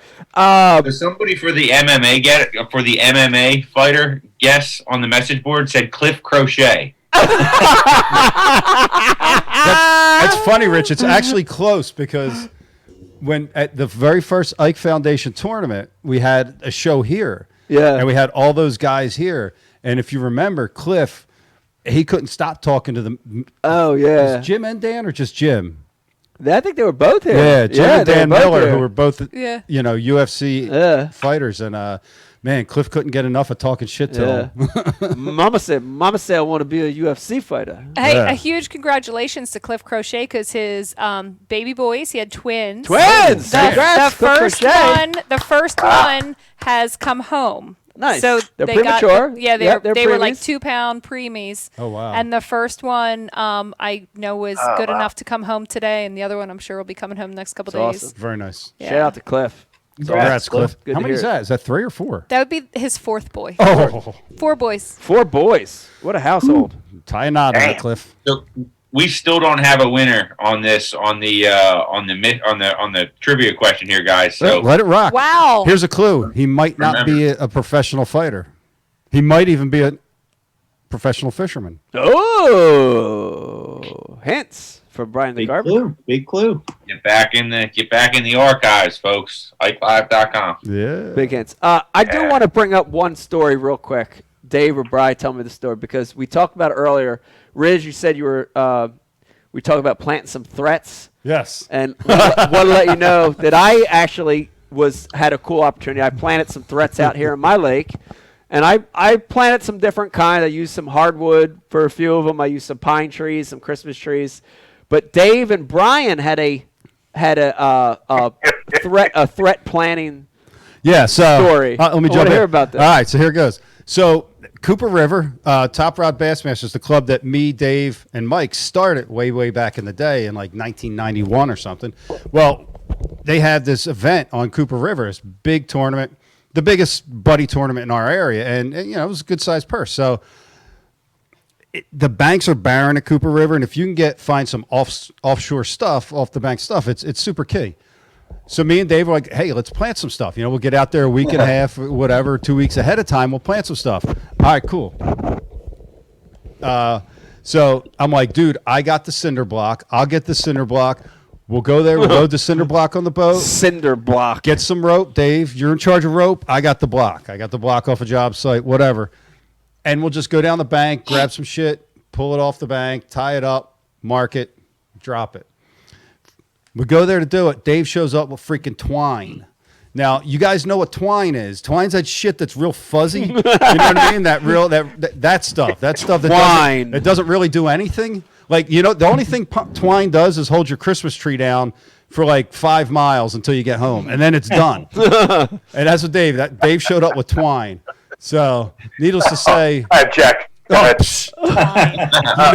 S7: There's somebody for the MMA fighter guess on the message board said Cliff Crochet.
S5: That's funny, Rich. It's actually close because when at the very first Ike Foundation tournament, we had a show here.
S4: Yeah.
S5: And we had all those guys here. And if you remember, Cliff, he couldn't stop talking to them.
S4: Oh, yeah.
S5: Was Jim and Dan or just Jim?
S4: I think they were both here.
S5: Yeah, Jim and Dan Miller, who were both, UFC fighters. And, man, Cliff couldn't get enough of talking shit to him.
S4: Mama said I want to be a UFC fighter.
S9: Hey, a huge congratulations to Cliff Crochet because his baby boys, he had twins.
S4: Twins! Congrats,
S9: The first one has come home.
S4: Nice.
S9: So
S4: they're premature.
S9: They were like 2-pound preemies.
S5: Oh, wow.
S9: And the first one I know was good enough to come home today, and the other one I'm sure will be coming home the next couple days.
S4: Awesome.
S5: Very nice.
S9: Yeah.
S4: Shout out to Cliff.
S5: Congrats, Cliff.
S4: Good
S5: How
S4: to
S5: many is
S4: hear it.
S5: that? Is that 3 or 4?
S9: That would be his fourth boy.
S5: Oh.
S9: 4 boys.
S4: 4 boys. What a household.
S5: Tie a knot on it, Cliff.
S7: So we still don't have a winner on this on the trivia question here, guys. So
S5: Let it rock.
S9: Wow.
S5: Here's a clue. He might not be a professional fighter. He might even be a professional fisherman.
S4: Oh, hints from Brian the Garber.
S6: Big clue.
S7: get back in the archives, folks. IkeLive.com.
S5: Yeah.
S4: Big hints. I do want to bring up one story real quick. Dave or Brian, tell me the story because we talked about it earlier. Riz, you said you were. We talked about planting some threats.
S5: Yes.
S4: And want to let you know that I actually had a cool opportunity. I planted some threats out here in my lake, and I planted some different kinds. I used some hardwood for a few of them. I used some pine trees, some Christmas trees. But Dave and Brian had a threat planning.
S5: Yeah, so
S4: story.
S5: Let me
S4: I
S5: jump in.
S4: Hear about this.
S5: All right, so here it goes. So Cooper River, Top Rod Bassmasters, the club that me, Dave, and Mike started way back in the day in like 1991 or something. Well, they had this event on Cooper River, this big tournament, the biggest buddy tournament in our area, and you know it was a good sized purse. So the banks are barren at Cooper River, and if you can find some offshore stuff, off the bank stuff, it's super key. So me and Dave were like, hey, let's plant some stuff. You know, we'll get out there a week and a half, whatever, 2 weeks ahead of time. We'll plant some stuff. All right, cool. So I'm like, dude, I got the cinder block. I'll get the cinder block. We'll go there. We'll load the cinder block on the boat.
S4: Cinder block.
S5: Get some rope. Dave, you're in charge of rope. I got the block. I got the block off a job site, whatever. And we'll just go down the bank, grab some shit, pull it off the bank, tie it up, mark it, drop it. We go there to do it. Dave shows up with freaking twine. Now, you guys know what twine is. Twine's that shit that's real fuzzy. You know what I mean? That stuff. That stuff that doesn't really do anything. Like, you know, the only thing twine does is hold your Christmas tree down for like 5 miles until you get home, and then it's done. And that's what Dave showed up with twine. So, needless to say,
S8: I object. Go ahead.
S5: You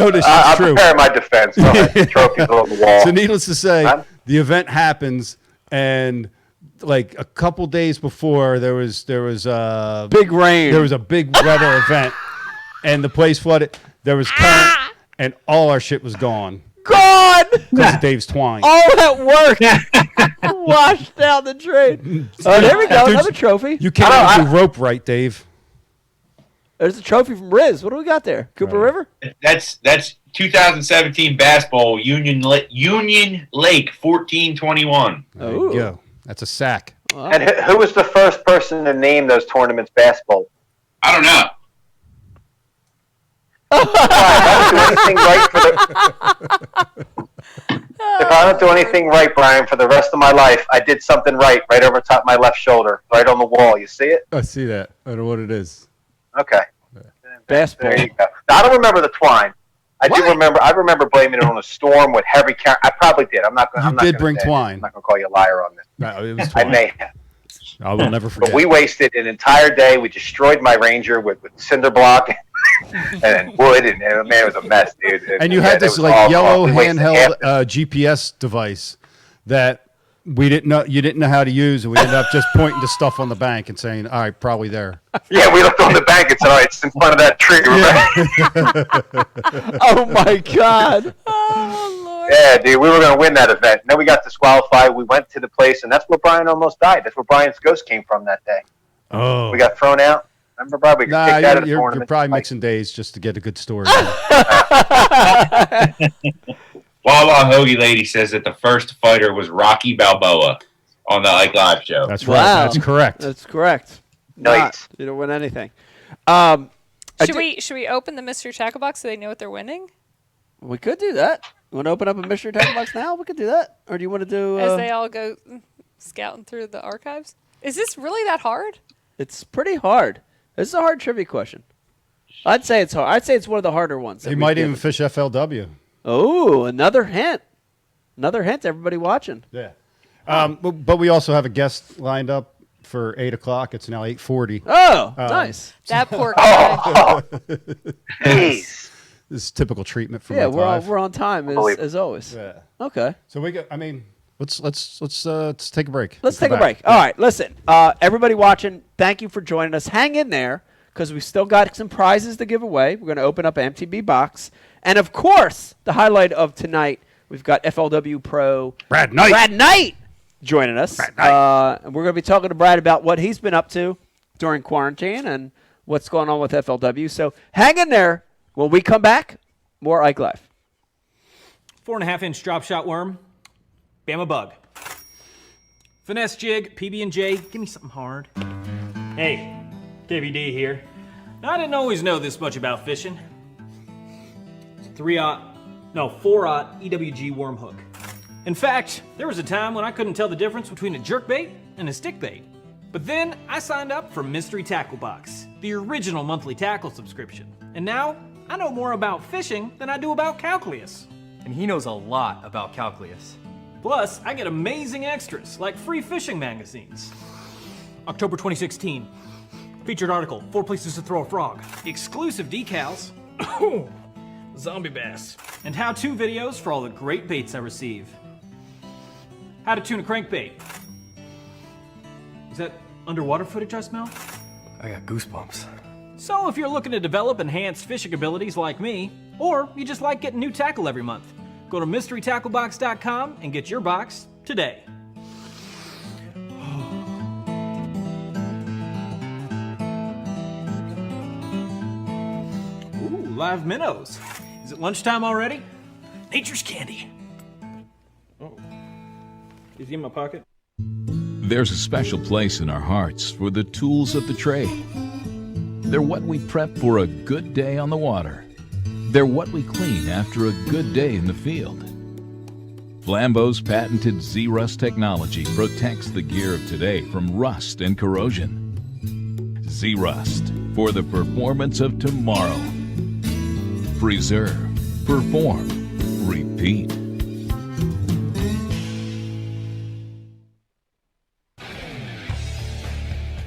S5: know this is true.
S8: I'm preparing my defense. Go ahead. Trophies on the wall.
S5: So, needless to say, the event happens, and like a couple days before, there was
S4: big rain.
S5: There was a big weather event, and the place flooded. There was current, and all our shit was gone.
S4: Gone
S5: because of Dave's twine.
S4: All that work washed down the drain. Oh, there we go.
S5: Dude,
S4: another trophy.
S5: You can't do rope right, Dave.
S4: There's a trophy from Riz. What do we got there? Cooper River?
S7: That's 2017 Bass Bowl, Union Lake 1421.
S5: There you go. That's a sack.
S4: Wow.
S8: And who was the first person to name those tournaments Bass Bowl?
S7: I don't know.
S8: If I don't do anything right, Brian, for the rest of my life, I did something right over top of my left shoulder, right on the wall. You see it?
S5: I see that. I don't know what it is.
S8: Okay.
S4: Bass Bowl.
S8: There you go. Now, I don't remember the twine. I remember blaming it on a storm with heavy current. I probably did. I'm not going to
S5: bring twine.
S8: I'm not going to call you a liar on this.
S5: No, it was twine.
S8: I may have.
S5: I will never forget.
S8: But we wasted an entire day. We destroyed my Ranger with cinder block and wood, and man, it was a mess, dude.
S5: And you had this like yellow handheld GPS device that we didn't know. You didn't know how to use, and we ended up just pointing to stuff on the bank and saying, "All right, probably there."
S8: Yeah, we looked on the bank and said, "All right, it's in front of that tree."
S4: Oh my God! Oh Lord!
S8: Yeah, dude, we were going to win that event. And then we got disqualified. We went to the place, and that's where Brian almost died. That's where Brian's ghost came from that day.
S5: Oh,
S8: we got thrown out. Remember, Brian? We got kicked out of the tournament.
S5: You're probably mixing days just to get a good story.
S7: Wawa Hoagie Lady says that the first fighter was Rocky Balboa on the Ike Live show.
S5: That's right. Wow. That's correct.
S4: That's correct.
S8: Nice.
S4: You don't win anything.
S9: Should we open the mystery tackle box so they know what they're winning?
S4: We could do that. You want to open up a mystery tackle box now? We could do that. Or do you want to do...
S9: As they all go scouting through the archives? Is this really that hard?
S4: It's pretty hard. This is a hard trivia question. I'd say it's hard. I'd say it's one of the harder ones.
S5: He might even fish FLW.
S4: Oh, another hint. Another hint to everybody watching.
S5: Yeah. But we also have a guest lined up for 8 o'clock. It's now 8:40.
S4: Oh, nice.
S9: That poor guy.
S8: Jeez.
S5: This is typical treatment for
S4: we're on time as always.
S5: Yeah.
S4: Okay.
S5: So let's take a break.
S4: Let's take a break. All right, listen. Everybody watching, thank you for joining us. Hang in there because we've still got some prizes to give away. We're going to open up an MTB box. And, of course, the highlight of tonight, we've got FLW Pro
S5: Brad Knight
S4: joining us. And we're going to be talking to Brad about what he's been up to during quarantine and what's going on with FLW. So hang in there. When we come back, more Ike Live.
S10: 4.5-inch drop shot worm, Bama bug. Finesse jig, PB&J, give me something hard. Hey, KVD here. Now, I didn't always know this much about fishing. 4-aught EWG worm hook. In fact, there was a time when I couldn't tell the difference between a jerkbait and a stickbait. But then I signed up for Mystery Tackle Box, the original monthly tackle subscription. And now I know more about fishing than I do about calculus.
S11: And he knows a lot about calculus.
S10: Plus, I get amazing extras like free fishing magazines. October 2016. Featured article, 4 places to throw a frog. Exclusive decals. Zombie bass. And how-to videos for all the great baits I receive. How to tune a crankbait. Is that underwater footage I smell?
S11: I got goosebumps.
S10: So if you're looking to develop enhanced fishing abilities like me, or you just like getting new tackle every month, go to mysterytacklebox.com and get your box today. Ooh, live minnows. Is it lunchtime already? Nature's candy. Oh, is he in my pocket?
S12: There's a special place in our hearts for the tools of the trade. They're what we prep for a good day on the water. They're what we clean after a good day in the field. Flambeau's patented Z-Rust technology protects the gear of today from rust and corrosion. Z-Rust, for the performance of tomorrow. Preserve, perform, repeat.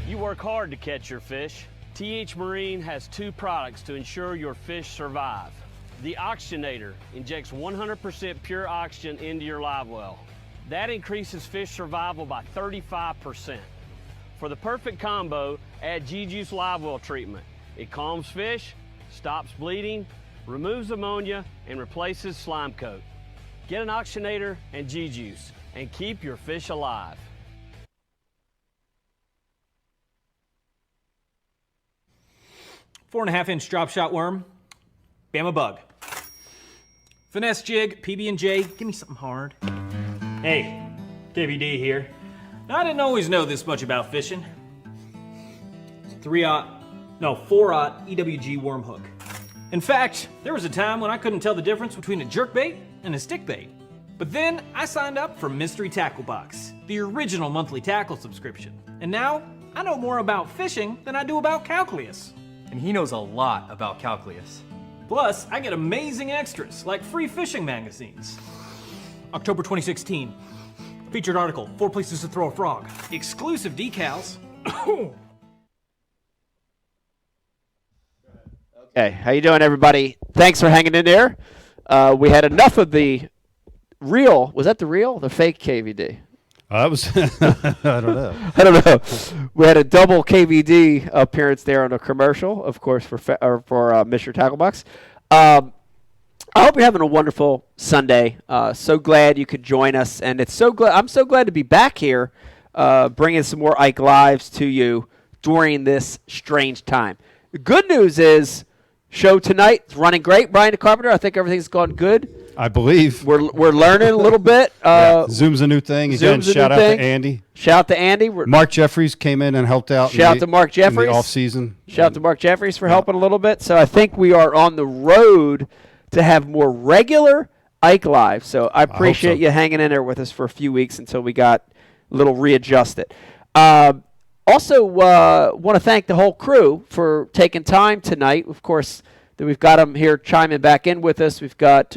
S13: You work hard to catch your fish. TH Marine has 2 products to ensure your fish survive. The Oxygenator injects 100% pure oxygen into your live well. That increases fish survival by 35%. For the perfect combo, add G-Juice Live Well treatment. It calms fish, stops bleeding, removes ammonia, and replaces slime coat. Get an Oxygenator and G-Juice and keep your fish alive.
S10: Four and a half inch drop shot worm, Bama bug. Finesse jig, PB&J, give me something hard. Hey, KVD here. Now, I didn't always know this much about fishing. 4-aught EWG worm hook. In fact, there was a time when I couldn't tell the difference between a jerkbait and a stickbait. But then I signed up for Mystery Tackle Box, the original monthly tackle subscription. And now I know more about fishing than I do about calculus.
S11: And he knows a lot about calculus.
S10: Plus, I get amazing extras like free fishing magazines. October 2016. Featured article, 4 places to throw a frog. Exclusive decals.
S4: Okay, how you doing, everybody? Thanks for hanging in there. We had enough of the real. Was that the real? The fake KVD?
S5: I was. I don't know.
S4: I don't know. We had a double KVD appearance there on a commercial, of course, for Mr. Tacklebox. I hope you're having a wonderful Sunday. So glad you could join us, and I'm so glad to be back here, bringing some more Ike Lives to you during this strange time. The good news is, show tonight is running great. Brian DeCarpenter, I think everything's gone good.
S5: I believe
S4: we're learning a little bit.
S5: Zoom's a new thing. Again, shout out to Andy.
S4: Shout out to Andy.
S5: Mark Jeffries came in and helped out.
S4: Shout out to Mark Jeffries.
S5: In the off season.
S4: Shout out to Mark Jeffries for helping a little bit. So I think we are on the road to have more regular Ike Live. So I appreciate you hanging in there with us for a few weeks until we got a little readjusted. Also, want to thank the whole crew for taking time tonight. Of course, we've got them here chiming back in with us. We've got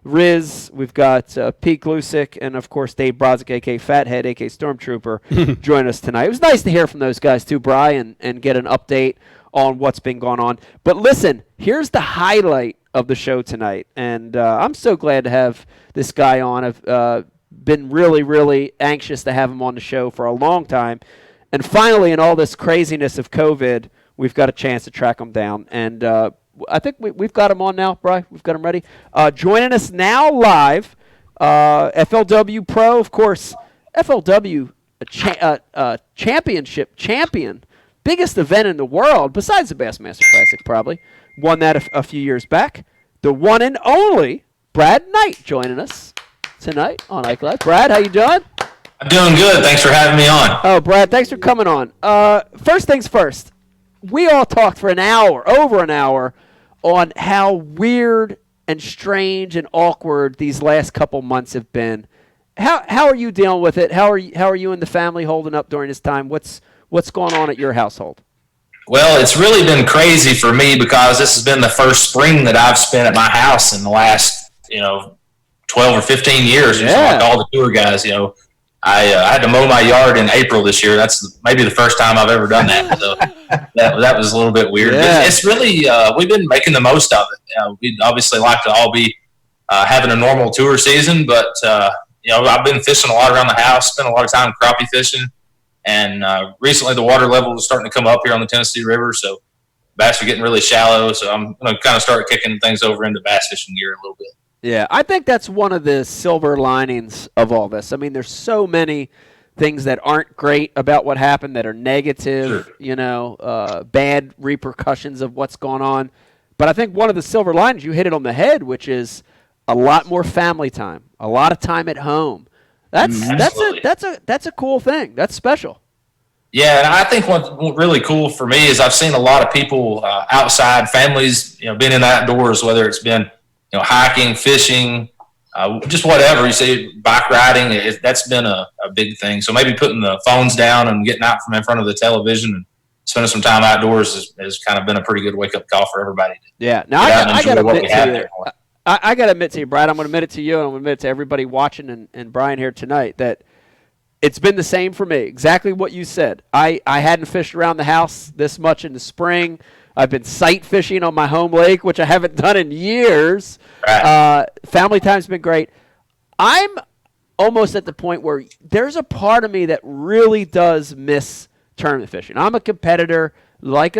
S4: Riz, we've got Pete Glusick, and of course Dave Brodzik, a.k.a. Fathead, a.k.a. Stormtrooper, join us tonight. It was nice to hear from those guys too, Brian, and get an update on what's been going on. But listen, here's the highlight of the show tonight, and I'm so glad to have this guy on. I've been really, really anxious to have him on the show for a long time, and finally, in all this craziness of COVID, we've got a chance to track him down, and I think we've got him on now, Bri. We've got him ready. Joining us now live, FLW Pro, of course, FLW championship champion, biggest event in the world, besides the Bassmaster Classic probably. Won that a few years back. The one and only Brad Knight joining us tonight on Ike Live. Brad, how you doing?
S14: I'm doing good. Thanks for having me on.
S4: Oh, Brad, thanks for coming on. First things first. We all talked for over an hour, on how weird and strange and awkward these last couple months have been how are you dealing with it? How are you and the family holding up during this time? What's going on at your household?
S14: Well, it's really been crazy for me because this has been the first spring that I've spent at my house in the last, 12 or 15 years.
S4: Yeah.
S14: Like all the tour guys, I had to mow my yard in April this year. That's maybe the first time I've ever done that. So that was a little bit weird.
S4: Yeah.
S14: But it's really, we've been making the most of it. We'd obviously like to all be having a normal tour season, but, I've been fishing a lot around the house, spent a lot of time crappie fishing. And recently the water level is starting to come up here on the Tennessee River. So bass are getting really shallow. So I'm going to kind of start kicking things over into bass fishing gear a little bit.
S4: Yeah, I think that's one of the silver linings of all this. I mean, there's so many things that aren't great about what happened that are negative,
S14: Sure.
S4: Bad repercussions of what's going on. But I think one of the silver linings, you hit it on the head, which is a lot more family time, a lot of time at home. That's a cool thing. That's special.
S14: Yeah, and I think what's really cool for me is I've seen a lot of people outside, families, been in the outdoors, whether it's been hiking, fishing, just whatever. You say bike riding, that's been a big thing. So maybe putting the phones down and getting out from in front of the television and spending some time outdoors has kind of been a pretty good wake-up call for everybody.
S4: Yeah. Now, I got to admit to you, I got to admit to you, Brad, I'm going to admit it to you, and I'm going to admit it to everybody watching and Brian here tonight, that it's been the same for me. Exactly what you said. I hadn't fished around the house this much in the spring. I've been sight fishing on my home lake, which I haven't done in years.
S14: Right.
S4: Family time's been great. I'm almost at the point where there's a part of me that really does miss tournament fishing. I'm a competitor, like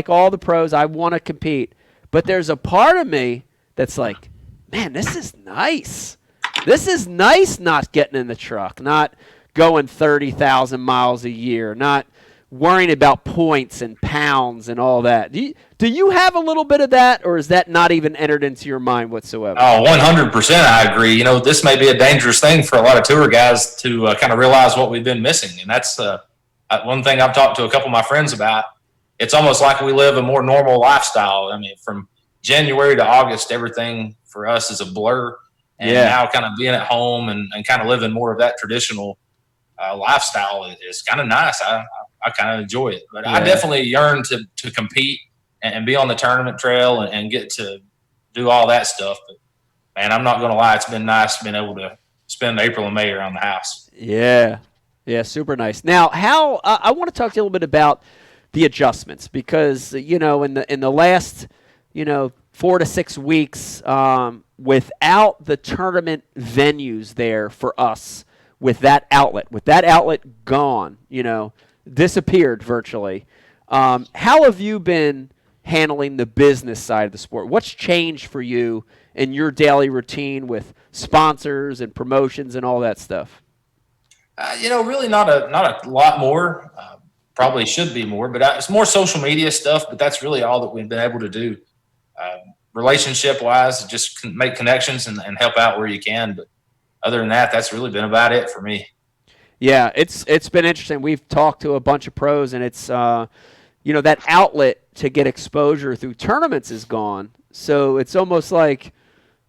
S4: all the pros. I want to compete. But there's a part of me that's like, man, this is nice. This is nice not getting in the truck, not going 30,000 miles a year, not worrying about points and pounds and all that. Do you have a little bit of that, or is that not even entered into your mind whatsoever?
S14: Oh, 100%. I agree. This may be a dangerous thing for a lot of tour guys to kind of realize what we've been missing. And that's one thing I've talked to a couple of my friends about. It's almost like we live a more normal lifestyle. I mean, from January to August, everything for us is a blur. And now kind of being at home and kind of living more of that traditional lifestyle is kind of nice. I kind of enjoy it, but I definitely yearn to compete and be on the tournament trail and get to do all that stuff. But man, I'm not going to lie. It's been nice being able to spend April and May around the house.
S4: Yeah. Yeah. Super nice. Now, I want to talk to you a little bit about the adjustments because, in the last, 4 to 6 weeks, without the tournament venues there for us, with that outlet gone, disappeared virtually. How have you been handling the business side of the sport? What's changed for you in your daily routine with sponsors and promotions and all that stuff?
S14: Really not a lot more. Probably should be more, but it's more social media stuff. But that's really all that we've been able to do. Relationship wise, just make connections and help out where you can. But other than that, that's really been about it for me.
S4: Yeah, it's been interesting. We've talked to a bunch of pros, and it's that outlet to get exposure through tournaments is gone. So it's almost like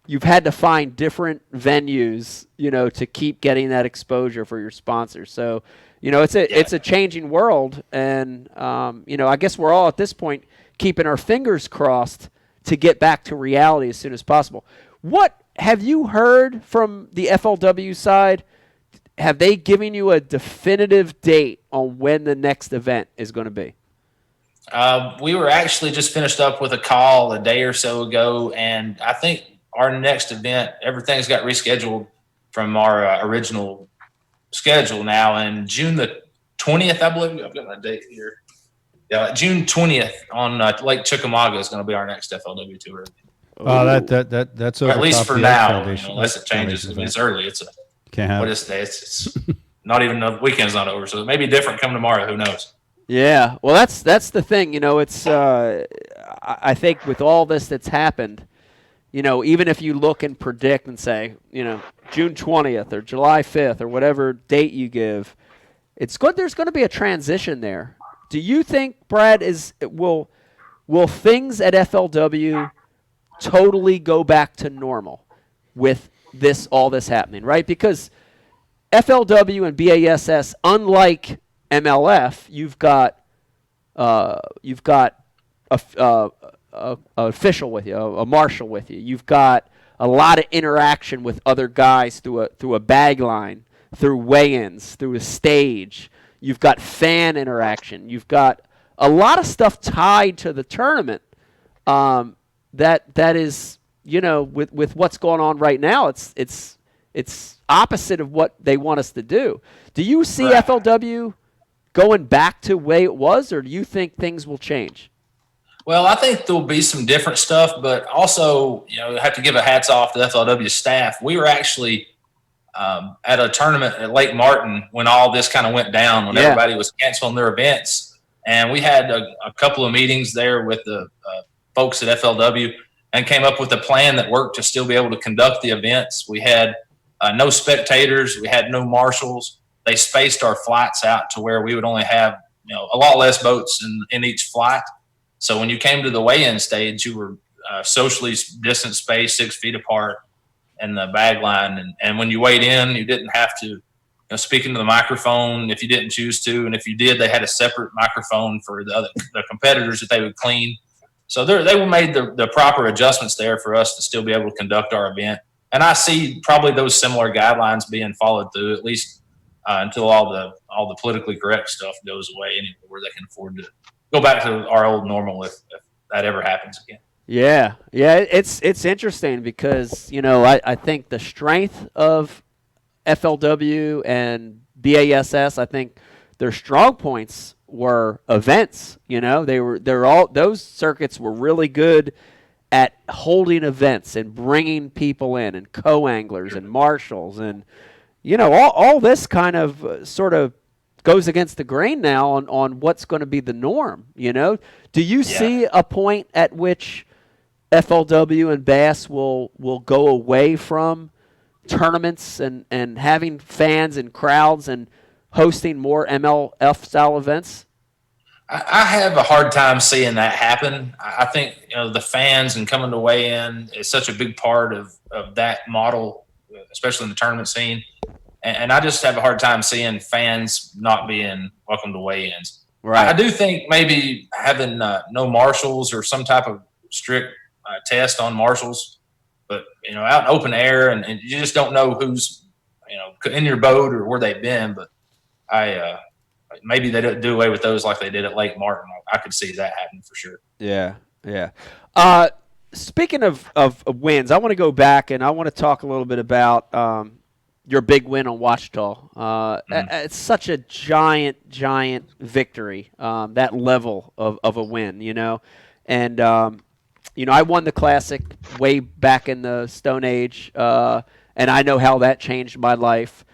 S4: you've had to find different venues, to keep getting that exposure for your sponsors. So, it's a changing world, and I guess we're all at this point keeping our fingers crossed to get back to reality as soon as possible. What have you heard from the FLW side? Have they given you a definitive date on when the next event is going to be?
S14: We were actually just finished up with a call a day or so ago, and I think our next event, everything's got rescheduled from our original schedule now. And June the 20th, I believe, I've got my date here. Yeah, June 20th on Lake Chickamauga is going to be our next FLW tour.
S5: That's
S14: or at least for now,
S5: Foundation.
S14: Unless it changes. I mean, it's early. It's
S5: Can't have
S14: what is today? It's not even the weekend's not over, so it may be different come tomorrow. Who knows?
S4: Yeah, well, that's the thing. It's I think with all this that's happened, even if you look and predict and say, June 20th or July 5th or whatever date you give, it's good. There's going to be a transition there. Do you think, Brad, will things at FLW totally go back to normal with all this happening, right? Because FLW and BASS, unlike MLF, you've got a official with you, a marshal with you. You've got a lot of interaction with other guys through a bag line, through weigh-ins, through a stage. You've got fan interaction. You've got a lot of stuff tied to the tournament. That is, with what's going on right now, it's opposite of what they want us to do. Do you see FLW going back to the way it was, or do you think things will change?
S14: Well, I think there'll be some different stuff, but also, have to give a hats off to FLW staff. We were actually at a tournament at Lake Martin when all this kind of went down, when everybody was canceling their events. And we had a couple of meetings there with the folks at FLW and came up with a plan that worked to still be able to conduct the events. We had no spectators. We had no marshals. They spaced our flights out to where we would only have, a lot less boats in each flight. So when you came to the weigh-in stage, you were socially distanced, spaced 6 feet apart in the bag line. And when you weighed in, you didn't have to speak into the microphone if you didn't choose to. And if you did, they had a separate microphone for the competitors that they would clean. So they made the proper adjustments there for us to still be able to conduct our event. And I see probably those similar guidelines being followed through, at least until all the politically correct stuff goes away anywhere, where they can afford to go back to our old normal if that ever happens again.
S4: Yeah, it's interesting because I think the strength of FLW and BASS, I think their strong points were events. Those circuits were really good at holding events and bringing people in, and co-anglers and marshals, and all this kind of sort of goes against the grain now on what's going to be the norm. Do you see a point at which FLW and Bass will go away from tournaments and having fans and crowds and hosting more MLF style events?
S14: I have a hard time seeing that happen. I think the fans and coming to weigh in is such a big part of that model, especially in the tournament scene. And I just have a hard time seeing fans not being welcome to weigh-ins.
S4: Right.
S14: I do think maybe having no marshals or some type of strict test on marshals, but out in open air, and you just don't know who's in your boat or where they've been. But maybe they don't do away with those like they did at Lake Martin. I could see that happening for sure.
S4: Yeah. Speaking of wins, I want to go back and I want to talk a little bit about your big win on Ouachita. It's such a giant victory, that level of a win, And, I won the Classic way back in the Stone Age, and I know how that changed my life.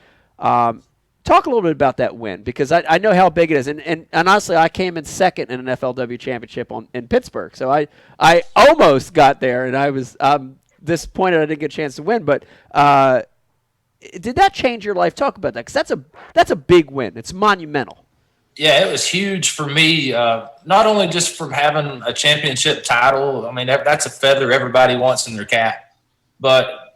S4: Talk a little bit about that win, because I know how big it is. And honestly, I came in second in an FLW championship in Pittsburgh. So I almost got there, and I was disappointed I didn't get a chance to win. But did that change your life? Talk about that, because that's a big win. It's monumental.
S14: Yeah, it was huge for me, not only just from having a championship title. I mean, that's a feather everybody wants in their cap. But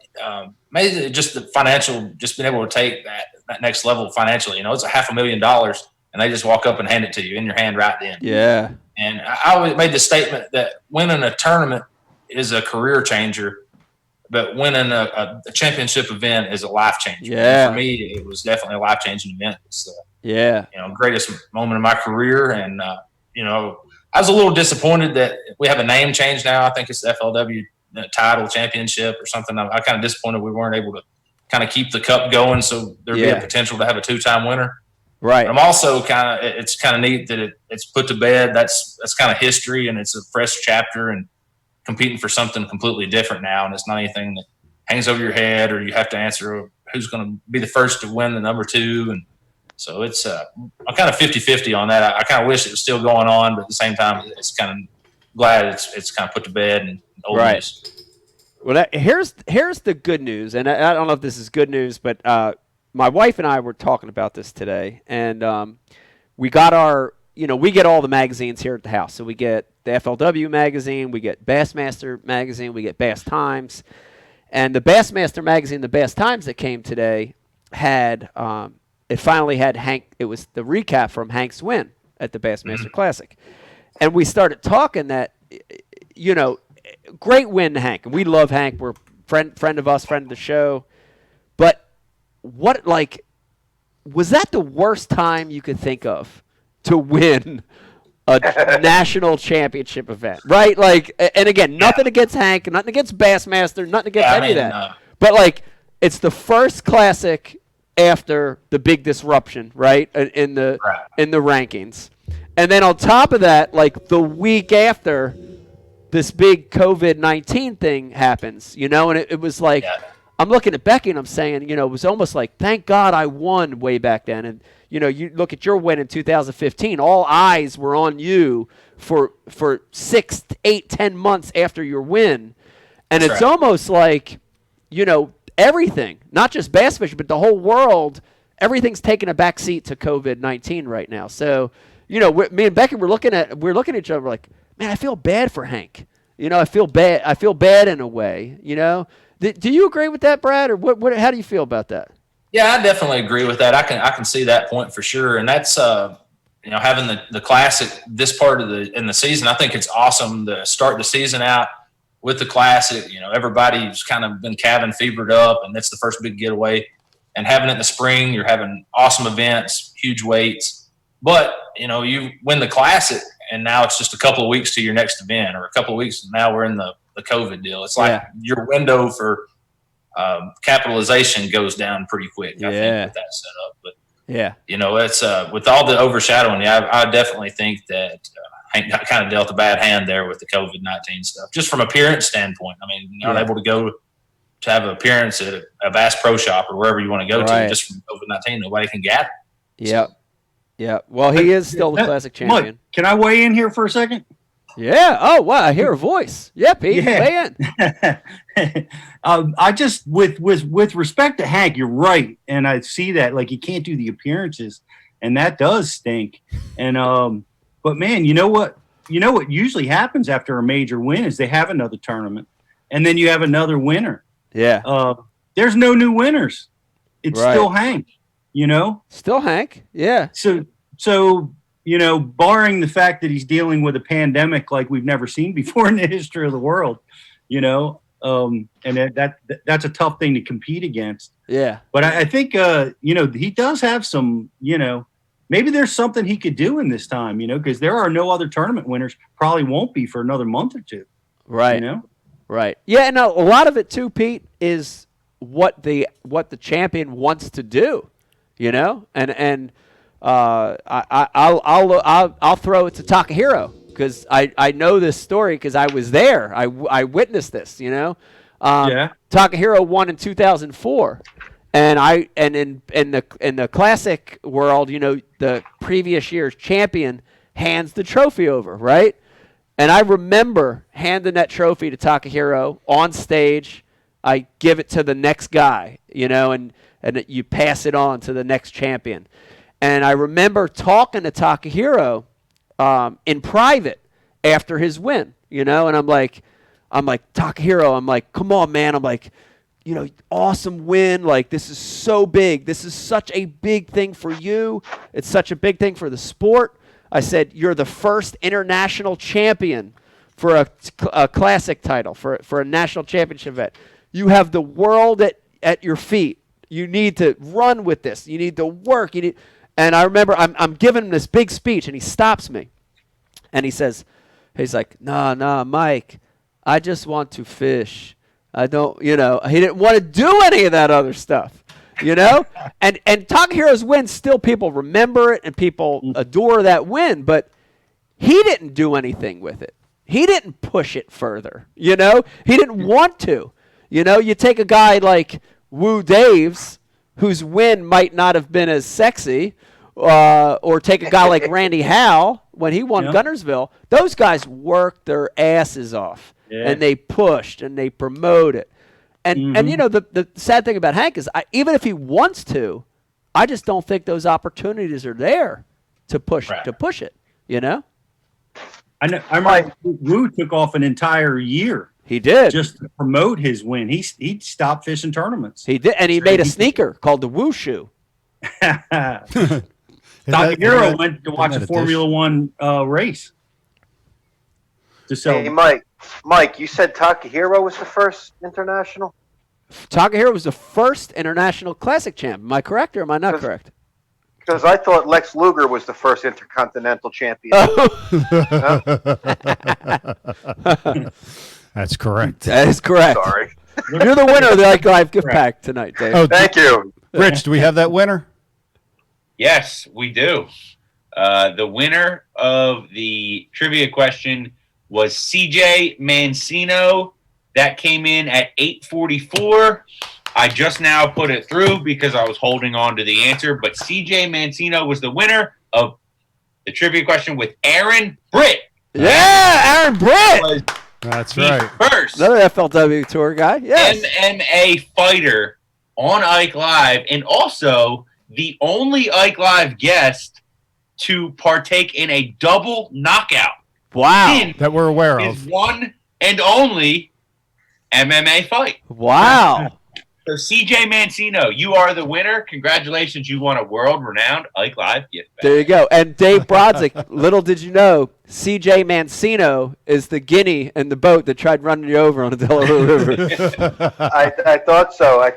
S14: maybe just the financial, just being able to take that next level financially. It's $500,000, and they just walk up and hand it to you in your hand right then.
S4: Yeah.
S14: And I always made the statement that winning a tournament is a career changer, but winning a championship event is a life changer.
S4: Yeah.
S14: And for me, it was definitely a life changing event. It's
S4: greatest
S14: moment of my career. And I was a little disappointed that we have a name change now. I think it's the FLW title championship or something. I'm kind of disappointed we weren't able to kind of keep the cup going, so there'd be a potential to have a 2-time winner.
S4: Right.
S14: But I'm also it's kind of neat that it's put to bed. That's kind of history, and it's a fresh chapter, and competing for something completely different now. And it's not anything that hangs over your head, or you have to answer who's going to be the first to win the number 2. And so it's I'm kind of 50-50 on that. I kind of wish it was still going on, but at the same time, it's kind of glad it's kind of put to bed and old news.
S4: Well, here's the good news, and I don't know if this is good news, but my wife and I were talking about this today, and we got we get all the magazines here at the house. So we get the FLW magazine, we get Bassmaster magazine, we get Bass Times, and the Bassmaster magazine, the Bass Times that came today, had it finally had Hank. It was the recap from Hank's win at the Bassmaster Classic, and we started talking that, great win, Hank, and we love Hank. We're friend of us, friend of the show. But what was that the worst time you could think of to win a national championship event, right? And again, nothing against Hank, nothing against Bassmaster, nothing against any of that. But it's the first classic after the big disruption, right? In the rankings. And then on top of that, the week after this big COVID-19 thing happens, and it was I'm looking at Becky and I'm saying, it was almost thank God I won way back then. And, you look at your win in 2015, all eyes were on you for 6, 8, 10 months after your win. And it's almost everything, not just bass fishing, but the whole world, everything's taking a back seat to COVID-19 right now. So, me and Becky, we're looking at each other like, man, I feel bad for Hank. I feel bad in a way, Do you agree with that, Brad, or what? How do you feel about that?
S14: Yeah, I definitely agree with that. I can see that point for sure, and that's having the classic this part of the season. I think it's awesome to start the season out with the classic. Everybody's kind of been cabin fevered up, and that's the first big getaway. And having it in the spring, you're having awesome events, huge weights. But you win the classic, and now it's just a couple of weeks to your next event, or a couple of weeks. And now we're in the COVID deal. It's your window for capitalization goes down pretty quick, I think, with that setup. But it's with all the overshadowing. I definitely think that Hank kind of dealt a bad hand there with the COVID-19 stuff, just from appearance standpoint. I mean, you're not able to go to have an appearance at a Bass Pro Shop or wherever you want to go to, just from COVID-19. Nobody can gather.
S4: Yep. Yeah. Well, he is still the classic champion.
S15: Mike, can I weigh in here for a second?
S4: Yeah. Oh, wow. I hear a voice. Yeah, Pete. Weigh in.
S15: I just, with respect to Hank, you're right. And I see that, he can't do the appearances, and that does stink. And, but man, you know what usually happens after a major win is they have another tournament, and then you have another winner.
S4: Yeah.
S15: There's no new winners. It's still Hank,
S4: Still Hank. Yeah.
S15: So, barring the fact that he's dealing with a pandemic like we've never seen before in the history of the world, and that's a tough thing to compete against.
S4: Yeah.
S15: But I think, he does have some, maybe there's something he could do in this time, because there are no other tournament winners, probably won't be for another month or two.
S4: Right. Right. Yeah. And a lot of it too, Pete, is what the champion wants to do, and I'll throw it to Takahiro because I know this story because I was there. I witnessed this. Takahiro won in 2004, and in the classic world, the previous year's champion hands the trophy over, right? And I remember handing that trophy to Takahiro on stage. I give it to the next guy, and you pass it on to the next champion. And I remember talking to Takahiro in private after his win, and I'm like, Takahiro, come on, man. I'm like, awesome win. This is so big. This is such a big thing for you. It's such a big thing for the sport. I said, you're the first international champion for a classic title, for a national championship event. You have the world at your feet. You need to run with this. You need to work. And I remember I'm giving him this big speech, and he stops me. And he's like, nah, Mike, I just want to fish. I don't, he didn't want to do any of that other stuff, And Takahiro's win, still people remember it and people adore that win, but he didn't do anything with it. He didn't push it further, He didn't want to. You take a guy like Woo Daves, whose win might not have been as sexy, or take a guy like Randy Howe when he won Gunnersville. Those guys worked their asses off, and they pushed and they promoted. And the sad thing about Hank is, even if he wants to, I just don't think those opportunities are there to push it.
S15: I know. I remember Woo took off an entire year
S4: He did.
S15: Just to promote his win. He stopped fishing tournaments.
S4: He did, and he made a sneaker called the Woo Shoe.
S15: Takahiro went to watch a Formula One race.
S8: Hey, Mike, you said Takahiro was the first international?
S4: Takahiro was the first international classic champ. Am I correct or am I not correct?
S8: Because I thought Lex Luger was the first intercontinental champion.
S5: That's correct.
S4: That is correct.
S8: Sorry.
S4: You're the winner of the Ike Live gift pack tonight, Dave.
S5: Oh,
S8: thank you.
S5: Rich, do we have that winner?
S7: Yes, we do. The winner of the trivia question was CJ Mancino. That came in at 844. I just now put it through because I was holding on to the answer, but CJ Mancino was the winner of the trivia question with Aaron Britt.
S4: Yeah, Aaron Britt.
S5: That's right.
S7: First.
S4: Another FLW tour guy. Yes.
S7: MMA fighter on Ike Live, and also the only Ike Live guest to partake in a double knockout.
S4: Wow.
S5: That we're aware
S7: His
S5: of.
S7: one and only MMA fight.
S4: Wow.
S7: So CJ Mancino, you are the winner. Congratulations, you won a world-renowned Ike Live gift bag.
S4: There you go. And Dave Brodzik, little did you know, CJ Mancino is the guinea in the boat that tried running you over on the Delaware River.
S8: I thought so. I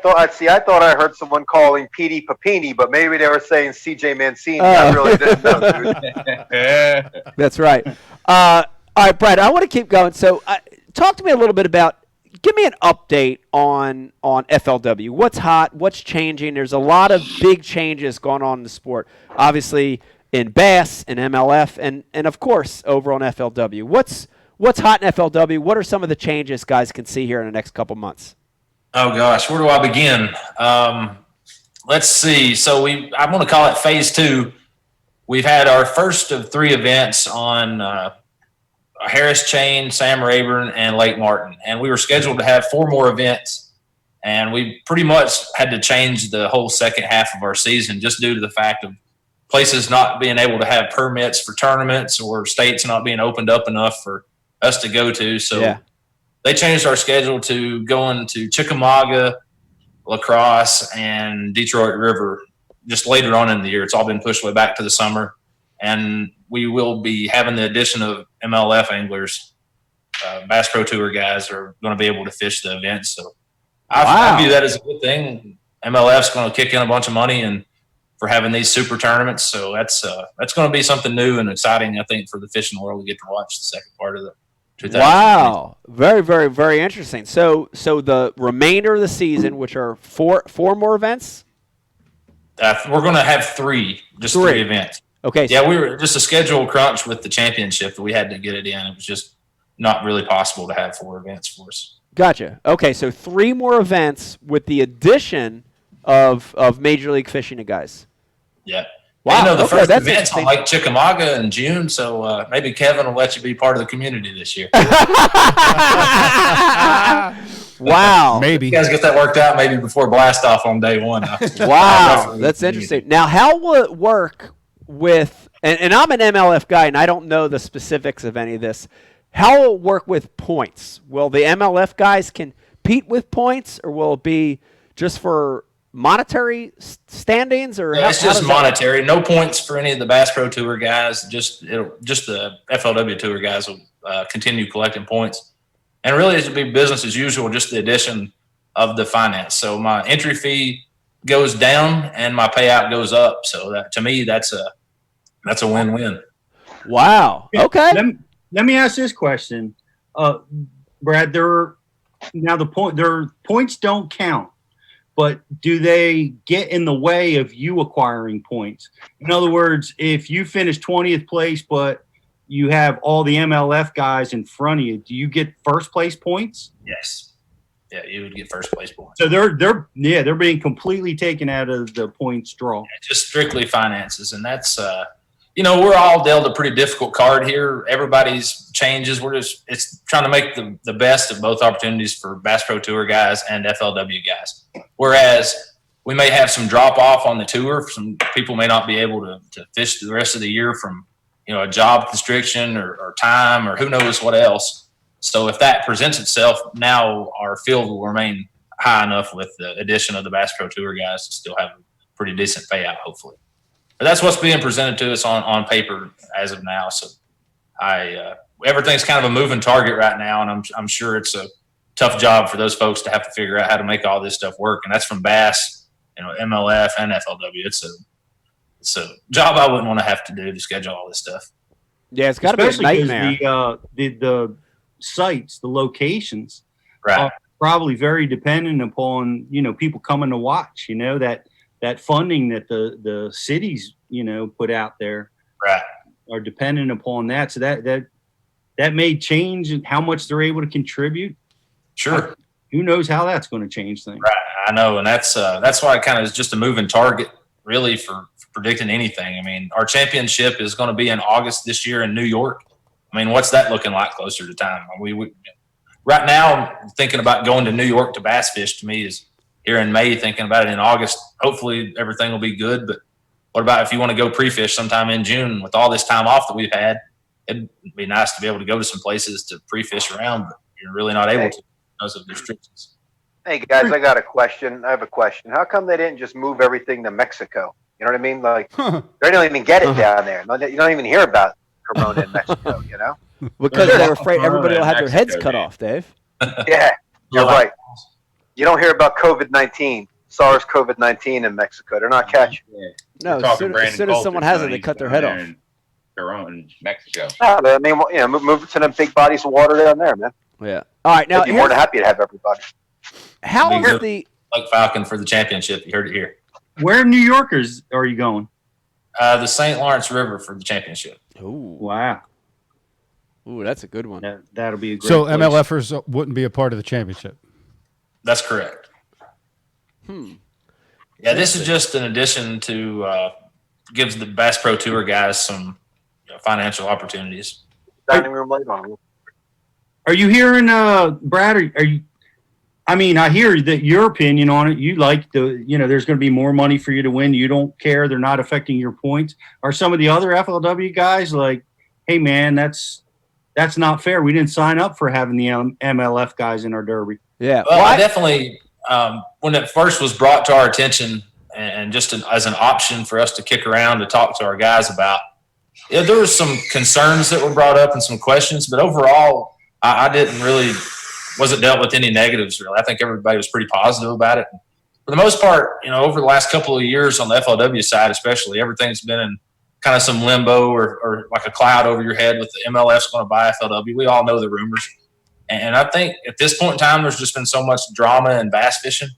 S8: thought I heard someone calling Petey Papini, but maybe they were saying CJ Mancini. I really didn't know, dude.
S4: That's right. All right, Brad, I want to keep going. So talk to me a little bit about, give me an update on FLW. What's hot? What's changing? There's a lot of big changes going on in the sport. Obviously in Bass and MLF and of course over on FLW. What's hot in FLW? What are some of the changes guys can see here in the next couple months?
S14: Oh gosh, where do I begin? Let's see. So I'm going to call it phase 2. We've had our first of 3 events on Harris Chain, Sam Rayburn, and Lake Martin. And we were scheduled to have 4 more events. And we pretty much had to change the whole second half of our season just due to the fact of places not being able to have permits for tournaments or states not being opened up enough for us to go to. So they changed our schedule to going to Chickamauga, La Crosse, and Detroit River just later on in the year. It's all been pushed way back to the summer. And we will be having the addition of MLF anglers. Bass Pro Tour guys are going to be able to fish the event. So I view that as a good thing. MLF's going to kick in a bunch of money and for having these super tournaments. So that's going to be something new and exciting, I think, for the fishing world to get to watch the second part of the 2020.
S4: Wow. Very, very, very interesting. So the remainder of the season, which are four more events?
S14: We're going to have 3 events.
S4: Okay.
S14: Yeah, we were just a schedule crunch with the championship that we had to get it in. It was just not really possible to have 4 events for us.
S4: Gotcha. Okay, so 3 more events with the addition of Major League Fishing guys.
S14: Yeah.
S4: Wow.
S14: The first event's on Lake Chickamauga in June, so maybe Kevin will let you be part of the community this year.
S4: Wow.
S5: Maybe.
S14: You guys get that worked out maybe before blast off on day 1.
S4: Wow. That's interesting. Now, how will it work with, and I'm an MLF guy, and I don't know the specifics of any of this. How will it work with points? Will the MLF guys compete with points, or will it be just for monetary standings? Or
S14: it's just monetary. No points for any of the Bass Pro Tour guys. Just the FLW Tour guys will continue collecting points. And really, it should be business as usual, just the addition of the finance. So my entry fee goes down and my payout goes up. So that, to me, that's a win-win.
S4: Wow. Okay.
S15: Let me ask this question, Brad. Their points don't count, but do they get in the way of you acquiring points? In other words, if you finish 20th place, but you have all the MLF guys in front of you, do you get first place points?
S14: Yes. Yeah, you would get first place points.
S15: So they're being completely taken out of the points draw.
S14: Yeah, just strictly finances, and that's we're all dealt a pretty difficult card here. Everybody's changes. It's trying to make the best of both opportunities for Bass Pro Tour guys and FLW guys. Whereas we may have some drop off on the tour. Some people may not be able to fish the rest of the year from a job constriction or time or who knows what else. So if that presents itself, now our field will remain high enough with the addition of the Bass Pro Tour guys to still have a pretty decent payout, hopefully. But that's what's being presented to us on paper as of now. So everything's kind of a moving target right now, and I'm sure it's a tough job for those folks to have to figure out how to make all this stuff work. And that's from Bass, MLF and FLW. It's a job I wouldn't want to have to do to schedule all this stuff.
S4: Yeah, it's got to be a nightmare.
S15: The sites, the locations,
S14: right,
S15: are probably very dependent upon people coming to watch. That funding that the cities put out there,
S14: right,
S15: are dependent upon that. So that may change how much they're able to contribute.
S14: Sure.
S15: Who knows how that's going to change things?
S14: Right, I know, and that's why it kind of is just a moving target, really, for predicting anything. I mean, our championship is going to be in August this year in New York. I mean, what's that looking like closer to time? Right now, thinking about going to New York to bass fish to me is here in May, thinking about it in August. Hopefully everything will be good. But what about if you want to go pre-fish sometime in June with all this time off that we've had? It'd be nice to be able to go to some places to pre-fish around, but you're really not able to because of restrictions.
S8: Hey guys, I got a question. I have a question. How come they didn't just move everything to Mexico? You know what I mean? Like they don't even get it down there. You don't even hear about Corona in Mexico.
S4: Because they're afraid everybody will have their heads cut off, Dave.
S8: Yeah, you're right. You don't hear about COVID-19, SARS-CoV-19 in Mexico. They're not catching it.
S4: No, as soon as someone has it, they cut their head off.
S7: Their own Mexico.
S8: No, I mean, move it to them big bodies of water down there, man.
S4: Yeah. All right, now
S8: I'd be more than happy to have everybody.
S4: How is the
S14: like Falcon for the championship? You heard it here.
S15: Where in New Yorkers are you going?
S14: The St. Lawrence River for the championship.
S4: Ooh,
S15: wow.
S4: Ooh, that's a good one.
S15: That'll be a great
S5: So
S15: place.
S5: MLFers wouldn't be a part of the championship.
S14: That's correct. Yeah, this is just an addition to gives the Bass Pro Tour guys some financial opportunities.
S8: Dining room light on.
S15: Are you hearing, Brad? Are you? I mean, I hear that your opinion on it. You like there's going to be more money for you to win. You don't care. They're not affecting your points. Are some of the other FLW guys like, hey man, that's not fair. We didn't sign up for having the MLF guys in our derby.
S4: Yeah.
S14: Well, I definitely, when it first was brought to our attention and just as an option for us to kick around to talk to our guys about, there was some concerns that were brought up and some questions, but overall, I wasn't dealt with any negatives really. I think everybody was pretty positive about it. For the most part, over the last couple of years on the FLW side, especially, everything's been in kind of some limbo or like a cloud over your head with the MLF's going to buy FLW. We all know the rumors. And I think at this point in time, there's just been so much drama and bass fishing.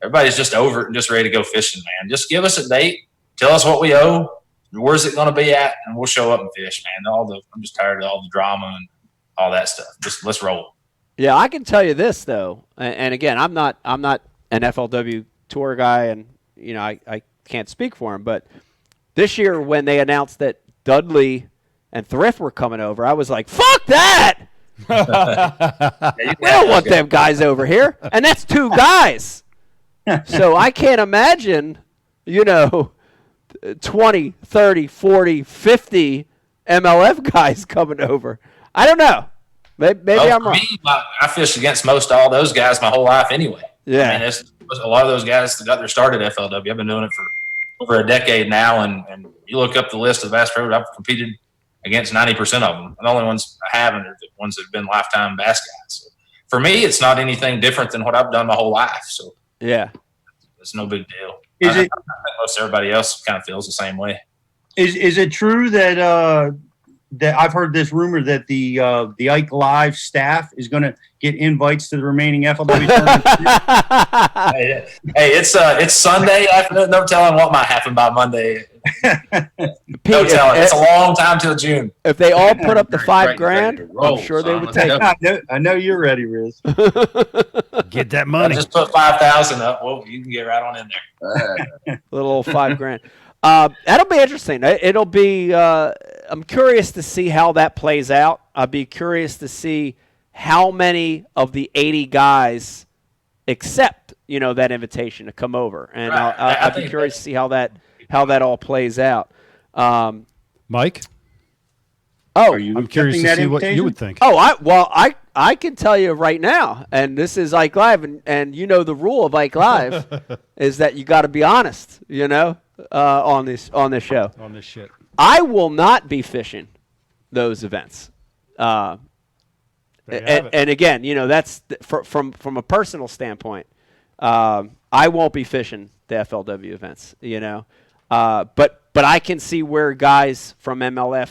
S14: Everybody's just over it and just ready to go fishing, man. Just give us a date. Tell us what we owe. Where's it going to be at? And we'll show up and fish, man. I'm just tired of all the drama and all that stuff. Just let's roll.
S4: Yeah, I can tell you this though, and again, I'm not an FLW tour guy, and I can't speak for him, but this year when they announced that Dudley and Thrift were coming over, I was like, "Fuck that! We don't want them guys over here," and that's two guys. So I can't imagine, 20, 30, 40, 50 MLF guys coming over. I don't know. Maybe I'm wrong.
S14: I fished against most all those guys my whole life anyway.
S4: Yeah.
S14: I mean, a lot of those guys that got their start at FLW. I've been doing it for over a decade now, and you look up the list of Bass Pro, I've competed against 90% of them. The only ones I haven't are the ones that have been lifetime bass guys. So for me, it's not anything different than what I've done my whole life. So
S4: yeah,
S14: it's no big deal. I think most everybody else kind of feels the same way.
S15: Is it true that that I've heard this rumor that the Ike Live staff is going to get invites to the remaining FLW tournaments?
S14: Hey, it's Sunday afternoon. No telling what might happen by Monday. No telling. It's a long time till June.
S4: If they all put up the $5,000, I'm sure they would take it.
S15: I know you're ready, Riz.
S5: Get that money.
S14: Just put 5,000 up. Well, you can get right on in there.
S4: Little old $5,000. That'll be interesting. It'll be. I'm curious to see how that plays out. I'll be curious to see how many of the 80 guys accept, that invitation to come over, and right. I'll be curious to see how that all plays out.
S5: Mike.
S4: Oh,
S5: I'm curious to see what you would think.
S4: Oh, I can tell you right now, and this is Ike Live, and you know the rule of Ike Live is that you got to be honest, on this show.
S5: On this shit.
S4: I will not be fishing those events. And again, that's from a personal standpoint. I won't be fishing the FLW events, but I can see where guys from MLF,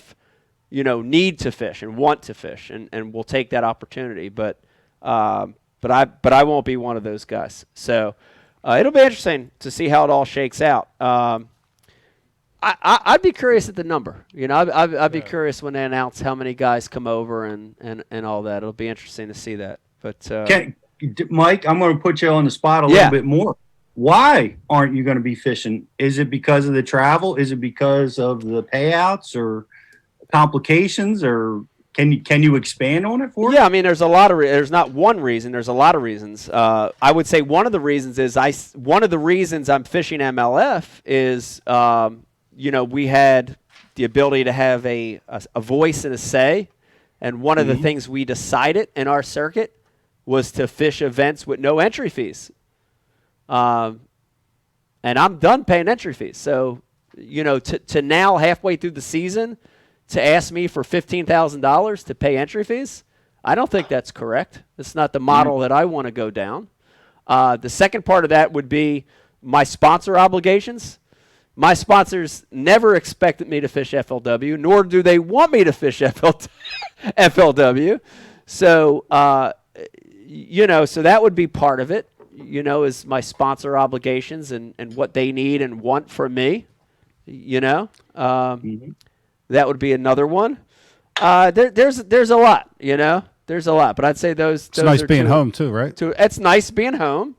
S4: need to fish and want to fish, and will take that opportunity. But I won't be one of those guys. So it'll be interesting to see how it all shakes out. I'd be curious at the number. I'd be curious when they announce how many guys come over and all that. It'll be interesting to see that. But
S15: Mike, I'm going to put you on the spot a little bit more. Why aren't you going to be fishing? Is it because of the travel? Is it because of the payouts or complications? Or can you expand on it for us?
S4: Yeah, I mean, there's a lot of there's not one reason. There's a lot of reasons. I would say one of the reasons is one of the reasons I'm fishing MLF is we had the ability to have a voice and a say, and one of the things we decided in our circuit was to fish events with no entry fees. And I'm done paying entry fees. So, to now halfway through the season to ask me for $15,000 to pay entry fees, I don't think that's correct. It's not the model that I want to go down. The second part of that would be my sponsor obligations. My sponsors never expected me to fish FLW, nor do they want me to fish FLW. So, so that would be part of it, is my sponsor obligations and what they need and want from me, That would be another one. There's a lot, there's a lot, but I'd say those
S5: It's nice
S4: are
S5: being home too, right?
S4: It's nice being home.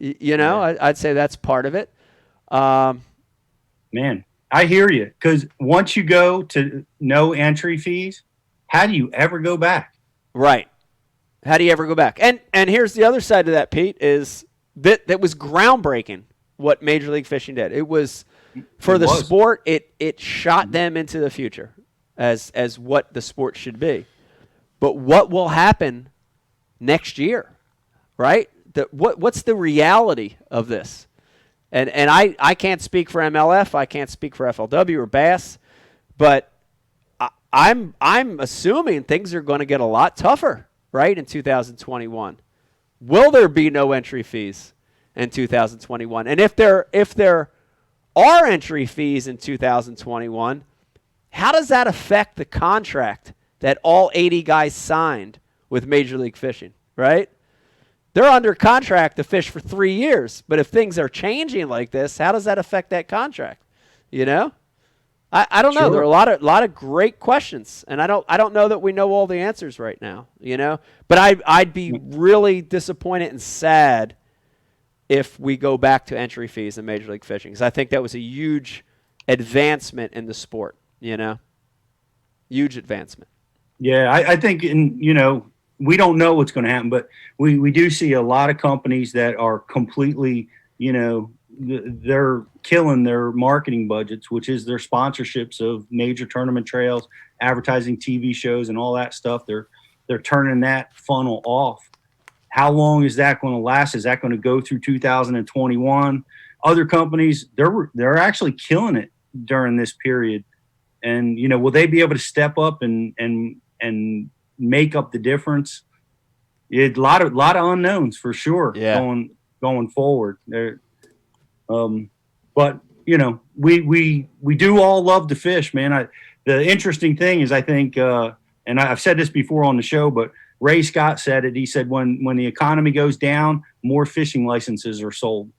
S4: I'd say that's part of it.
S15: Man, I hear you. Because once you go to no entry fees, how do you ever go back?
S4: Right. How do you ever go back? And here's the other side of that, Pete, is that was groundbreaking what Major League Fishing did. It was for the sport. It shot them into the future as what the sport should be. But what will happen next year, right? What's the reality of this? And I can't speak for MLF. I can't speak for FLW or Bass, but I'm assuming things are going to get a lot tougher, right, in 2021. Will there be no entry fees in 2021? And if there are entry fees in 2021, how does that affect the contract that all 80 guys signed with Major League Fishing, right? They're under contract to fish for 3 years, but if things are changing like this, how does that affect that contract? I don't know. There are a lot of great questions, and I don't know that we know all the answers right now. But I'd be really disappointed and sad if we go back to entry fees in Major League Fishing, because I think that was a huge advancement in the sport. Huge advancement.
S15: Yeah, I think we don't know what's going to happen, but we do see a lot of companies that are completely, they're killing their marketing budgets, which is their sponsorships of major tournament trails, advertising TV shows and all that stuff. They're turning that funnel off. How long is that going to last? Is that going to go through 2021? Other companies, they're actually killing it during this period. And, will they be able to step up and make up the difference? A lot of unknowns for sure.
S4: Yeah.
S15: Going forward there. But we do all love to fish, man. The interesting thing is, I think, and I've said this before on the show, but Ray Scott said it. He said when the economy goes down, more fishing licenses are sold.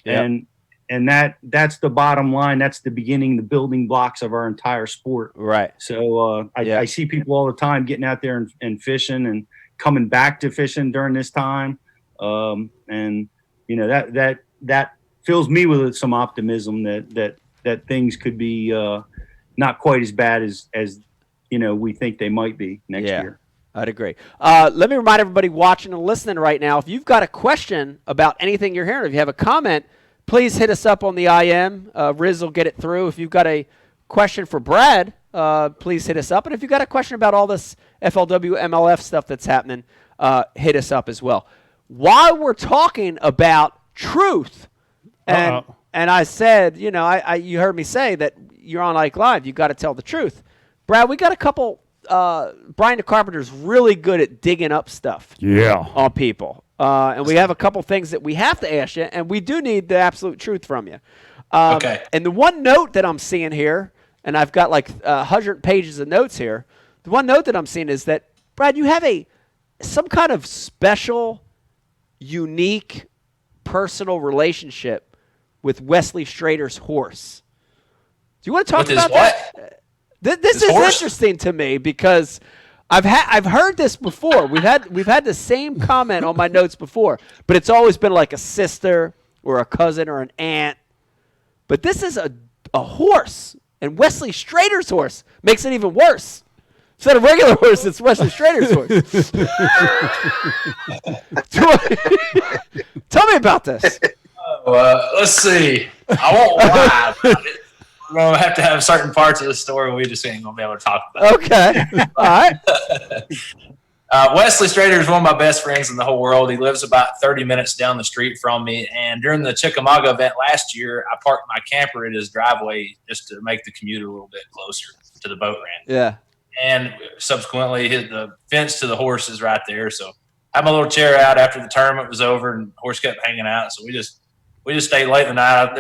S15: Yep. And that's the bottom line. That's the beginning, the building blocks of our entire sport.
S4: Right.
S15: So I see people all the time getting out there and fishing and coming back to fishing during this time. And that fills me with some optimism that things could be not quite as bad as we think they might be next year.
S4: I'd agree. Let me remind everybody watching and listening right now, if you've got a question about anything you're hearing, if you have a comment, please hit us up on the IM. Riz will get it through. If you've got a question for Brad, please hit us up. And if you got a question about all this FLW MLF stuff that's happening, hit us up as well. While we're talking about truth, and I said, you know, you heard me say that you're on Ike Live. You got to tell the truth. Brad, we got a couple. Brian the Carpenter's really good at digging up stuff. On people. And we have a couple things that we have to ask you, and we do need the absolute truth from you.
S14: Okay.
S4: And the one note that I'm seeing here, and I've got like 100 pages of notes here. The one note that I'm seeing is that, Brad, you have some kind of special, unique, personal relationship with Wesley Strader's horse. Do you want to talk about that? This is interesting to me because I've heard this before. We've had the same comment on my notes before, but it's always been like a sister or a cousin or an aunt. But this is a horse, and Wesley Strader's horse makes it even worse. Instead of regular horse, it's Wesley Strader's horse. Tell me about this.
S14: Let's see. I won't lie about it. We're going to have certain parts of the story we just ain't going to be able to talk about.
S4: Okay. All right.
S14: Wesley Strader is one of my best friends in the whole world. He lives about 30 minutes down the street from me. And during the Chickamauga event last year, I parked my camper at his driveway just to make the commute a little bit closer to the boat ramp.
S4: Yeah.
S14: And subsequently, the fence to the horse is right there. So I had my little chair out after the tournament was over, and the horse kept hanging out. So we just stayed late in the night. I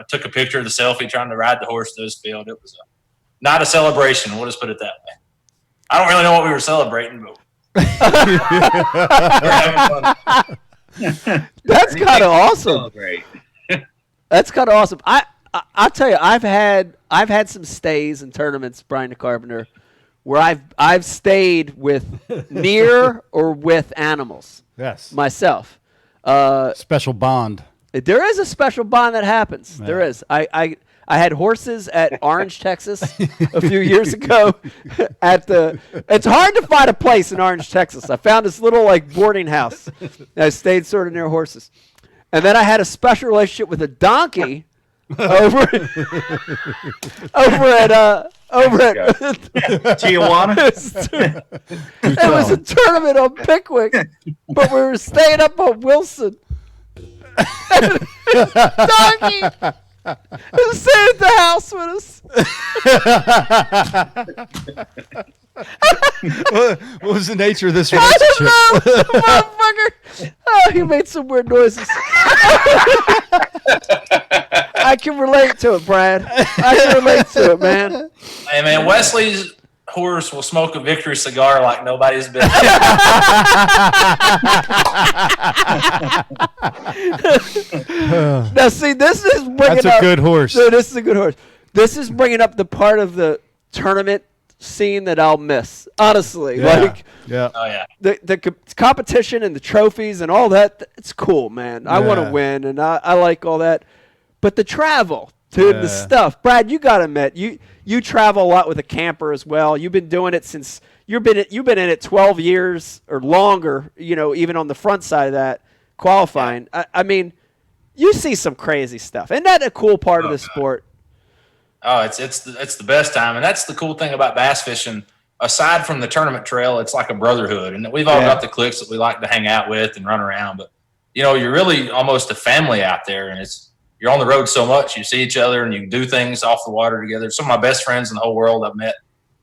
S14: took a picture of the selfie trying to ride the horse to his field. It was not a celebration. We'll just put it that way. I don't really know what we were celebrating, but we're having fun.
S4: That's kind of awesome. That's kind of awesome. I'll tell you, I've had some stays in tournaments, Brian the Carpenter, where I've stayed with near or with animals.
S5: Yes.
S4: Myself.
S5: Special bond.
S4: There is a special bond that happens. Yeah. There is. I had horses at Orange, Texas a few years ago. It's hard to find a place in Orange, Texas. I found this little like boarding house. I stayed sort of near horses. And then I had a special relationship with a donkey over at
S15: Tijuana.
S4: It was a tournament on Pickwick, but we were staying up on Wilson. Donkey was staying at the house with us.
S5: What was the nature of this relationship?
S4: I don't know, motherfucker. Oh, he made some weird noises. I can relate to it, Brad. I can relate to it, man.
S14: Hey, man, Wesley's horse will smoke a victory cigar like nobody's business.
S4: Now, see, this is bringing
S5: That's a good horse.
S4: No, this is a good horse. This is bringing up the part of the tournament scene that I'll miss. Honestly,
S5: Yeah.
S14: Oh yeah.
S4: The competition and the trophies and all that, it's cool, man. I want to
S5: Yeah.
S4: win, and I like all that. But the travel, dude, the stuff. Brad, you got to admit, you travel a lot with a camper as well. You've been doing it since you've been in it 12 years or longer, you know, even on the front side of that qualifying. I mean, you see some crazy stuff. Isn't that a cool part of the sport?
S14: Oh, it's the best time, and that's the cool thing about bass fishing. Aside from the tournament trail, it's like a brotherhood, and we've all got the cliques that we like to hang out with and run around. But you know, you're really almost a family out there, and you're on the road so much. You see each other, and you can do things off the water together. Some of my best friends in the whole world I've met,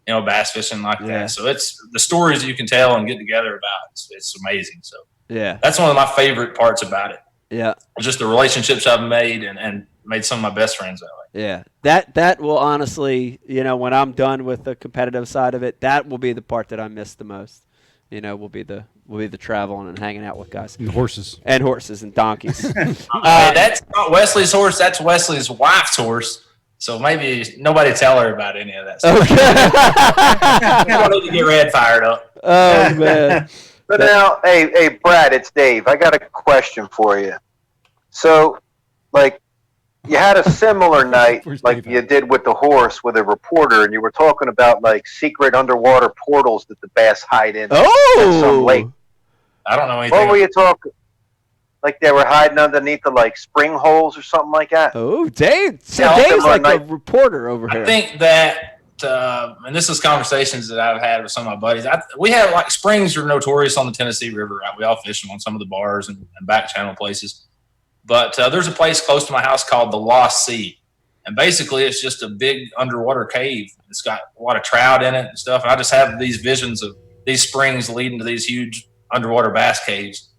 S14: you know, bass fishing like that. So it's the stories you can tell and get together about. It's amazing. So that's one of my favorite parts about it.
S4: Yeah,
S14: just the relationships I've made and made some of my best friends that way.
S4: Yeah, that will honestly, you know, when I'm done with the competitive side of it, that will be the part that I miss the most. You know, will be the traveling and hanging out with guys
S5: and horses
S4: and donkeys.
S14: That's not Wesley's horse. That's Wesley's wife's horse. So maybe nobody tell her about any of that stuff. Okay. I don't need to get Red fired up.
S4: Oh man.
S8: But now, hey, Brad, it's Dave. I got a question for you. So, like, you had a similar night like you did with the horse with a reporter, and you were talking about, like, secret underwater portals that the bass hide in at some lake.
S14: I don't know anything.
S8: What were you talking? Like they were hiding underneath the, like, spring holes or something like that?
S4: Oh, Dave. So Dave's like a reporter over here.
S14: I think that and this is conversations that I've had with some of my buddies. We have like springs are notorious on the Tennessee River. Right? We all fish them on some of the bars and back channel places. But there's a place close to my house called the Lost Sea. And basically it's just a big underwater cave. It's got a lot of trout in it and stuff. And I just have these visions of these springs leading to these huge underwater bass caves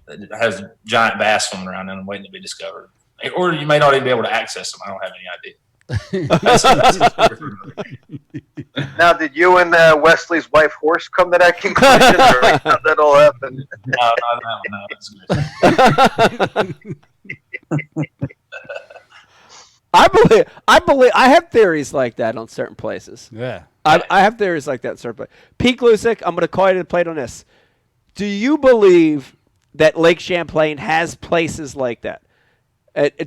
S14: that has giant bass swimming around in them waiting to be discovered. Or you may not even be able to access them. I don't have any idea.
S8: Now, did you and Wesley's wife Horse come to that conclusion, or like, how that all happened?
S14: No.
S4: I believe I have theories like that on certain places.
S5: Yeah.
S4: I have theories like that on certain places. Pete Lusick, I'm going to call you to the plate on this. Do you believe that Lake Champlain has places like that?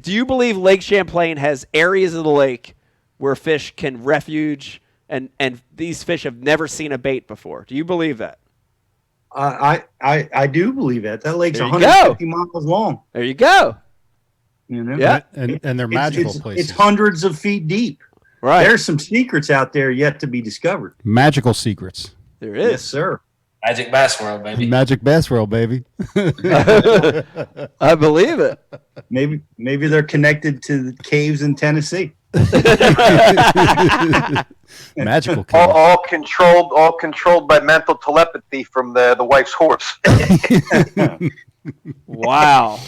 S4: Do you believe Lake Champlain has areas of the lake where fish can refuge and these fish have never seen a bait before? Do you believe that?
S15: I do believe that. That lake's
S4: There you
S15: 150 miles long.
S4: There you go.
S15: You know?
S4: Yeah.
S5: And they're magical places.
S15: It's hundreds of feet deep.
S4: Right.
S15: There's some secrets out there yet to be discovered.
S5: Magical secrets.
S4: There is.
S15: Yes, sir.
S14: Magic Bass World, baby.
S5: Magic Bass World, baby.
S4: I believe it.
S15: Maybe they're connected to the caves in Tennessee.
S5: Magical cave.
S8: All controlled by mental telepathy from the wife's horse.
S4: Wow.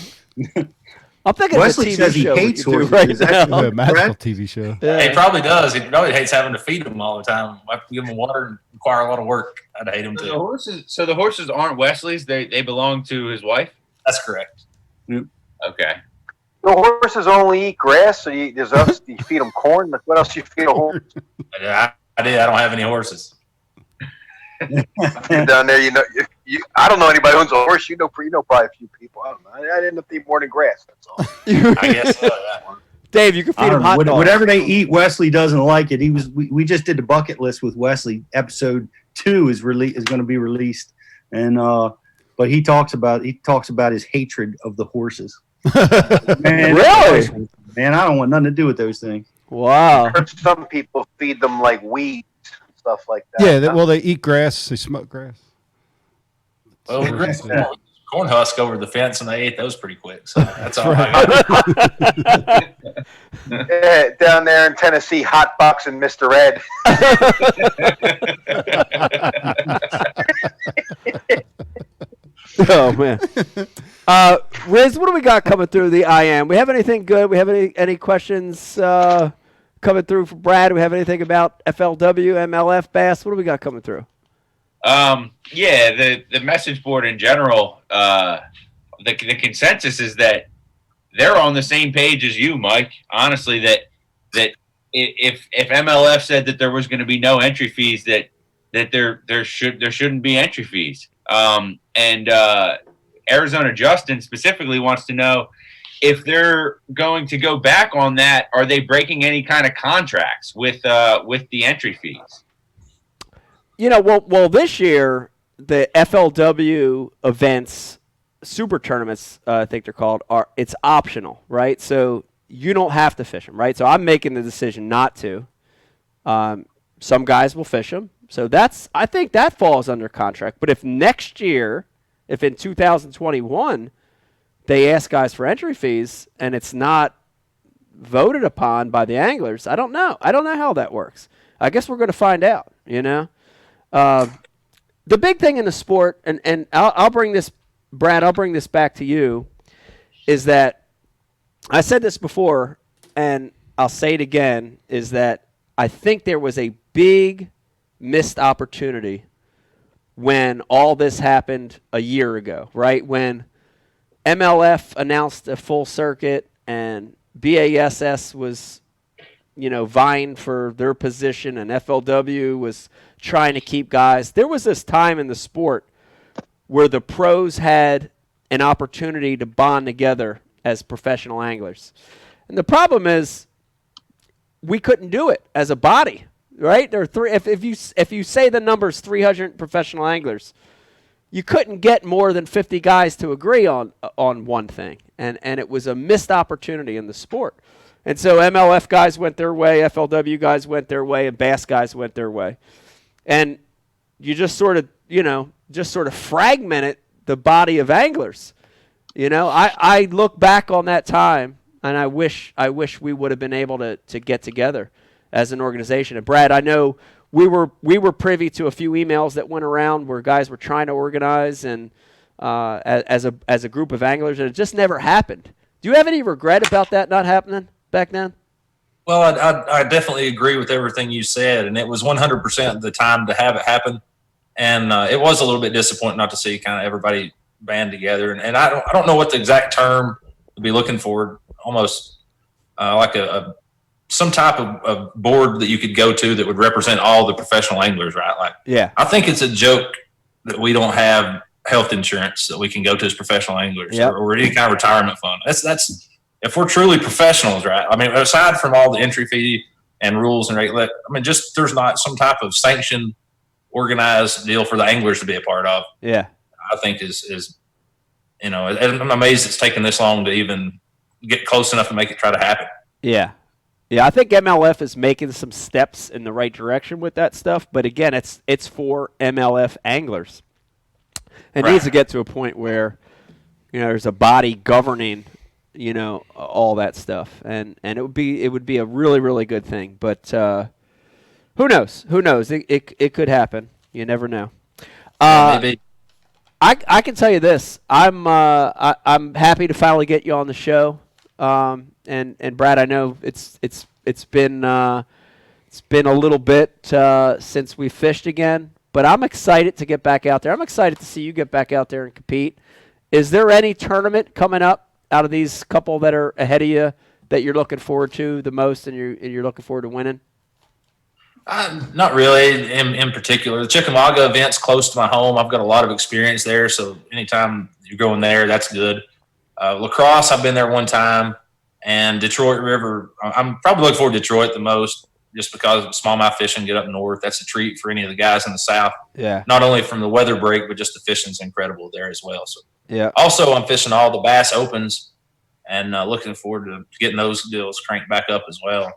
S4: I'm thinking
S15: Wesley
S4: of a TV
S15: says he
S4: show we
S15: hates
S4: could do
S15: horses.
S4: right
S15: Is that
S4: now.
S5: A magical TV show.
S4: Yeah.
S14: He probably does. He probably hates having to feed them all the time. I have to give them water and require a lot of work. I'd hate him too.
S7: So the horses aren't Wesley's. They belong to his wife.
S14: That's correct.
S7: Okay.
S8: The horses only eat grass, so you feed them corn. Like, what else do you feed a horse?
S14: I don't have any horses.
S8: Down there, you I don't know anybody who owns a horse. You know probably a few people. I don't know. I didn't feed more than grass. That's all.
S14: I guess so. That one.
S4: Dave, you can feed them hot dogs.
S15: Whatever they eat, Wesley doesn't like it. We just did the bucket list with Wesley. Episode 2 is going to be released, and but he talks about his hatred of the horses. Man,
S4: Really?
S15: Man, I don't want nothing to do with those things.
S4: Wow.
S8: I heard some people feed them like weeds and stuff like that.
S5: Yeah, they eat grass. They smoke grass.
S14: Well, we grew corn husk over the fence, and they ate those pretty quick. So that's all.
S8: Yeah, down there in Tennessee, hot boxing Mr. Ed.
S4: Oh man. Riz, what do we got coming through the IM? We have anything good? We have any questions coming through for Brad? Do we have anything about FLW, MLF, Bass? What do we got coming through?
S7: Yeah, the message board in general, the consensus is that they're on the same page as you, Mike. Honestly, that if MLF said that there was going to be no entry fees, that there shouldn't be entry fees. And Arizona Justin specifically wants to know if they're going to go back on that. Are they breaking any kind of contracts with the entry fees?
S4: Well, this year the FLW events, super tournaments, I think they're called, it's optional, right? So you don't have to fish them, right? So I'm making the decision not to. Some guys will fish them, so I think that falls under contract. But if next year, if in 2021 they ask guys for entry fees and it's not voted upon by the anglers, I don't know. I don't know how that works. I guess we're going to find out. The big thing in the sport, and I'll bring this, Brad, I'll bring this back to you, is that I said this before, and I'll say it again, is that I think there was a big missed opportunity when all this happened a year ago, right? When MLF announced a full circuit and BASS was, vying for their position, and FLW was trying to keep guys. There was this time in the sport where the pros had an opportunity to bond together as professional anglers. And the problem is we couldn't do it as a body, right? There are three. If you say the number's 300 professional anglers, you couldn't get more than 50 guys to agree on one thing. And it was a missed opportunity in the sport. And so MLF guys went their way, FLW guys went their way, and bass guys went their way. And you just sort of fragmented the body of anglers. I look back on that time, and I wish we would have been able to get together as an organization. And Brad, I know we were privy to a few emails that went around where guys were trying to organize and as a group of anglers, and it just never happened. Do you have any regret about that not happening back then?
S14: Well, I definitely agree with everything you said, and it was 100% the time to have it happen. And it was a little bit disappointing not to see kind of everybody band together. And I don't know what the exact term to be looking for. Almost like some type of board that you could go to that would represent all the professional anglers, right? Like,
S4: yeah,
S14: I think it's a joke that we don't have health insurance that we can go to as professional anglers, or any kind of retirement fund. That's if we're truly professionals, right? I mean, aside from all the entry fee and rules and rate, just there's not some type of sanctioned, organized deal for the anglers to be a part of.
S4: Yeah,
S14: I think is and I'm amazed it's taken this long to even get close enough to make it try to happen.
S4: Yeah. Yeah, I think MLF is making some steps in the right direction with that stuff, but again, it's for MLF anglers. It needs to get to a point where there's a body governing all that stuff, and it would be a really, really good thing. But who knows? It could happen. You never know.
S14: Maybe.
S4: I can tell you this. I'm happy to finally get you on the show. And Brad, I know it's been a little bit since we fished again, but I'm excited to get back out there. I'm excited to see you get back out there and compete. Is there any tournament coming up out of these couple that are ahead of you that you're looking forward to the most, and you're looking forward to winning?
S14: Not really in particular. The Chickamauga event's close to my home. I've got a lot of experience there, so anytime you're going there, that's good. La Crosse, I've been there one time, and Detroit River, I'm probably looking forward to Detroit the most, just because of smallmouth fishing, get up north. That's a treat for any of the guys in the South.
S4: Yeah.
S14: Not only from the weather break, but just the fishing's incredible there as well. So
S4: yeah.
S14: Also, I'm fishing all the Bass Opens, and looking forward to getting those deals cranked back up as well.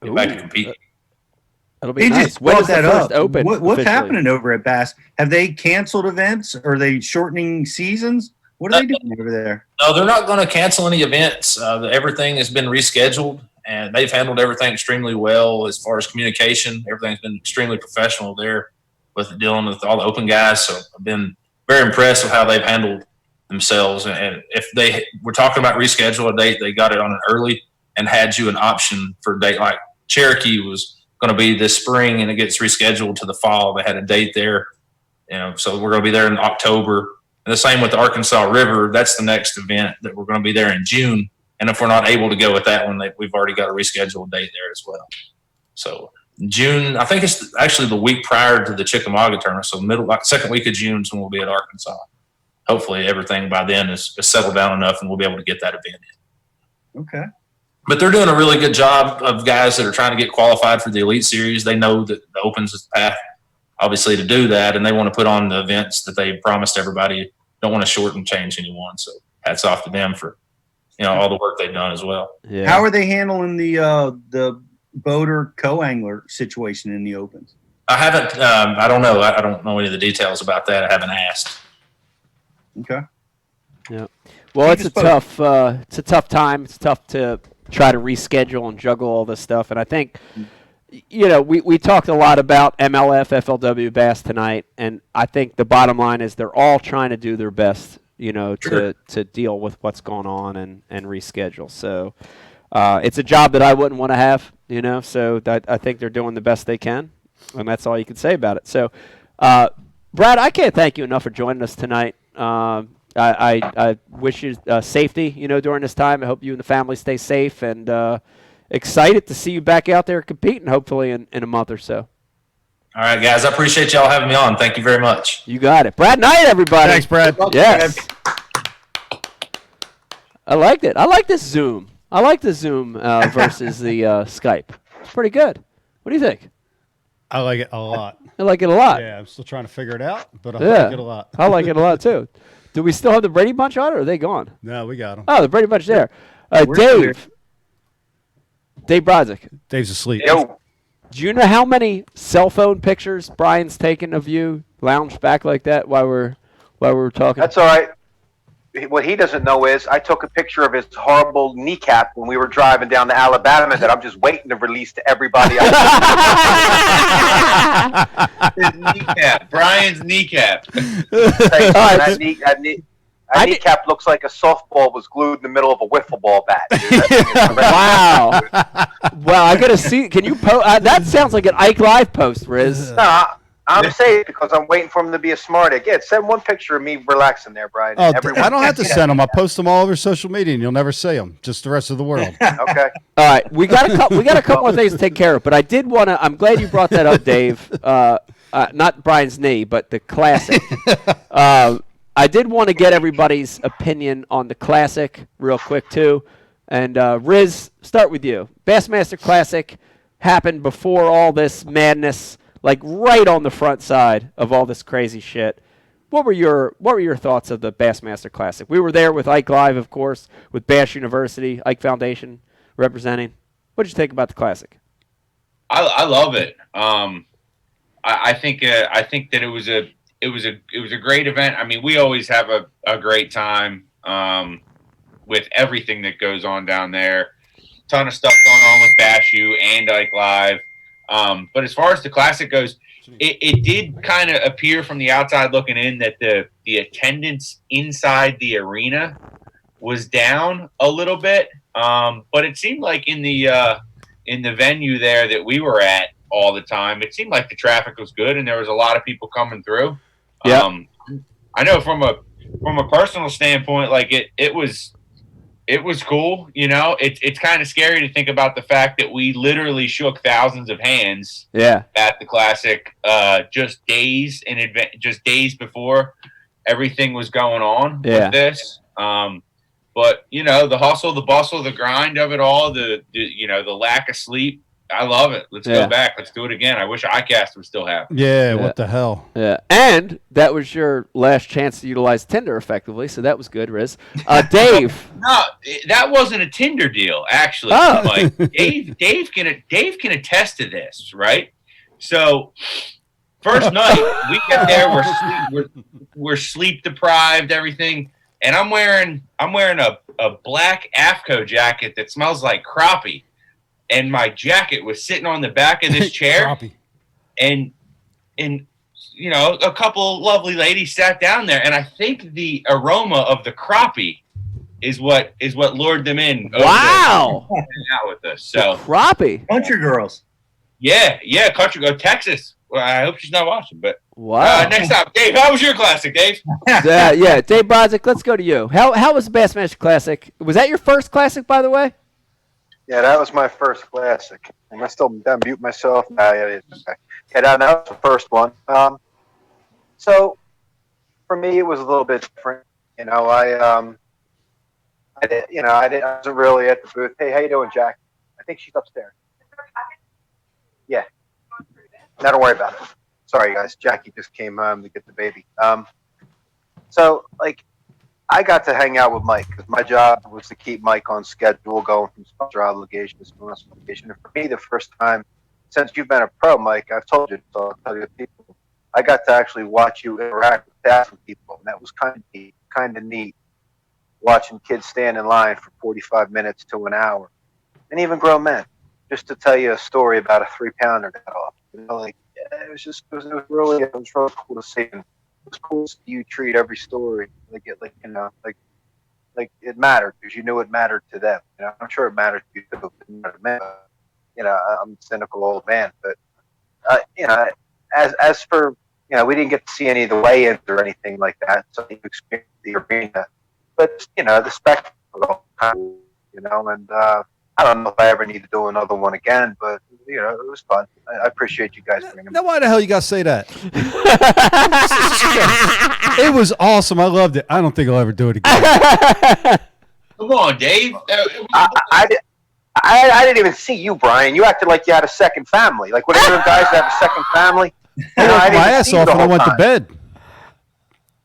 S14: Get back to competing.
S4: It'll be nice. When is the first open?
S15: What's
S4: officially?
S15: happening over at Bass? Have they canceled events? Are they shortening seasons? What are they doing over there?
S14: No, they're not going to cancel any events. Everything has been rescheduled, and they've handled everything extremely well as far as communication. Everything's been extremely professional there with dealing with all the open guys. So I've been very impressed with how they've handled themselves. And if they were talking about reschedule a date, they got it on an early and had you an option for a date. Like Cherokee was going to be this spring, and it gets rescheduled to the fall. They had a date there, so we're going to be there in October. And the same with the Arkansas River. That's the next event that we're going to be there in June. And if we're not able to go with that one, we've already got a rescheduled date there as well. So June, I think it's actually the week prior to the Chickamauga tournament. So second week of June is when we'll be at Arkansas. Hopefully everything by then is settled down enough, and we'll be able to get that event in.
S15: Okay.
S14: But they're doing a really good job of guys that are trying to get qualified for the Elite Series. They know that the Opens is the path, obviously, to do that, and they want to put on the events that they promised everybody. Don't want to shorten change anyone. So hats off to them for all the work they've done as well.
S4: Yeah.
S15: How are they handling the boater co-angler situation in the Opens?
S14: I haven't. I don't know. I don't know any of the details about that. I haven't asked.
S15: Okay.
S4: Yeah. Well, it's a tough time. It's tough to try to reschedule and juggle all this stuff. And I think, we talked a lot about MLF, FLW, Bass tonight, and I think the bottom line is they're all trying to do their best,
S14: Sure.
S4: to deal with what's going on and reschedule. So it's a job that I wouldn't want to have, so I think they're doing the best they can, and that's all you can say about it. So, Brad, I can't thank you enough for joining us tonight. I wish you safety, during this time. I hope you and the family stay safe, and excited to see you back out there competing, hopefully in a month or so.
S14: All right, guys. I appreciate y'all having me on. Thank you very much.
S4: You got it. Brad Knight, everybody.
S5: Thanks, Brad.
S4: Yes. I liked it. I like this Zoom. I like the Zoom versus the Skype. It's pretty good. What do you think?
S5: I like it a lot.
S4: I like it a lot.
S5: Yeah, I'm still trying to figure it out, but I like it a lot.
S4: I like it a lot, too. Do we still have the Brady Bunch on, or are they gone?
S5: No, we got them.
S4: Oh, the Brady Bunch there.
S15: We're still here.
S4: Dave, Dave Brodzik.
S5: Dave's asleep.
S8: Yo.
S4: Do you know how many cell phone pictures Brian's taken of you lounged back like that while we're talking?
S8: That's all right. What he doesn't know is I took a picture of his horrible kneecap when we were driving down to Alabama that I'm just waiting to release to everybody else.
S7: His kneecap. Brian's kneecap.
S8: That kneecap looks like a softball was glued in the middle of a wiffle ball bat.
S4: Wow. Well, I gotta see. Can you post? That sounds like an Ike Live post, Riz.
S8: No, I'm saying because I'm waiting for him to be a smart aleck. Yeah, send one picture of me relaxing there, Brian.
S5: Oh, I don't have to send them. I post them all over social media, and you'll never see them. Just the rest of the world.
S8: Okay.
S4: All right, we got a couple more things to take care of, but I did want to. I'm glad you brought that up, Dave. Not Brian's knee, but the classic. I did want to get everybody's opinion on the classic real quick too. And Riz, start with you. Bassmaster Classic happened before all this madness, like right on the front side of all this crazy shit. What were your thoughts of the Bassmaster Classic? We were there with Ike Live, of course, with Bass University, Ike Foundation representing. What did you think about the Classic?
S7: I love it. I think that it was a great event. I mean, we always have a great time with everything that goes on down there. Ton of stuff going on with Bash U and Ike Live. But as far as the Classic goes, it did kind of appear from the outside looking in that the attendance inside the arena was down a little bit. But it seemed like in the venue there that we were at all the time, it seemed like the traffic was good and there was a lot of people coming through.
S4: Yeah.
S7: I know from a personal standpoint, like it was cool. You know, it's kind of scary to think about the fact that we literally shook thousands of hands at the Classic just days before everything was going on with this. But you know, the hustle, the bustle, the grind of it all, the lack of sleep. I love it. Let's go back. Let's do it again. I wish iCast was still happening.
S5: Yeah, what the hell?
S4: Yeah, and that was your last chance to utilize Tinder effectively, so that was good, Riz. Dave.
S7: No, that wasn't a Tinder deal, actually.
S4: Oh.
S7: Like Dave can attest to this, right? So first night we get there, we're sleep deprived, everything, and I'm wearing a black AFCO jacket that smells like crappie. And my jacket was sitting on the back of this chair, and you know, a couple lovely ladies sat down there, and I think the aroma of the crappie is what lured them in.
S4: Wow!
S7: Out with us, so
S4: crappie,
S15: country girls.
S7: Yeah, country girl, Texas. Well, I hope she's not watching, but
S4: wow.
S7: Next up, Dave. How was your Classic, Dave?
S4: Yeah, Dave Brodzik. Let's go to you. How was the Bassmaster Classic? Was that your first Classic, by the way?
S8: Yeah, that was my first Classic. Am I still mute myself? Yeah, that was the first one. So for me, it was a little bit different. You know, I wasn't really at the booth. Hey, how you doing, Jack? I think she's upstairs. Yeah. No, don't worry about it. Sorry, guys. Jackie just came home to get the baby. So like, I got to hang out with Mike because my job was to keep Mike on schedule, going from sponsor obligation to sponsor obligation. And for me, the first time since you've been a pro, Mike, I've told you, so I'll tell you people, I got to actually watch you interact with thousand people, and that was kind of neat. Watching kids stand in line for 45 minutes to an hour, and even grown men, just to tell you a story about a 3-pounder got off. You know, like it was really cool to see. It was cool to see you treat every story like it mattered because you knew it mattered to them. You know, I'm sure it mattered to you too. You know, I'm a cynical old man, but you know, as for we didn't get to see any of the weigh-ins or anything like that, so you experienced the arena. But the spectacle, and I don't know if I ever need to do another one again, but it was fun. I appreciate you guys bringing me.
S5: Now, why the hell you gotta say that? It was awesome. I loved it. I don't think I'll ever do it again.
S7: Come on, Dave.
S8: I didn't even see you, Brian. You acted like you had a second family. Like when other guys have a second family.
S5: I worked my ass off and I went to bed.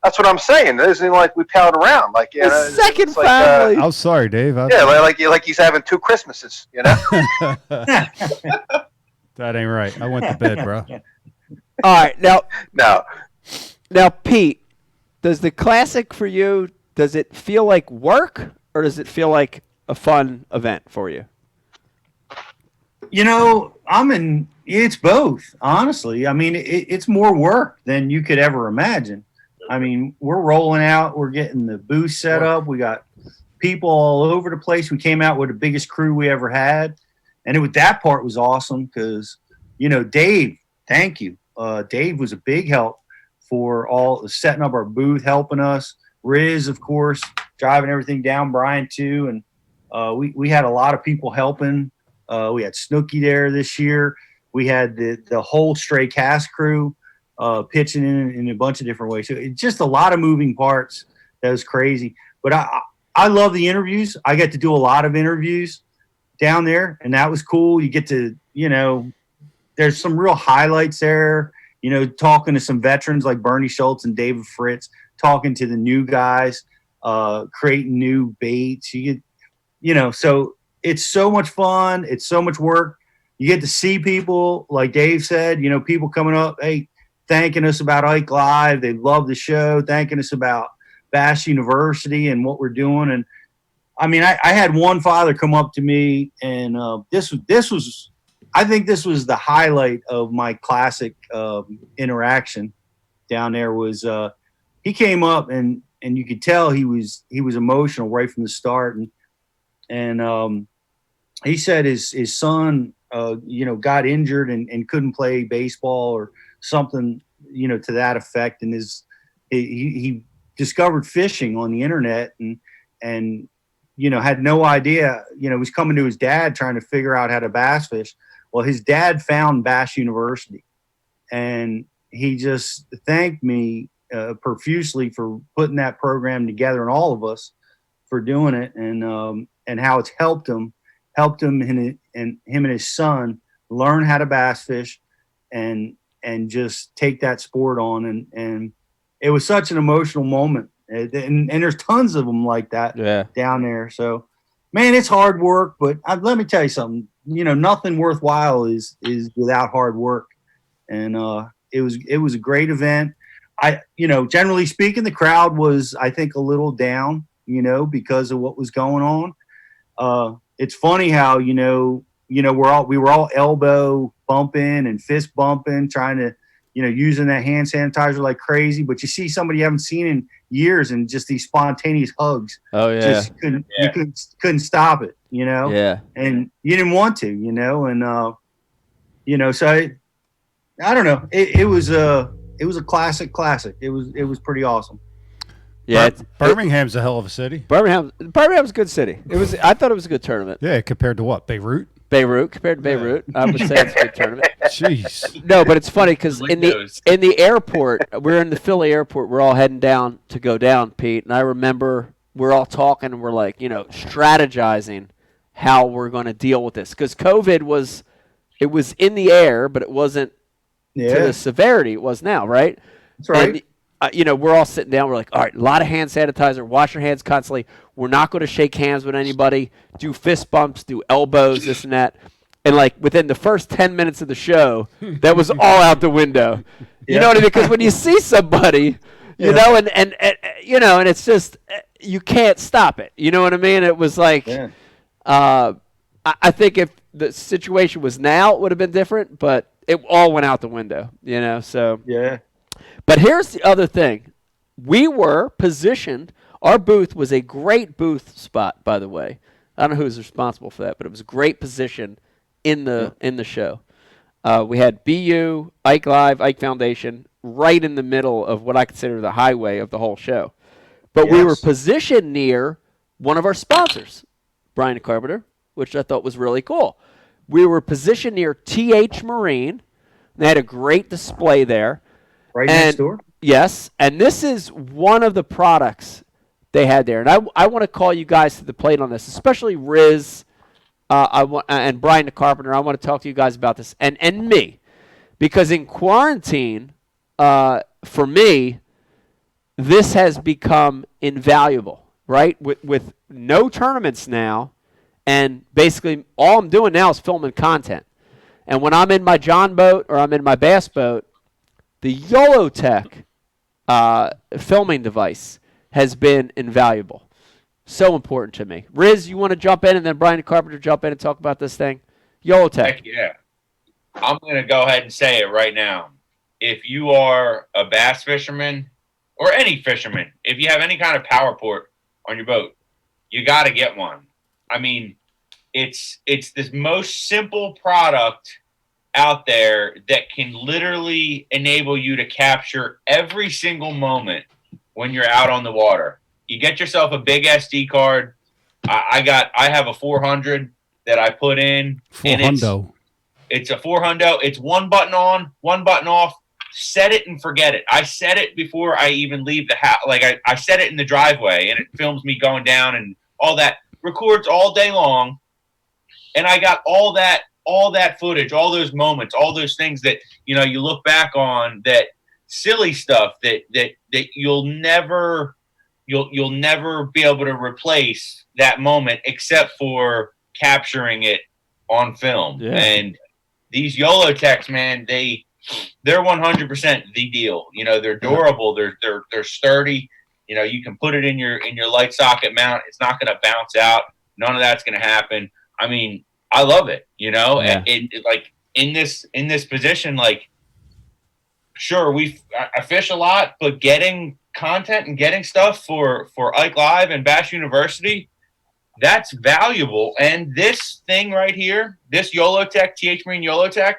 S8: That's what I'm saying. It isn't like we palled around. Like, you know,
S4: second
S8: it's like,
S4: family.
S5: I'm sorry, Dave.
S8: yeah, like he's having 2 Christmases, you know?
S5: That ain't right. I went to bed, bro.
S4: All right, now,
S8: No.
S4: Pete, does the classic for you? Does it feel like work, or does it feel like a fun event for you?
S15: You know, it's both, honestly. I mean, it's more work than you could ever imagine. I mean, we're rolling out, we're getting the booth set up. We got people all over the place. We came out with the biggest crew we ever had. And that part was awesome because, you know, Dave, thank you. Dave was a big help for all setting up our booth, helping us. Riz, of course, driving everything down. Brian, too. And we had a lot of people helping. We had Snooky there this year. We had the whole Stray Cast crew pitching in a bunch of different ways. So it's just a lot of moving parts. That was crazy. But I love the interviews. I get to do a lot of interviews down there, and that was cool. You get to, you know, there's some real highlights there, you know, talking to some veterans like Bernie Schultz and David Fritz, talking to the new guys, creating new baits. You know, so it's so much fun. It's so much work. You get to see people, like Dave said, you know, people coming up, hey, thanking us about Ike Live. They love the show, thanking us about Bass University and what we're doing. And I mean, I had one father come up to me, and this was, I think this was the highlight of my classic interaction down there. Was he came up and you could tell he was emotional right from the start, and he said his son you know, got injured and couldn't play baseball or something, you know, to that effect, and he discovered fishing on the internet and you know, had no idea, you know, he was coming to his dad trying to figure out how to bass fish. Well, his dad found Bass University, and he just thanked me profusely for putting that program together, and all of us for doing it, and how it's helped him and him and his son learn how to bass fish and just take that sport on. And it was such an emotional moment. And there's tons of them like that down there. So, man, it's hard work, but let me tell you something. You know, nothing worthwhile is without hard work. And it was a great event. You know, generally speaking, the crowd was, I think, a little down, you know, because of what was going on. It's funny how, you know, we were all elbow bumping and fist bumping, trying to, you know, using that hand sanitizer like crazy. But you see somebody you haven't seen in years, and just these spontaneous hugs.
S4: Oh yeah,
S15: just you couldn't stop it, you know.
S4: Yeah,
S15: and you didn't want to, you know, and you know, so I don't know. It was a classic. It was pretty awesome.
S4: Yeah,
S5: Birmingham's a hell of a city.
S4: Birmingham's a good city. I thought it was a good tournament.
S5: Yeah, compared to what? Beirut
S4: compared to Beirut, I would say it's a good tournament.
S5: Jeez.
S4: No, but it's funny because in the airport, we're in the Philly airport. We're all heading down to go down, Pete, and I remember we're all talking and we're like, you know, strategizing how we're going to deal with this because COVID was in the air, but it wasn't to the severity it was now, right?
S15: That's right.
S4: And, you know, we're all sitting down. We're like, all right, a lot of hand sanitizer. Wash your hands constantly. We're not going to shake hands with anybody. Do fist bumps. Do elbows. This and that. And like within the first 10 minutes of the show, that was all out the window. You know what I mean? Because when you see somebody, you know, and you know, and it's just you can't stop it. You know what I mean? It was like, I think if the situation was now, it would have been different. But it all went out the window. You know, so
S15: yeah.
S4: But here's the other thing. We were positioned. Our booth was a great booth spot, by the way. I don't know who was responsible for that, but it was a great position in the show. We had BU, Ike Live, Ike Foundation, right in the middle of what I consider the highway of the whole show. But we were positioned near one of our sponsors, Brian Carpenter, which I thought was really cool. We were positioned near TH Marine. They had a great display there.
S15: Right next door?
S4: Yes, and this is one of the products they had there. And I want to call you guys to the plate on this, especially Riz and Brian the Carpenter. I want to talk to you guys about this, and me. Because in quarantine, for me, this has become invaluable, right? With no tournaments now, and basically all I'm doing now is filming content. And when I'm in my John boat or I'm in my bass boat, the YOLOtech filming device has been invaluable. So important to me. Riz, you want to jump in, and then Brian Carpenter jump in and talk about this thing? YOLOtech.
S7: Heck yeah. I'm going to go ahead and say it right now. If you are a bass fisherman or any fisherman, if you have any kind of power port on your boat, you got to get one. I mean, it's this most simple product out there that can literally enable you to capture every single moment when you're out on the water. You get yourself a big SD card. I have a 400 that I put in. It's a 400. It's one button on, one button off. Set it and forget it. I set it before I even leave the house. Like I set it in the driveway, and it films me going down and all that. Records all day long, and I got all that footage, all those moments, all those things that you look back on, that silly stuff that you'll never be able to replace that moment except for capturing it on film. Yeah. And these YOLOtechs, man, they're 100% the deal. They're durable. They're sturdy. You can put it in your light socket mount. It's not going to bounce out. None of that's going to happen. I mean, I love it. And like in this position, like, sure, I fish a lot, but getting content and getting stuff for Ike Live and Bass University, that's valuable. And this thing right here, this YOLOtech, TH Marine YOLOtech,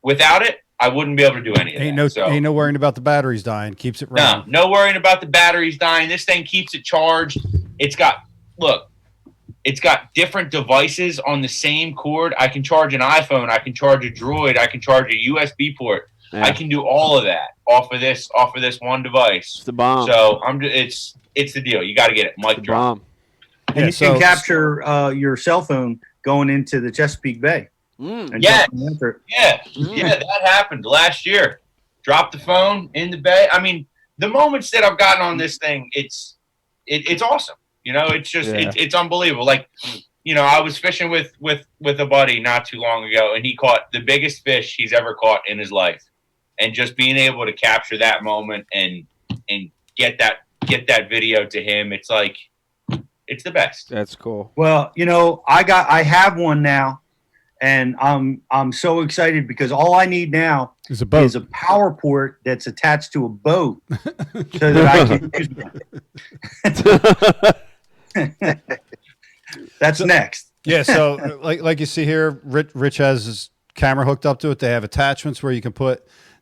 S7: without it, I wouldn't be able to do any of that.
S5: Ain't no worrying about the batteries dying. Keeps it running.
S7: No worrying about the batteries dying. This thing keeps it charged. It's got different devices on the same cord. I can charge an iPhone. I can charge a Droid. I can charge a USB port. Yeah. I can do all of that off of this one device. It's
S4: the bomb.
S7: So it's the deal. You got to get it. Mic drop.
S15: And you can capture your cell phone going into the Chesapeake Bay.
S7: Yeah, that happened last year. Dropped the phone in the bay. I mean, the moments that I've gotten on this thing, it's awesome. It's just it's unbelievable. Like, I was fishing with a buddy not too long ago, and he caught the biggest fish he's ever caught in his life. And just being able to capture that moment and get that video to him, it's like it's the best.
S4: That's cool.
S15: Well, I have one now. And I'm so excited because all I need now is a power port that's attached to a boat so that I can use it. That's next.
S5: Yeah, so like you see here, Rich has his camera hooked up to it. They have attachments where you can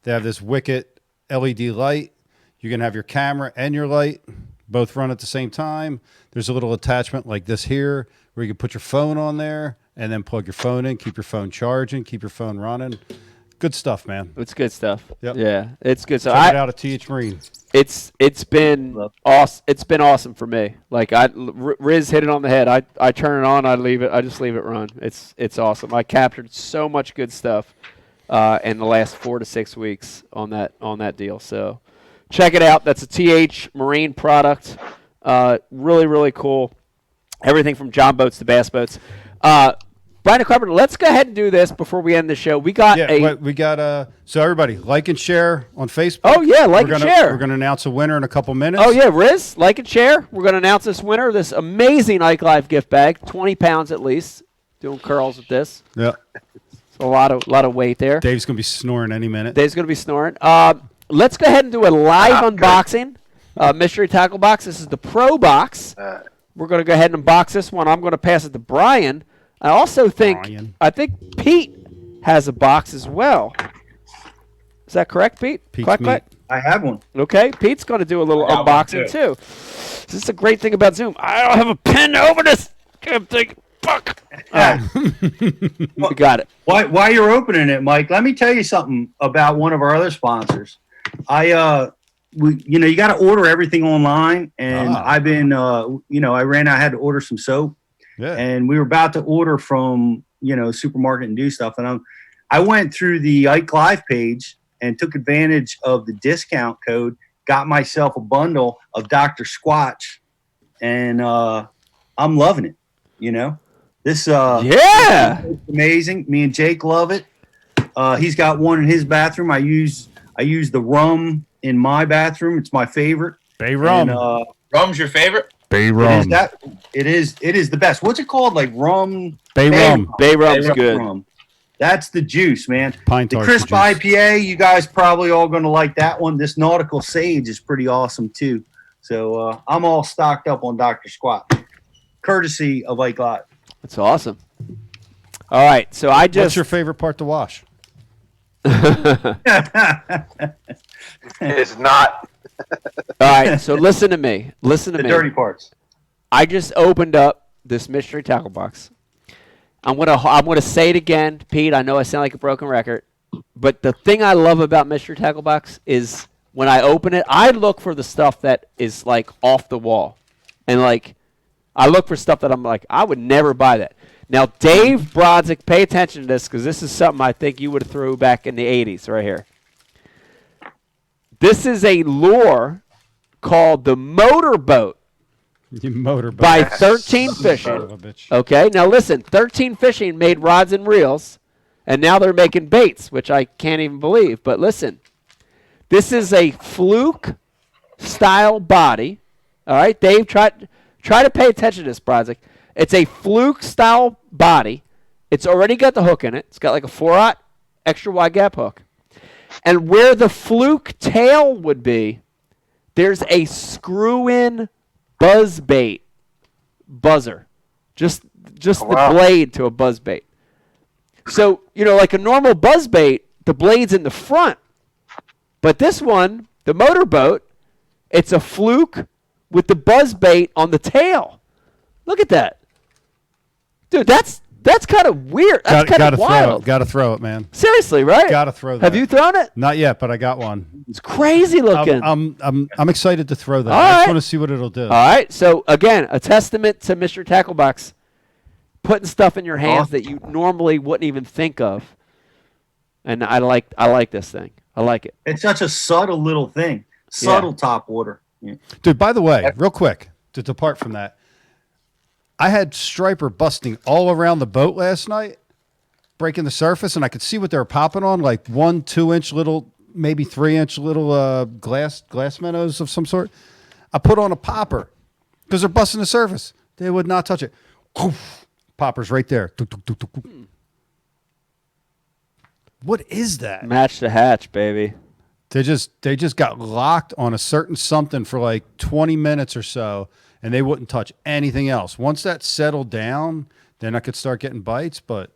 S5: they have this Wicket LED light. You can have your camera and your light both run at the same time. There's a little attachment like this here where you can put your phone on there and then plug your phone in, keep your phone charging, keep your phone running. Good stuff, man.
S4: It's good stuff.
S5: Yep.
S4: Yeah, it's good stuff.
S5: Check it out at TH Marine.
S4: It's been awesome. It's been awesome for me. Like Riz hit it on the head. I turn it on, I just leave it run. It's awesome. I captured so much good stuff in the last 4 to 6 weeks on that deal. So check it out. That's a TH Marine product. Really, really cool. Everything from John boats to bass boats. Brian Carpenter, let's go ahead and do this before we end the show.
S5: So everybody like and share on Facebook.
S4: Oh yeah, and share.
S5: We're gonna announce a winner in a couple minutes.
S4: Oh yeah, Riz, like and share. We're gonna announce this winner, this amazing Ike Live gift bag, 20 pounds at least. Doing curls with this.
S5: Yeah.
S4: It's a lot of weight there.
S5: Dave's gonna be snoring any minute.
S4: Let's go ahead and do a live unboxing. Mystery tackle box. This is the Pro box. We're going to go ahead and unbox this one. I'm going to pass it to Brian. I think Pete has a box as well. Is that correct, Pete?
S5: Pete's
S15: I have one.
S4: Okay, Pete's going to do a little unboxing too. This is a great thing about Zoom. I don't have a pen to open this damn thing. Fuck. We got it.
S15: While you're opening it, Mike, let me tell you something about one of our other sponsors. You got to order everything online, and I've been, I had to order some soap, and we were about to order from, supermarket and do stuff. And I went through the Ike Live page and took advantage of the discount code, got myself a bundle of Dr. Squatch, and I'm loving it. You know, this
S4: yeah,
S15: it's amazing. Me and Jake love it. He's got one in his bathroom. I use the rum in my bathroom. It's my favorite.
S5: Bay rum.
S15: And,
S7: Rum's your favorite?
S5: Bay rum.
S15: It is the best. What's it called? Like rum.
S5: Bay rum.
S4: Bay rum's good.
S15: Rum. That's the juice, man.
S5: Pine
S15: The
S5: tart's
S15: crisp
S5: the juice.
S15: IPA, you guys probably all going to like that one. This Nautical Sage is pretty awesome too. So I'm all stocked up on Dr. Squat, courtesy of Ike Live.
S4: That's awesome. All right, so I just.
S5: What's your favorite part to wash?
S8: It's not.
S4: All right, so listen to me. Listen to
S15: The
S4: me.
S15: dirty parts.
S4: I just opened up this mystery tackle box. I'm gonna say it again, Pete. I know I sound like a broken record, but the thing I love about mystery tackle box is when I open it, I look for the stuff that is like off the wall, and like I look for stuff that I'm like I would never buy that. Now, Dave Brodzik, pay attention to this because this is something I think you would have threw back in the '80s right here. This is a lure called the Motorboat.
S5: Motorboat.
S4: By 13 Fishing. Okay, now listen, 13 Fishing made rods and reels, and now they're making baits, which I can't even believe. But listen, this is a fluke-style body. All right, Dave, try to pay attention to this, Brodzik. It's a fluke-style body. It's already got the hook in it. It's got like a 4/0 extra wide gap hook. And where the fluke tail would be, there's a screw-in buzz bait buzzer. Just the blade to a buzz bait. So, like a normal buzz bait, the blade's in the front. But this one, the Motorboat, it's a fluke with the buzz bait on the tail. Look at that. Dude, that's kind of weird. That's kind of wild.
S5: Got to throw it, man.
S4: Seriously, right?
S5: Got to throw that.
S4: Have you thrown it?
S5: Not yet, but I got one.
S4: It's crazy looking.
S5: I'm excited to throw that.
S4: All
S5: I just
S4: right.
S5: want to see what it'll do.
S4: All right. So again, a testament to Mr. Tacklebox putting stuff in your hands that you normally wouldn't even think of. And I like this thing. I like it.
S15: It's such a subtle little thing. Subtle top water. Yeah.
S5: Dude, by the way, real quick, to depart from that, I had striper busting all around the boat last night, breaking the surface, and I could see what they were popping on, like 1-2 inch little, maybe 3 inch little glass minnows of some sort. I put on a popper because they're busting the surface. They would not touch it. Poppers right there. What is that?
S4: Match the hatch, baby.
S5: They just got locked on a certain something for like 20 minutes or so, and they wouldn't touch anything else. Once that settled down, then I could start getting bites, but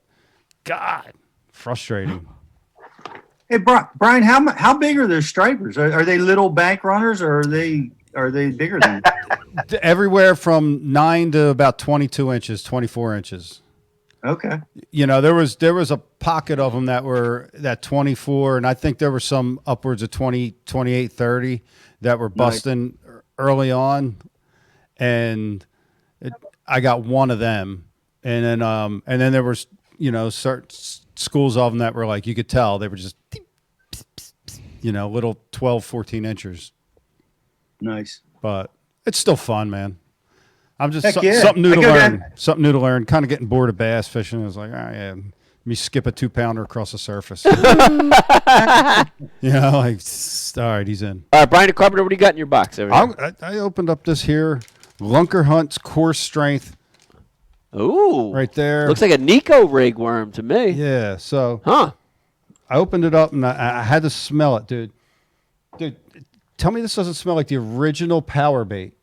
S5: God, frustrating.
S15: Hey, Brian, how big are their stripers? Are they little bank runners, or are they bigger than that?
S5: Everywhere from 9 to about 22 inches, 24 inches.
S15: Okay.
S5: There was a pocket of them that were that 24, and I think there were some upwards of 20, 28, 30 that were busting early on, and I got one of them, and then there was certain schools of them that were like you could tell they were just little 12, 14 inches.
S15: Nice,
S5: but it's still fun, man. I'm just
S15: yeah.
S5: something new to learn. Something new to learn. Kind of getting bored of bass fishing. I was like, let me skip a 2-pounder across the surface. All right, he's in.
S4: All right, Brian Carpenter, what do you got in your box over here?
S5: I opened up this here Lunker Hunt's Core Strength.
S4: Ooh,
S5: right there.
S4: Looks like a Nico rig worm to me.
S5: Yeah. So, I opened it up and I had to smell it, dude. Dude, tell me this doesn't smell like the original power bait.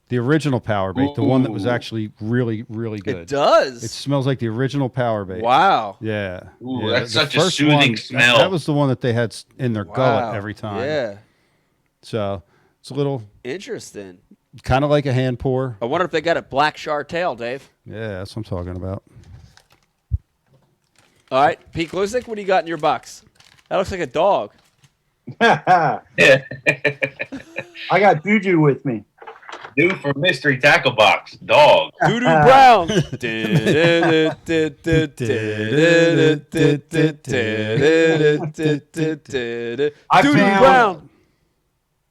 S5: The original power bait, the one that was actually really, really good.
S4: It does.
S5: It smells like the original power bait.
S4: Wow.
S5: Yeah.
S7: Ooh,
S5: yeah.
S7: that's
S5: The
S7: such a
S5: first
S7: soothing
S5: one,
S7: smell.
S5: That was the one that they had in their gullet every time.
S4: Yeah.
S5: So it's a little
S4: interesting.
S5: Kind of like a hand pour.
S4: I wonder if they got a black char tail, Dave.
S5: Yeah, that's what I'm talking about.
S4: All right, Pete Glusick, what do you got in your box? That looks like a dog.
S15: I got Juju with me.
S7: New for Mystery Tackle Box, dog.
S4: Doo-doo Brown. Doo-doo Brown.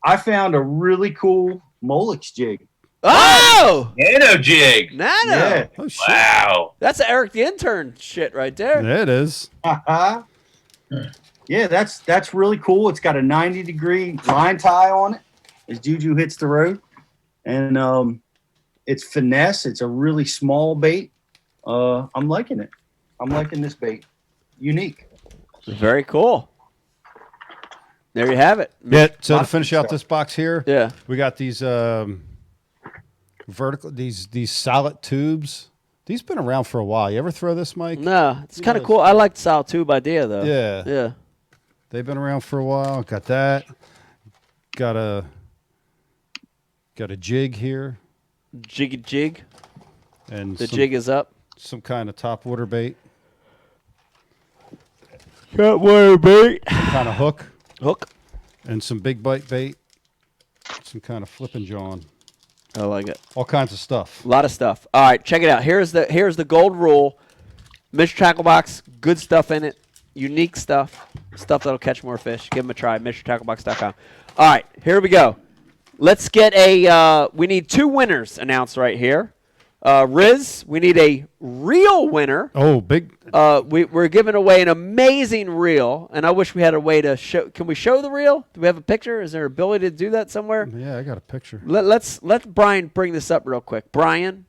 S15: I found a really cool Molex jig.
S4: Oh!
S7: Nano jig.
S4: Nano.
S15: Yeah.
S5: Oh, shit.
S7: Wow.
S4: That's Eric the intern shit right there.
S5: Yeah, it is.
S15: Yeah, that's really cool. It's got a 90-degree line tie on it as Juju hits the road. And it's finesse. It's a really small bait. I'm liking it. I'm liking this bait. Unique.
S4: Very cool. There you have it.
S5: Yeah. So to finish out this box here,
S4: Yeah.
S5: we got these vertical these solid tubes. These been around for a while. You ever throw this, Mike?
S4: No, it's kind of cool. I like the solid tube idea though.
S5: Yeah.
S4: Yeah.
S5: They've been around for a while. Got that. Got a jig here.
S4: Jig.
S5: And
S4: the jig is up.
S5: Some kind of top water bait.
S4: Top water bait.
S5: Some kind of hook.
S4: Hook.
S5: And some big bite bait. Some kind of flipping John.
S4: I like it.
S5: All kinds of stuff.
S4: A lot of stuff. All right, check it out. Here's the gold rule. Mr. Tackle Box, good stuff in it. Unique stuff. Stuff that'll catch more fish. Give them a try. MrTackleBox.com. All right, here we go. Let's get we need 2 winners announced right here. Riz, we need a reel winner.
S5: Oh, big.
S4: We're giving away an amazing reel, and I wish we had a way to show. Can we show the reel? Do we have a picture? Is there an ability to do that somewhere?
S5: Yeah, I got a picture.
S4: Let Brian bring this up real quick. Brian,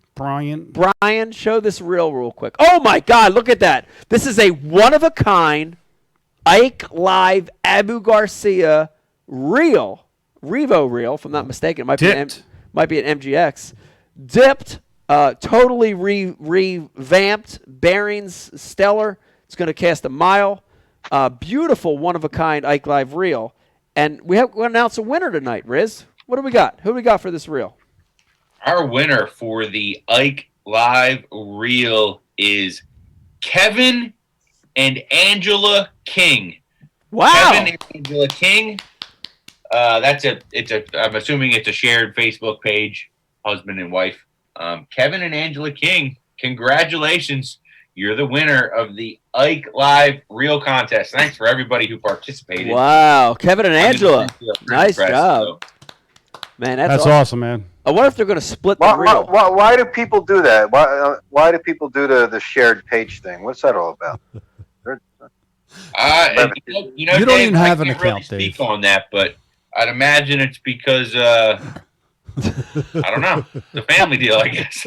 S4: show this reel real quick. Oh my God, look at that! This is a one-of-a-kind Ike Live Abu Garcia reel, Revo reel, if I'm not mistaken. It might be an MGX, dipped. Totally revamped, bearings stellar. It's going to cast a mile. Beautiful one-of-a-kind Ike Live reel. And we're going to announce a winner tonight, Riz. What do we got? Who do we got for this reel?
S7: Our winner for the Ike Live reel is Kevin and Angela King.
S4: Wow.
S7: Kevin and Angela King. I'm assuming it's a shared Facebook page, husband and wife. Kevin and Angela King, congratulations. You're the winner of the Ike Live Reel Contest. Thanks for everybody who participated.
S4: Wow. Kevin and Angela. Nice job. Man, that's
S5: awesome, man.
S4: I wonder if they're going to split the reel.
S8: Why do people do that? Why do people do the shared page thing? What's that all about?
S7: You don't
S5: Dave,
S7: even have an account, really speak on that, but I'd imagine it's because I don't know. The family deal, I guess.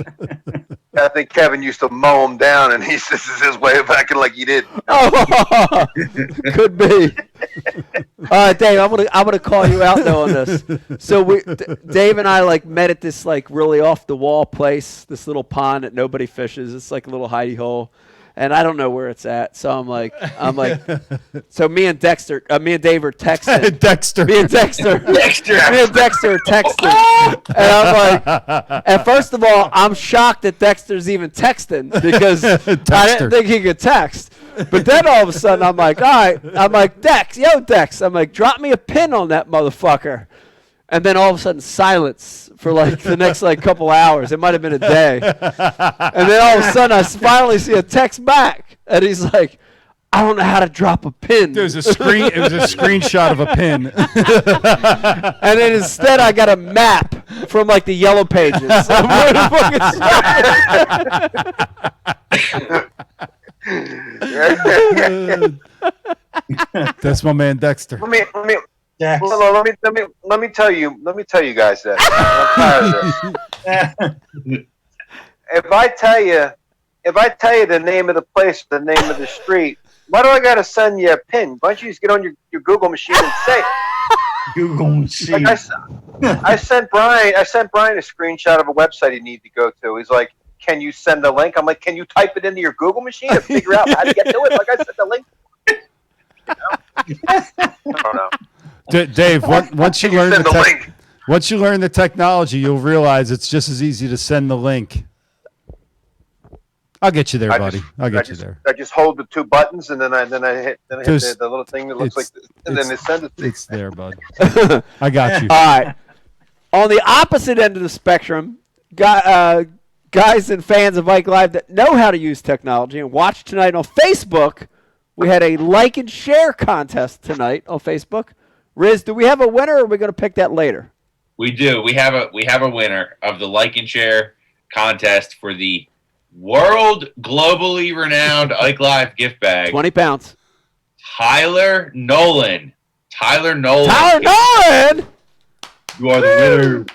S8: I think Kevin used to mow him down, and this is his way of acting like he did.
S4: Oh, could be. All right, Dave, I'm gonna call you out though on this. So Dave and I met at this really off the wall place, this little pond that nobody fishes. It's like a little hidey hole. And I don't know where it's at, so I'm like, so me and Dave are texting.
S5: Dexter.
S4: Me and Dexter are texting. And I'm like, and first of all, I'm shocked that Dexter's even texting because I didn't think he could text. But then all of a sudden, I'm like, all right. I'm like, Dex. I'm like, drop me a pin on that motherfucker. And then all of a sudden, silence for the next couple hours. It might have been a day. And then all of a sudden, I finally see a text back, and he's like, "I don't know how to drop a pin."
S5: It was a screenshot of a pin.
S4: And then instead, I got a map from the Yellow Pages. I'm where the fuck
S5: That's my man Dexter.
S8: Let me tell you guys this. I'm tired of this. If I tell you the name of the place, the name of the street, why do I gotta send you a pin? Why don't you just get on your Google machine and say it?
S15: Google machine.
S8: I sent Brian a screenshot of a website he needed to go to. He's like, "Can you send the link?" I'm like, "Can you type it into your Google machine and figure out how to get to it?" Like I sent the link. I don't know.
S5: Dave, once you learn the technology, you'll realize it's just as easy to send the link. I'll get you there, buddy. I'll get you there.
S8: I just hold the 2 buttons, and then I hit the little thing that looks like this, and then it sends it to you.
S5: It's there, bud. I got you.
S4: All right. On the opposite end of the spectrum, guys and fans of Ike Live that know how to use technology and watch tonight on Facebook. We had a like and share contest tonight on Facebook. Riz, do we have a winner, or are we going to pick that later?
S7: We do. We have a winner of the Like and Share contest for the world globally renowned Ike Live gift bag.
S4: 20 pounds.
S7: Tyler Nolan.
S4: Tyler Nolan!
S7: You are the winner.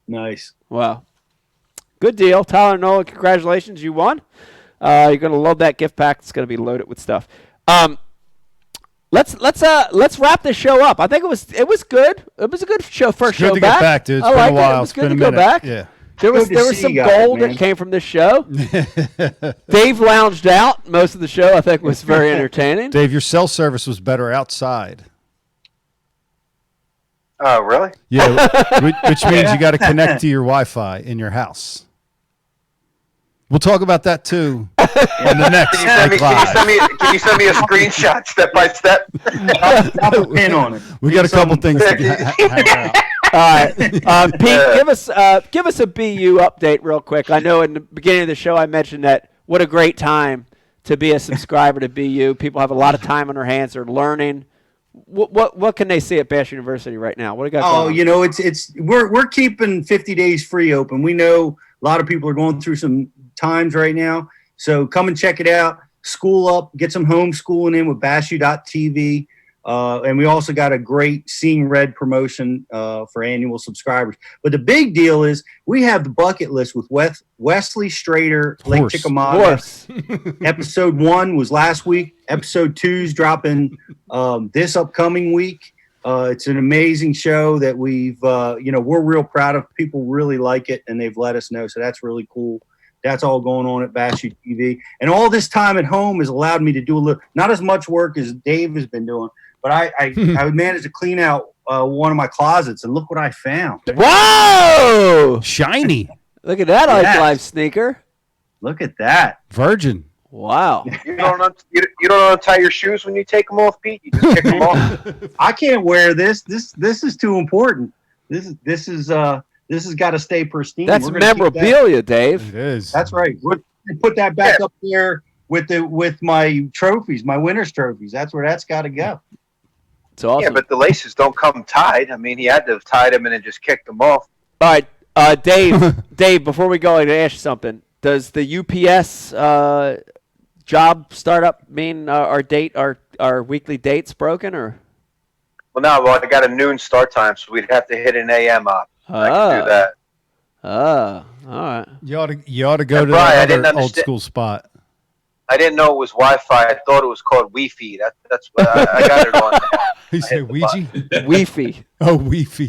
S15: Nice.
S4: Wow. Good deal. Tyler Nolan, congratulations. You won. You're going to love that gift pack. It's going to be loaded with stuff. Let's wrap this show up. I think it was good. It was a good show. First show
S5: good to
S4: back.
S5: Get back, dude. It's
S4: I
S5: been
S4: like
S5: a while.
S4: It was good
S5: been
S4: to
S5: a
S4: go
S5: minute.
S4: back.
S5: Yeah.
S4: There was some gold that came from this show. Dave lounged out most of the show. I think was very entertaining.
S5: Dave, your cell service was better outside.
S8: Oh, really?
S5: Yeah, which means you got to connect to your Wi-Fi in your house. We'll talk about that too on the next.
S8: Can you send me a screenshot step by step?
S15: I'll put a pin on it.
S5: We got a couple things to hammer out.
S4: All right, Pete, give us a BU update real quick. I know in the beginning of the show I mentioned that what a great time to be a subscriber to BU. People have a lot of time on their hands. They're learning. What can they see at Bash University right now? What do you got?
S15: Oh, you know, we're keeping 50 days free open. We know a lot of people are going through some times right now, so come and check it out. School up, get some homeschooling in with bashu.tv. And we also got a great Seeing Red promotion for annual subscribers. But the big deal is we have the bucket list with Wesley Strader, Lake Chickamauga. Episode 1 was last week. Episode 2 is dropping this upcoming week. It's an amazing show that we're real proud of. People really like it, and they've let us know. So that's really cool. That's all going on at Bashu TV. And all this time at home has allowed me to do not as much work as Dave has been doing, but I managed to clean out one of my closets, and look what I found.
S4: Whoa!
S5: Shiny.
S4: Look at that Ike Live sneaker.
S15: Look at that.
S5: Virgin.
S4: Wow.
S8: You don't untie your shoes when you take them off, Pete. You just kick them off.
S15: I can't wear this. This is too important. This has got to stay pristine.
S4: That's memorabilia, Dave.
S5: It is.
S15: That's right. We're gonna put that back up there with my trophies, my winner's trophies. That's where that's got to go.
S4: It's awesome.
S8: Yeah, but the laces don't come tied. I mean, he had to have tied them and then just kicked them off.
S4: All right, Dave, before we go, I got to ask you something. Does the UPS job startup mean our weekly date's broken, or?
S8: Well, no. Well, I got a noon start time, so we'd have to hit an AM up. I can do that.
S4: All right.
S5: You ought to go
S8: And
S5: to
S8: Brian,
S5: the other old school spot.
S8: I didn't know it was Wi-Fi. I thought it was called Wi-Fi. That's what I got it on.
S5: You say Ouija?
S4: Wi-Fi.
S5: Oh, Wi-Fi.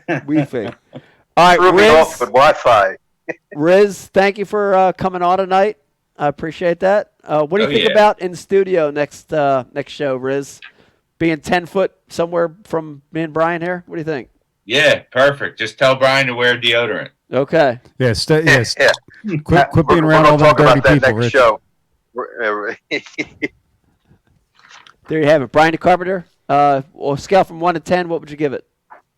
S4: Wi-Fi. All right,
S8: Threw me off with Wi-Fi.
S4: Riz, thank you for coming on tonight. I appreciate that. What do you think about in studio next show, Riz? Being 10 foot somewhere from me and Brian here? What do you think?
S7: Yeah, perfect. Just tell Brian to wear deodorant.
S4: Okay.
S5: Yes.
S8: Yeah.
S5: Quit being around all them dirty people, Rich.
S8: Show.
S4: There you have it. Brian DeCarpenter, scale from 1 to 10, what would you give it?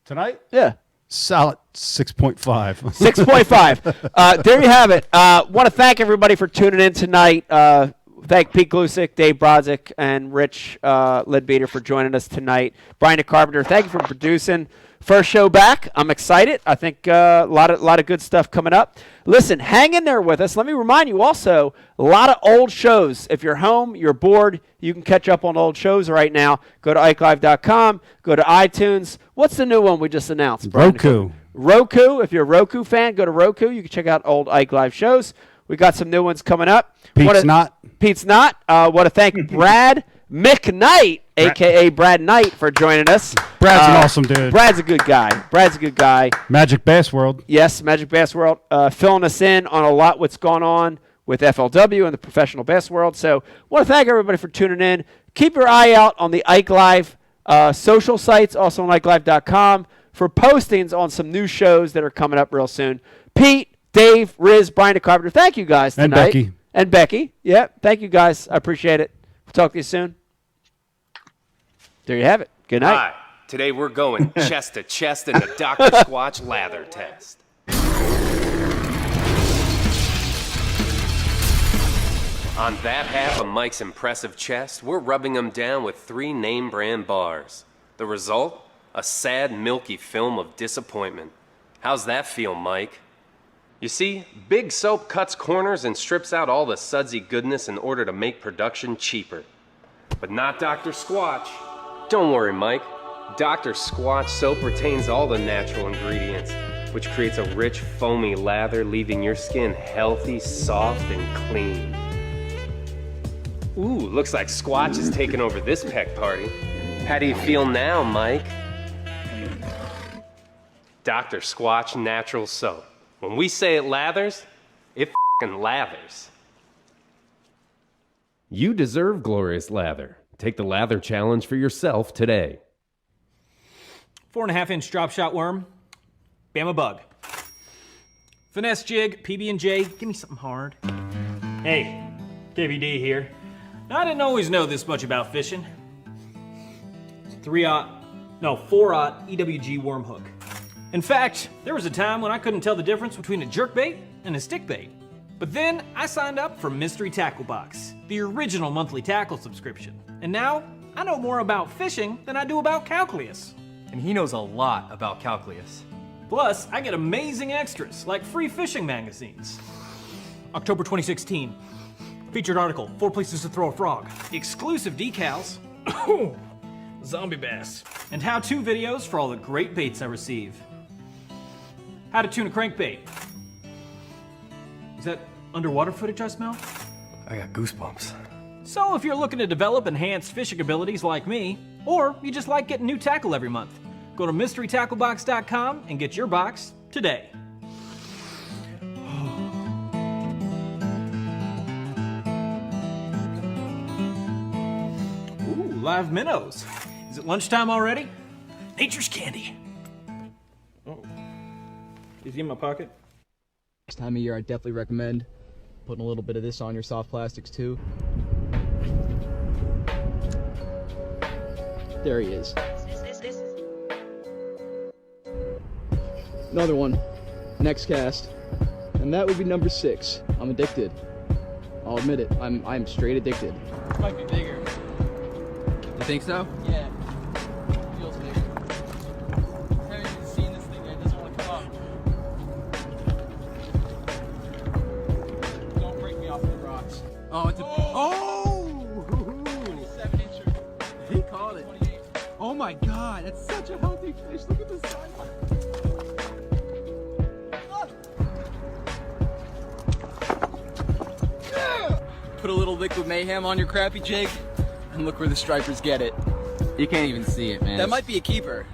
S5: Tonight?
S4: Yeah.
S5: Solid 6.5.
S4: 6.5. There you have it. Want to thank everybody for tuning in tonight. Thank Pete Glusick, Dave Brodzik, and Rich Ledbeater for joining us tonight. Brian DeCarpenter, thank you for producing. First show back. I'm excited. I think a lot of good stuff coming up. Listen, hang in there with us. Let me remind you also, a lot of old shows. If you're home, you're bored, you can catch up on old shows right now. Go to IkeLive.com. Go to iTunes. What's the new one we just announced?
S5: Roku.
S4: Roku. If you're a Roku fan, go to Roku. You can check out old Ike Live shows. We got some new ones coming up. Pete's not. Want to thank Brad McKnight, a.k.a. Brad Knight, for joining us.
S5: Brad's an awesome dude.
S4: Brad's a good guy.
S5: Magic Bass World.
S4: Yes, Magic Bass World. Filling us in on a lot what's going on with FLW and the professional bass world. So want to thank everybody for tuning in. Keep your eye out on the Ike Live social sites, also on IkeLive.com, for postings on some new shows that are coming up real soon. Pete, Dave, Riz, Brian DeCarpenter, thank you guys tonight. And Becky. Yeah, thank you guys. I appreciate it. We'll talk to you soon. There you have it. Good night.
S16: Hi. Today we're going chest to chest in the Dr. Squatch lather test. On that half of Mike's impressive chest, we're rubbing him down with 3 name brand bars. The result? A sad, milky film of disappointment. How's that feel, Mike? You see, Big Soap cuts corners and strips out all the sudsy goodness in order to make production cheaper. But not Dr. Squatch. Don't worry, Mike. Dr. Squatch soap retains all the natural ingredients, which creates a rich, foamy lather, leaving your skin healthy, soft, and clean. Ooh, looks like Squatch is taking over this peck party. How do you feel now, Mike? Dr. Squatch Natural Soap. When we say it lathers, it f***ing lathers. You deserve glorious lather. Take the lather challenge for yourself today.
S10: 4.5-inch drop shot worm, Bama bug. Finesse jig, PB&J, give me something hard. Hey, KVD here. Now, I didn't always know this much about fishing. 4-aught EWG worm hook. In fact, there was a time when I couldn't tell the difference between a jerkbait and a stickbait. But then I signed up for Mystery Tackle Box, the original monthly tackle subscription. And now I know more about fishing than I do about calculus.
S11: And he knows a lot about calculus.
S10: Plus, I get amazing extras like free fishing magazines. October 2016. Featured article, 4 places to throw a frog. Exclusive decals. Zombie bass. And how-to videos for all the great baits I receive. How to tune a crankbait. Is that underwater footage I smell?
S11: I got goosebumps.
S10: So if you're looking to develop enhanced fishing abilities like me, or you just like getting new tackle every month, go to mysterytacklebox.com and get your box today. Ooh, live minnows. Is it lunchtime already? Nature's candy. Oh. Is he in my pocket?
S17: This time of year, I definitely recommend putting a little bit of this on your soft plastics too. There he is. Another one. Next cast. And that would be number 6. I'm addicted. I'll admit it. I'm straight addicted.
S18: This might be bigger.
S17: You think so?
S18: Yeah. Feels bigger. I haven't even seen this thing yet. It doesn't want to come up. Don't break me off the rocks.
S17: Oh, it's a... Oh!
S18: 27-incher.
S17: He caught it.
S18: 28.
S17: Oh my god, that's such a healthy fish. Look at the size. Put a little liquid mayhem on your crappie jig, and look where the stripers get it. You can't even see it, man. That might be a keeper.